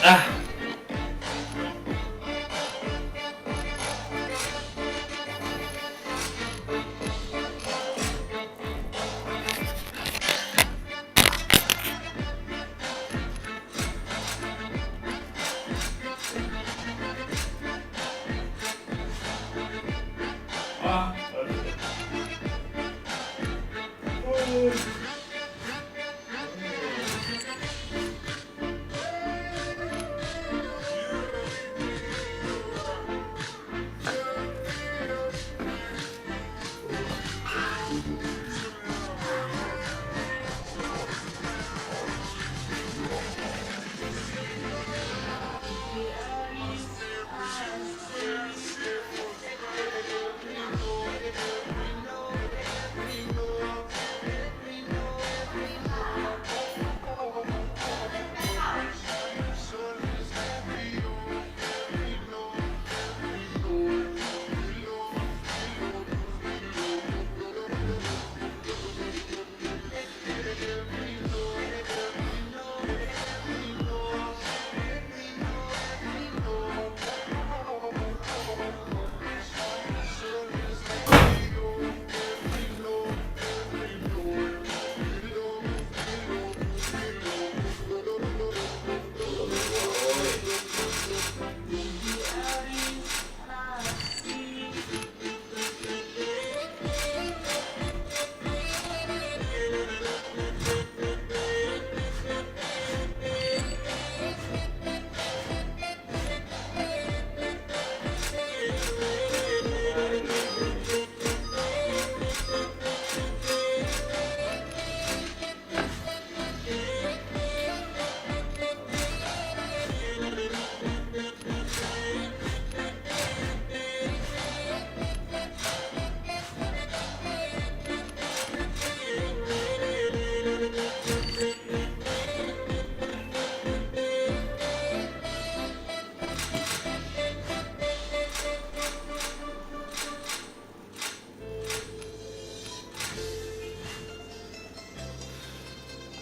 Ah!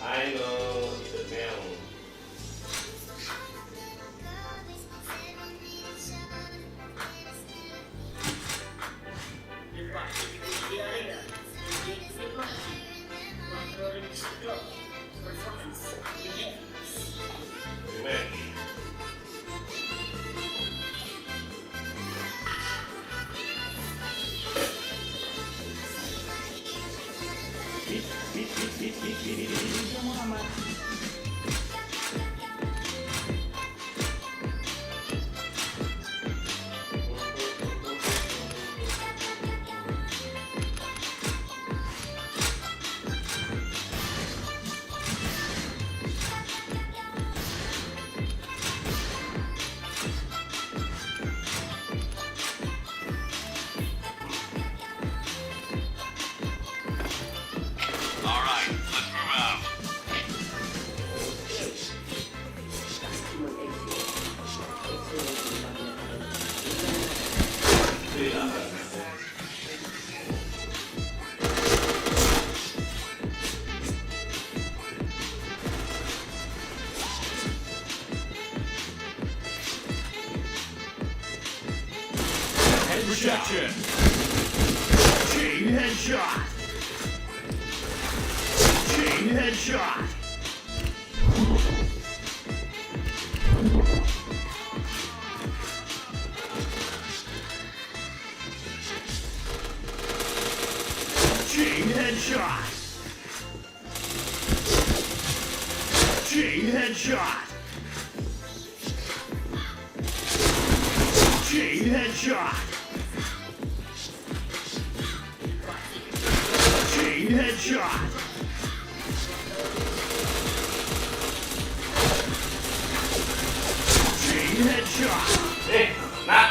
I know the mail. Rematch. All right, let's move out. Protection. Chain headshot. Chain headshot. Chain headshot. Chain headshot. Chain headshot. Chain headshot. Chain headshot. Nah.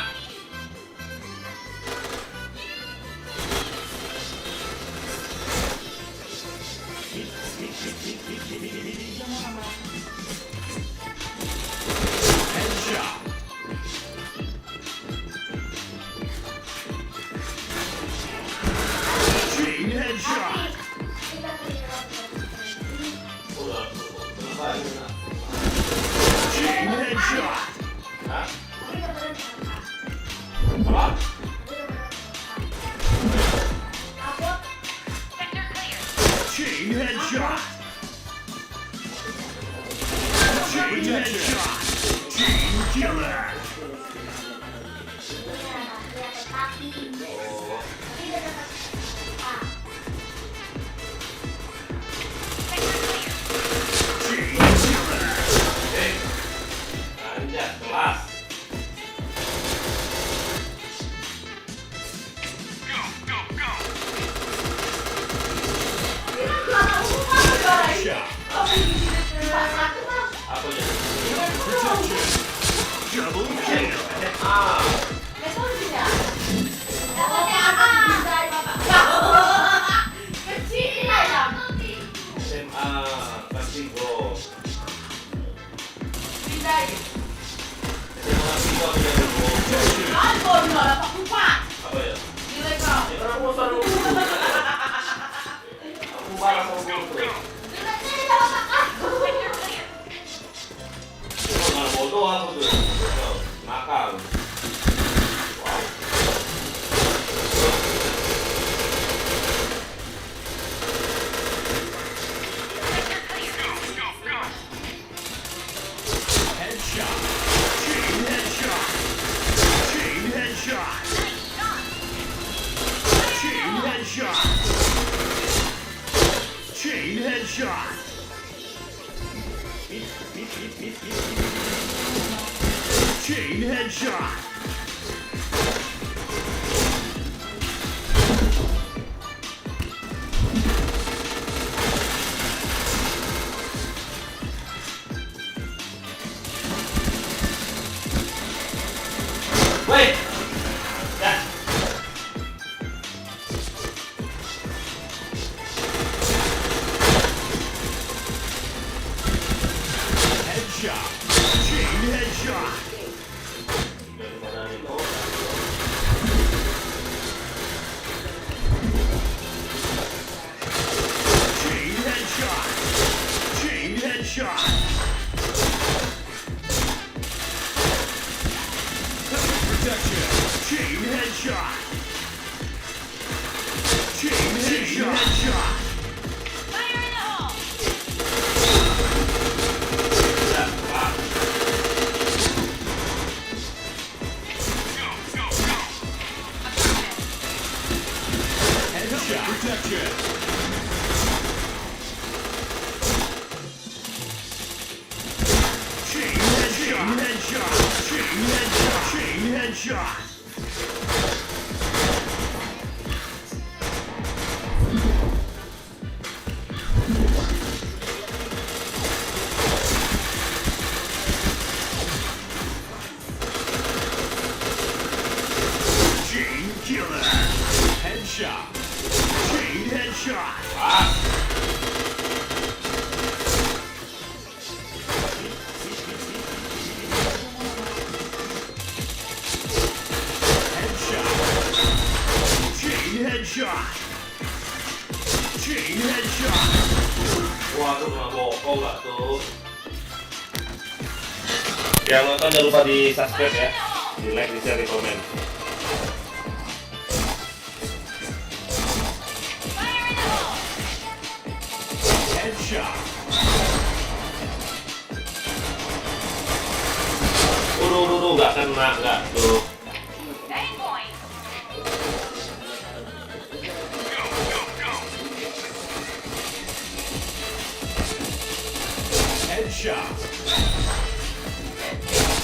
Chain headshot. Chain headshot. Chain killer. Chain killer. Anjat, kelas. Go, go, go. Shot. Apa ya? Protection. Double kill. SMA Kasigo. Apa ya? Ya kan aku selalu aku marah sama guru. Nggak bodoh aku tuh. Nakal. Wow. Headshot. Chain headshot. Chain headshot. Chain headshot. Chain headshot. Chain headshot. Wait. Ya. Headshot. Chain headshot. Daripada itu. Chain headshot. Chain headshot. Protection. Chain headshot. Chain headshot. Fire in the hole! Ya, kelas. Headshot. Protection. Chain headshot. Chain headshot. Chain headshot. Chain killer. Headshot. Chain headshot. Kelas. Headshot. Chain headshot. Chain headshot. Wah, tuh kena bokong gak tuh. Yang nonton jangan lupa di subscribe ya, di like, di share, di komen. Fire in the hole! Headshot. Tuh, gak kena, gak tuh. Aim point! Headshot.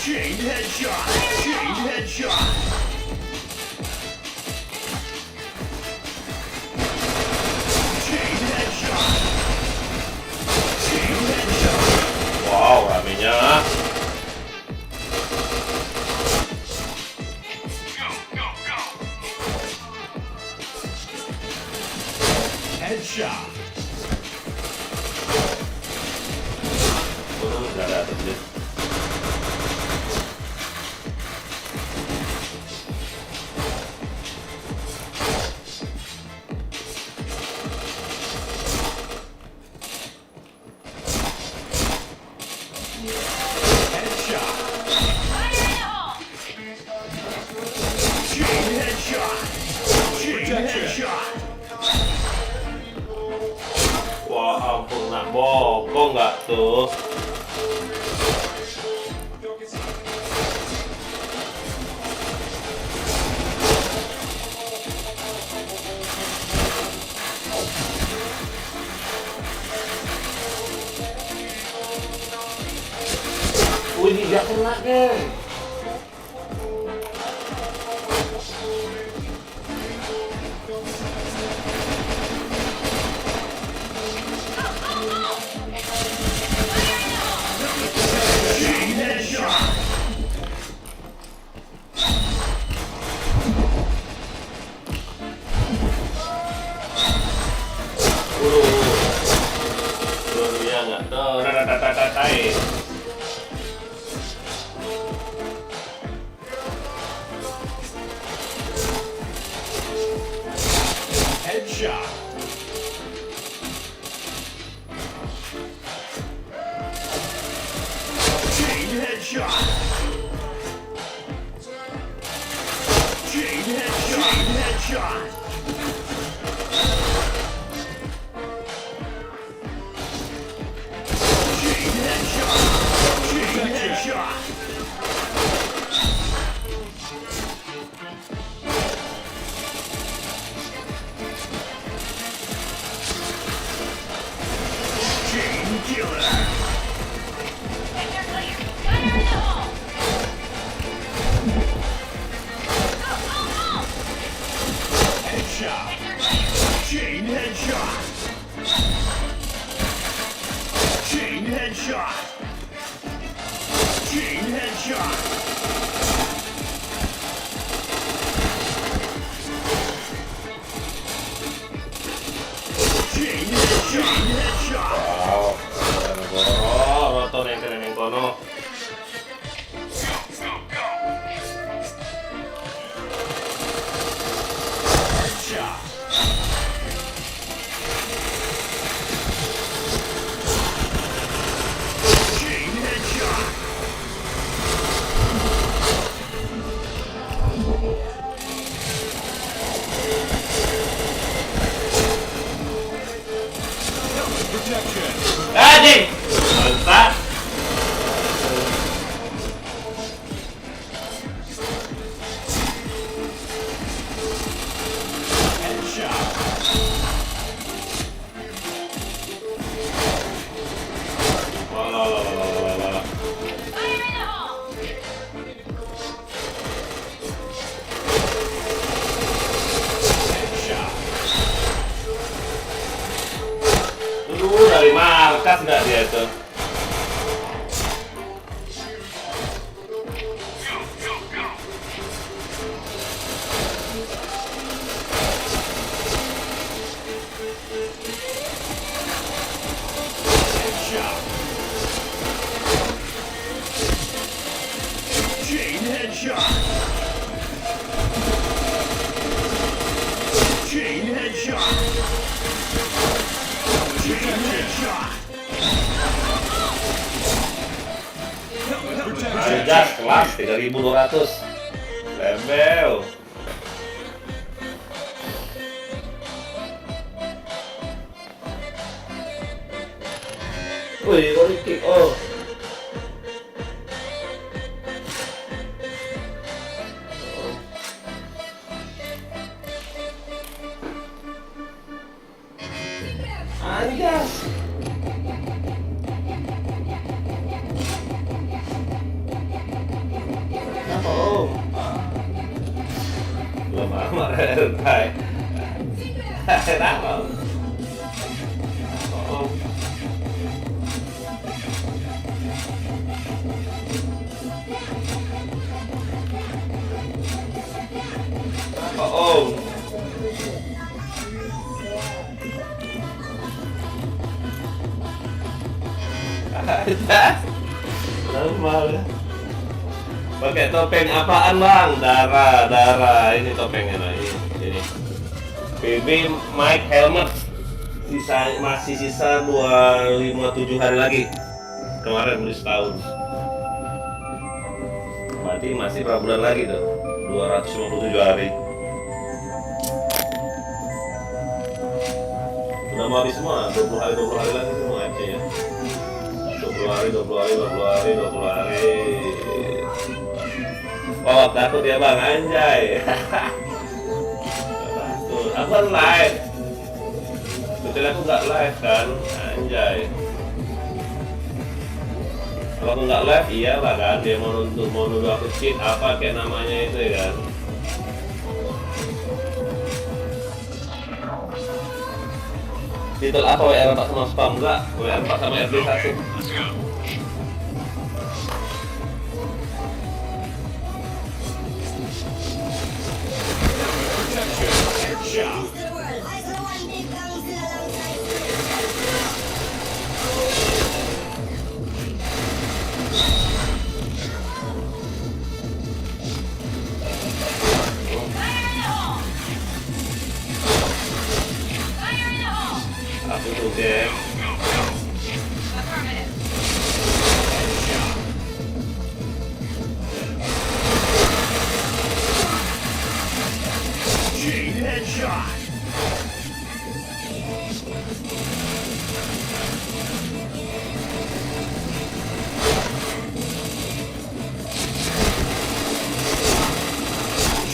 Chain headshot. Chain headshot. Chain headshot. Chain headshot. Wow, ramenya. Headshot. Tuh, gak ada tuh. Headshot. Fire in the hole! Chain headshot. Chain headshot. Nak bokong nggak tuh? Wih, dia kena geng. Chain headshot. Dia nggak tahu. Ratatatai. Headshot. Chain headshot. Chain headshot. Chain headshot. Chain headshot. Chain headshot. Chain killer. Sector clear. Fire in the hole! Go! Headshot. Sector clear. Chain headshot. Chain headshot. Chain headshot. Chain headshot. Chain headshot. Wow, roto neng kono. Headshot. Chain headshot. Protection. Anjing. Mantap. Headshot. Walah. Fire in the hole! Headshot. Dari markas nggak dia itu? Headshot. Chain headshot. Chain headshot. Chain headshot. Anjas kelas 3200. Level. Wih, body kick. Oh. Anjas. Apa om? Belum amat rentai. Kenapa? Om. Apa om? Anjas. Normal ya. Pakai topeng apaan bang? Darah. Ini topengnya nah, ini. PB Mike Helmet. Masih sisa 257 hari lagi. Kemarin udah setahun. Berarti masih berapa bulan lagi tuh? 257 hari. Udah mau habis semua, 20 hari lagi semua ya. ya. 20 hari. Oh, takut ya bang, anjay. Takut, aku kan live. Betul aku nggak live kan, anjay. Kalau aku nggak live, iyalah kan dia mau nuduh aku cheat apa kayak namanya itu ya kan. Titel apa WR4 sama spam enggak? WR4 sama RB1. Let's go. Headshot. to the world. I saw one big council alongside Fire in the hole! Fire in the hole! Aku tuh game. Affirmative. Chain headshot.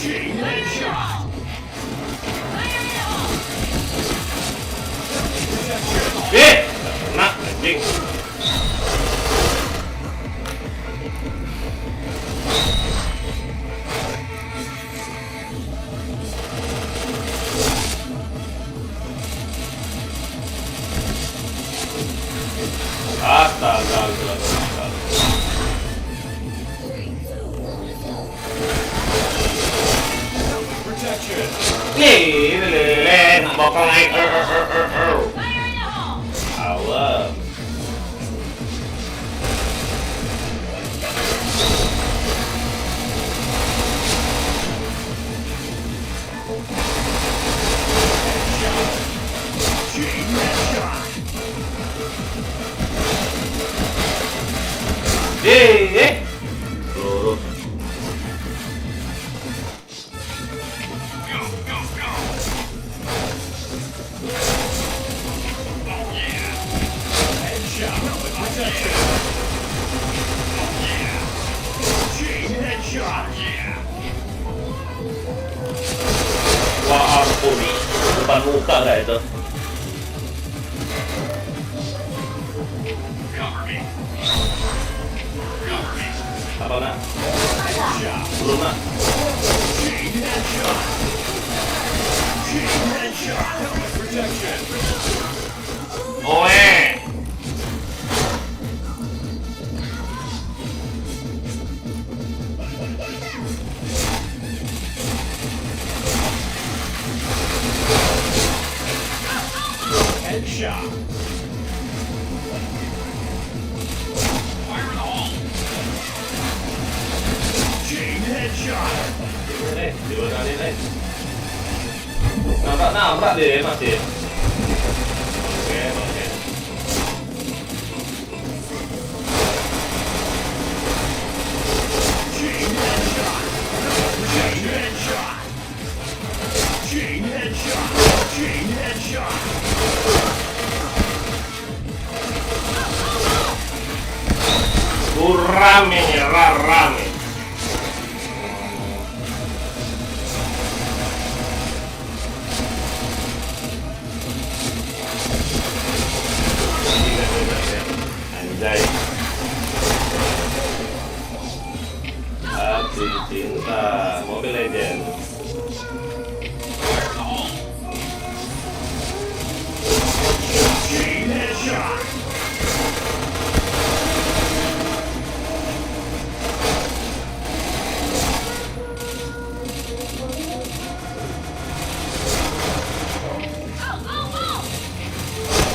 Chain headshot. Fire in the hole! Kena anjing. Astaga, gila. Protection. Nih, bokong naik. Fire in the hole! Awas. Chain headshot. Lurus. Go, go, go. Oh yeah. Headshot with protection. Oh yeah. Chain headshot. Yeah. Wah ampun, depan muka nggak itu? Cover me. Cover me. Apa nak? Headshot. Belum nak? Chain headshot. Chain headshot with protection. Oe. Headshot. Fire in the hole. Chain headshot. Nih, di luar nih. Nabrak dia masih. Oke. Chain headshot. Chain headshot. Chain headshot. Chain headshot. Rame, rame. Anjay. Hati cinta Mobile Legends. Fire in the hole. Chain headshot.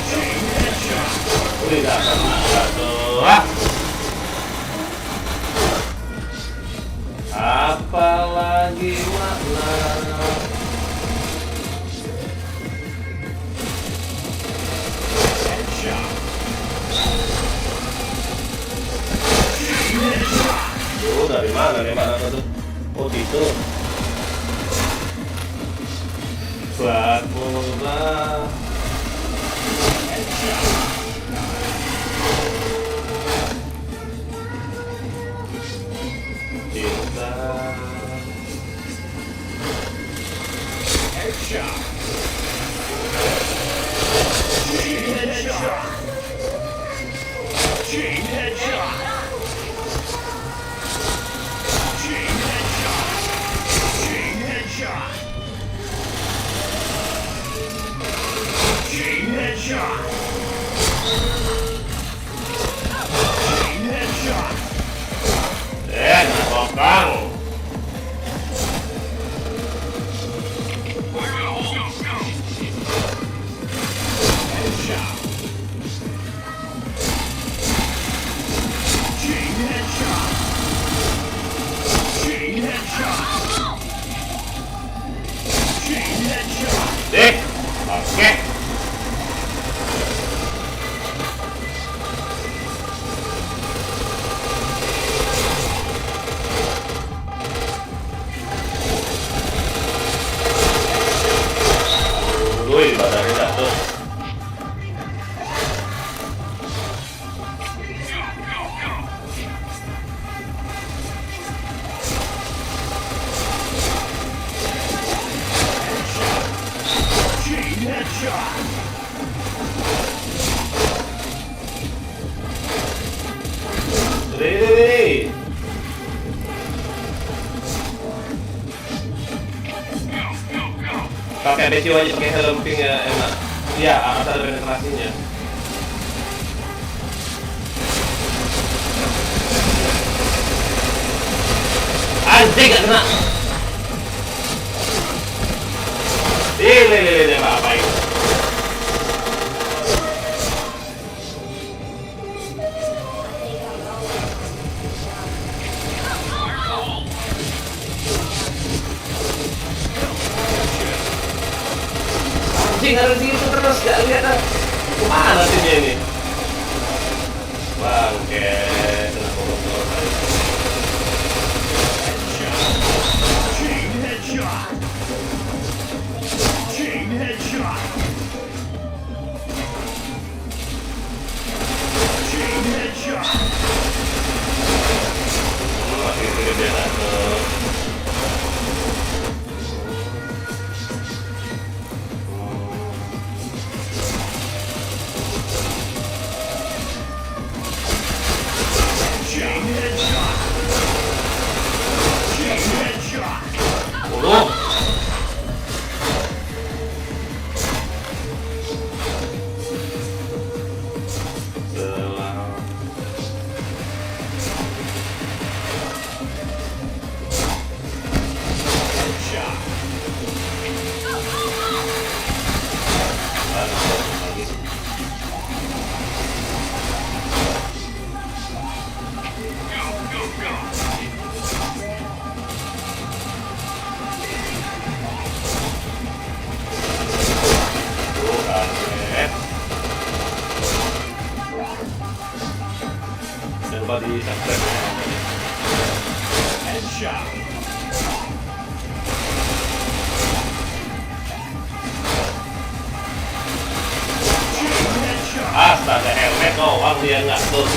Chain headshot. Tidak satu. Apalagi makna. Headshot. Chain headshot. Oh, dari mana nembak tuh? Oh, gitu. Bakula. Headshot. Chain headshot. Chain headshot. Chain headshot. Chain headshot. Chain headshot. Kena bang. Fire in the hole. Go, go. Headshot. Chain headshot. Chain headshot. Chain headshot. Dek. Oke. Wih, badannya jatuh. Go, go, go. Chain headshot. Dek. Go, go, go. Pakai besi wajib pakai helm pink ya enak. Iya, harus ada penetrasinya. Anjing gak kena. Lele apa itu? Anjing harus gitu terus gak lihat ah. Kemana timnya ini? Bangke, kena bobol tadi. Chain headshot. Chain headshot. Chain headshot. Masih gede datang. Chain headshot. Chain headshot. Buruk. Selang. Headshot. Lagi. Go, go, go. Tuh, kaget. Jangan lupa di subscribe ya. Headshot. Chain headshot. Astaga, helmet doang dia nggak tuh.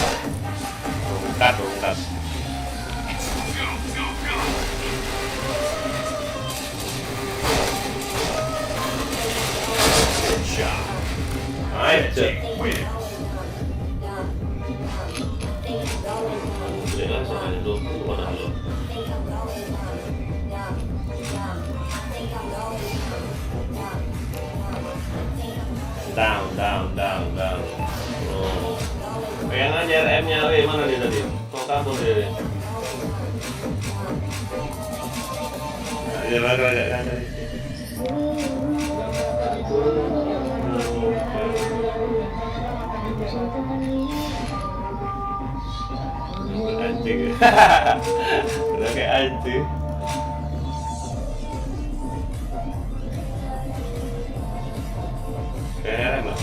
Tungkat. Go, go, go. Headshot. Ayo, Win. jangan sampai itu mana lo? Down. Oh. Pengen aja RM-nya, mana dia tadi? Mau kabur dia. Dia agak tadi. Anjing. Udah kayak anjing. Keren lah.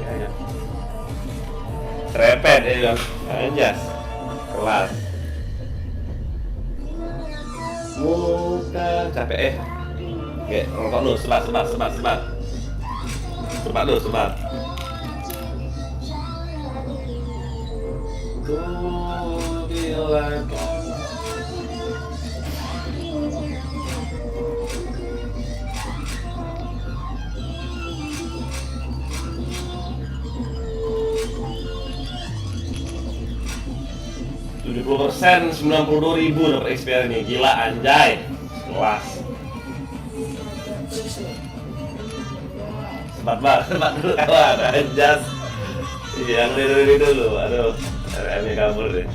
Ya. Repet ya, anjas. Kelas. Muka capek Oke, rokok lu, sebat. Sebat. Ku bilang 70%, 92.000 dapat XP ini. Gila anjay. Kelas. Sebat dulu kawan, anjas. Yang ini dulu, aduh. RM kabur deh.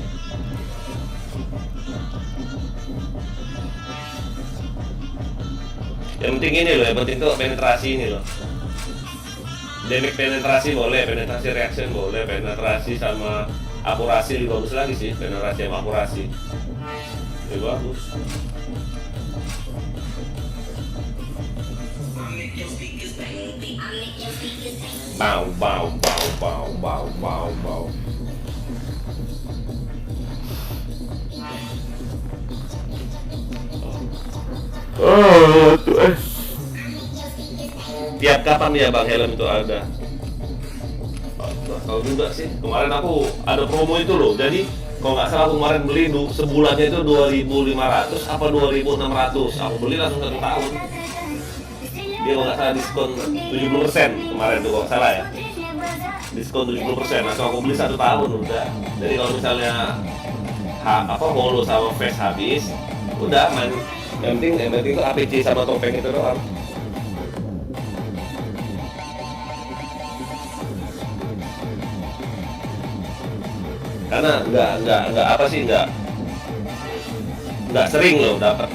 Yang penting ini loh, yang penting tuh penetrasi ini loh. Damage penetrasi boleh, penetrasi reaction boleh, penetrasi sama akurasi lebih bagus lagi sih, penetrasi sama akurasi lebih bagus. Bau. Tiap kapan ya Bang helm itu ada? Tahu juga sih. Kemarin aku ada promo itu loh. Jadi kalau nggak salah aku kemarin beli sebulannya itu 2.500 apa 2.600. Aku beli langsung 1 tahun. Dia kalau nggak salah diskon 70% kemarin tuh kalau nggak salah ya. Diskon 70%. Langsung aku beli 1 tahun udah. Jadi kalau misalnya holo sama face habis, udah main. Yang penting itu APC sama topeng itu doang. Karena nggak sering loh dapat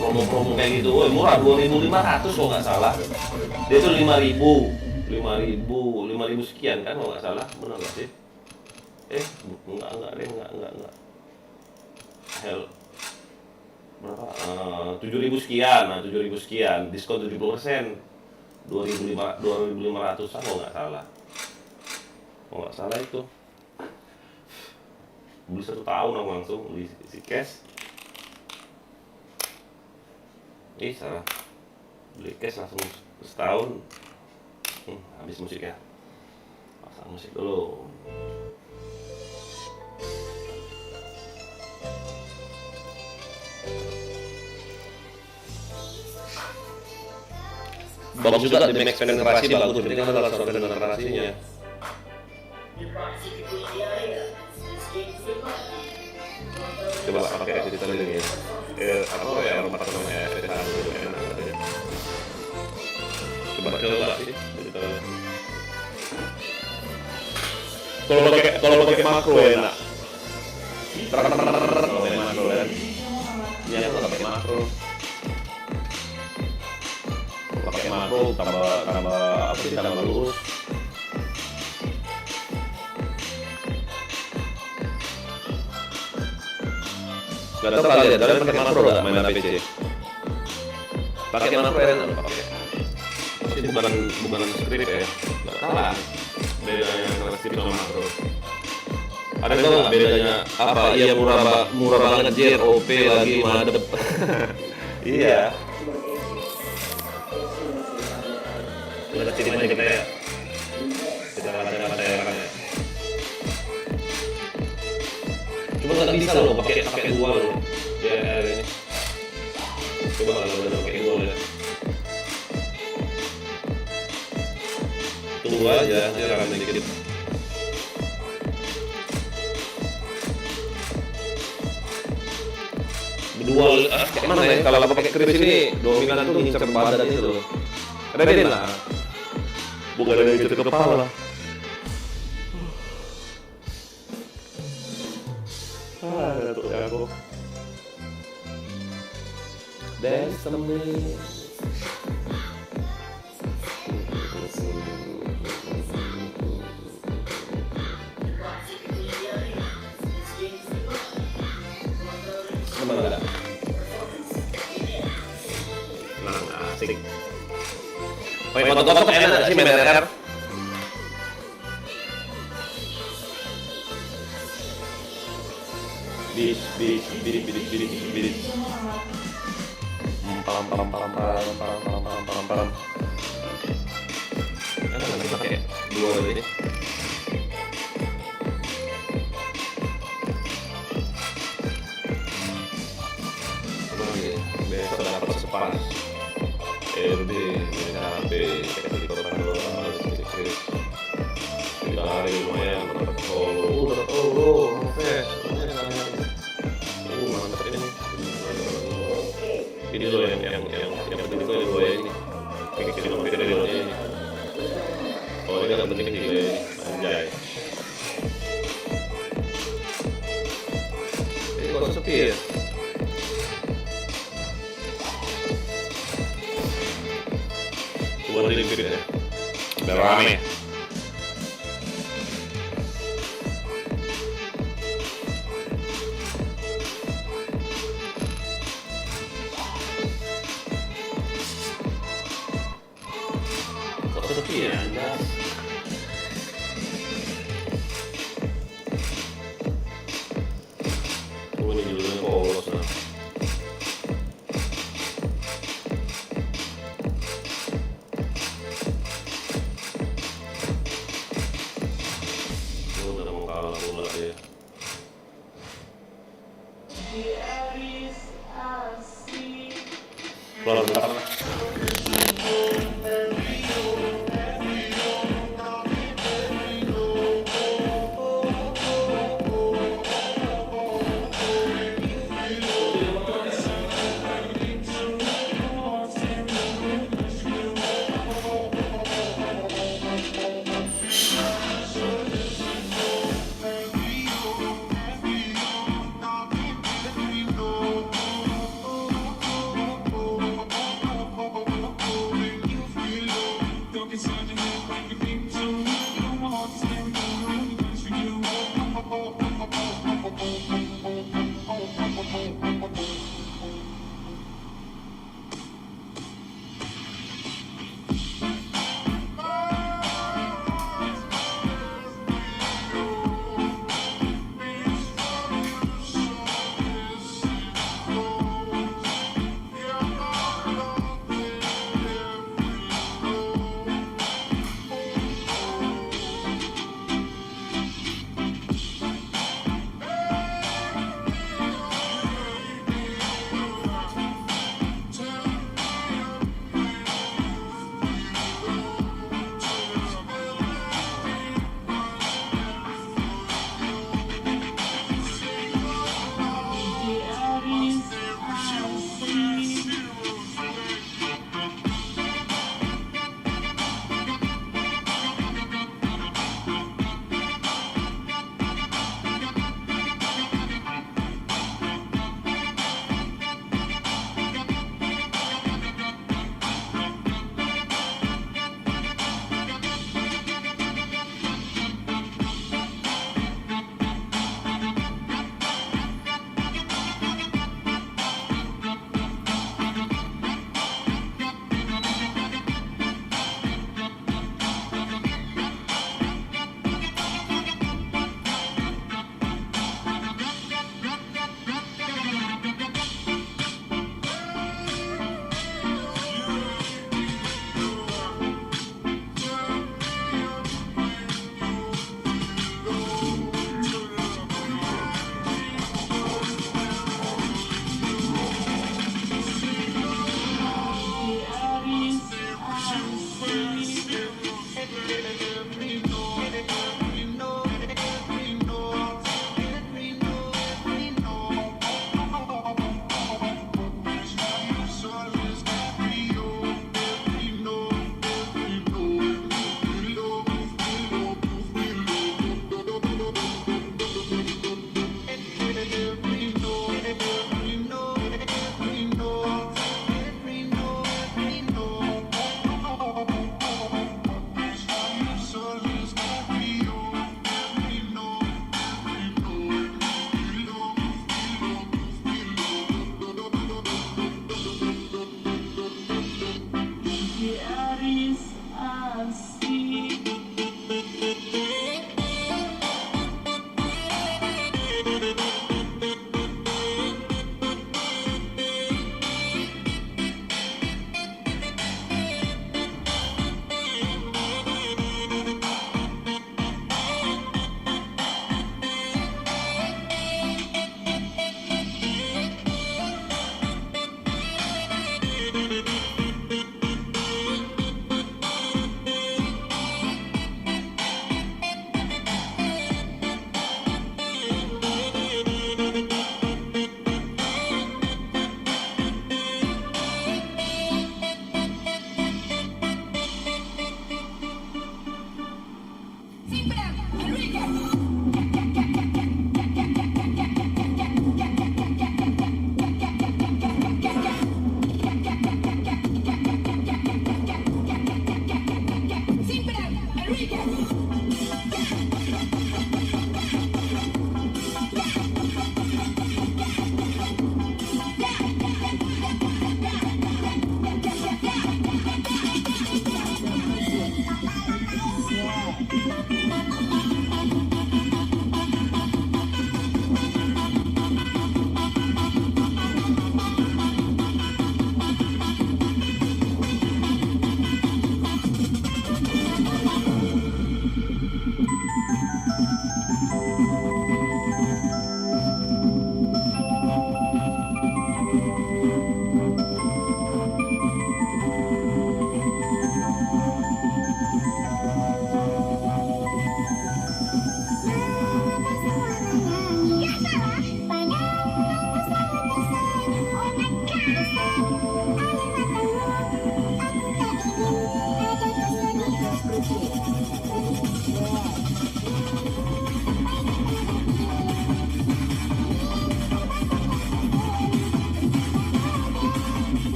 promo-promo kayak gitu. Woi murah 2.500 kalau nggak salah. Dia tuh 5.000 sekian kan kalau nggak salah, benar nggak sih? Enggak. Hell. Berapa? 7.000 sekian, 7.000 sekian, diskon 70%, 2.500 kalau nggak salah. Kalau nggak salah itu. Beli 1 tahun aku langsung beli si cash. Salah. Beli cash langsung setahun. Habis musik ya. Pasang musik dulu. Bagus juga di max penetrasi bagus. Jadi kan ada soal penetrasinya. Coba pakai cerita lagi ya. Apa ya rumah namanya cerita dulu enak aja. Coba sih cerita. Kalau pakai makro enak. Kalau pakai makro kan. Ini aku nggak pakai makro. Pakai makro tambah lurus. Gak tau kalian pakai makro gak main APC? Pakai makro enak loh pakai. Ini bukan script ya. Gak salah bedanya antara script sama makro. Ada yang tau gak bedanya apa? Iya murah banget JR, OP lagi madep. Iya. Udah kecil aja kita ya. Kita kata-kata ya kan ya. Cuma nggak bisa loh pakai dua loh. Ya ini. Coba kalau udah pakai dua ya. Tunggu aja, jangan dikit. Berdua, kayak mana ya? Kalau pakai kris ini dominan tuh ngincer badan itu loh. Keren lah. Bukan ada yang ngincer kepala. Tuh aku. Dance to me. Emang enggak? Nah, asik. Pakai foto-foto enak sih main RR. Bis. Param. Nanti pakai dua ini. Besok dapat sepas. RD, HP, kasih korban harus dikris. 3 hari lumayan dapat solo. Dapat solo, Oh, ini nggak penting sih, guys. Anjay. Ini kok sepi ya? Buat liquid ya. Biar rame. Kok sepi ya? Oh, ini judulnya polos lah. Oh, udah mau kalah pula dia. Keluar bentar lah.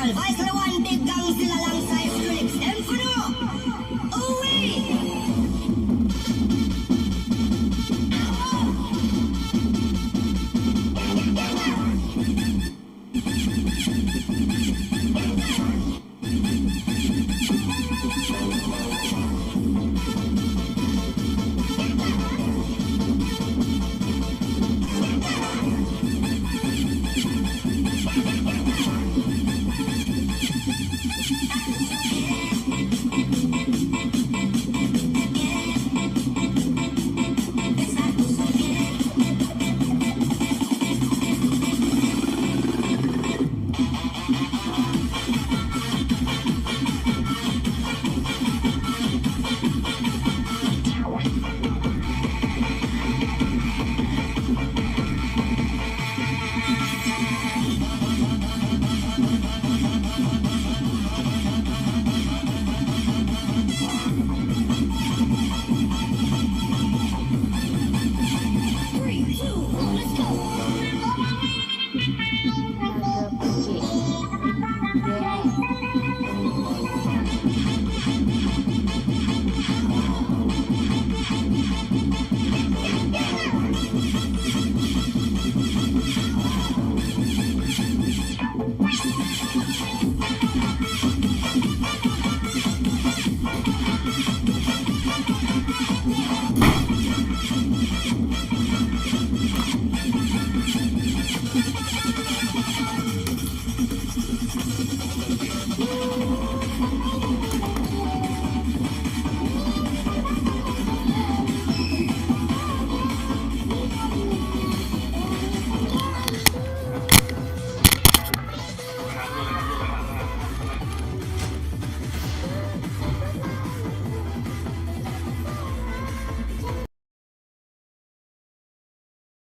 Advisor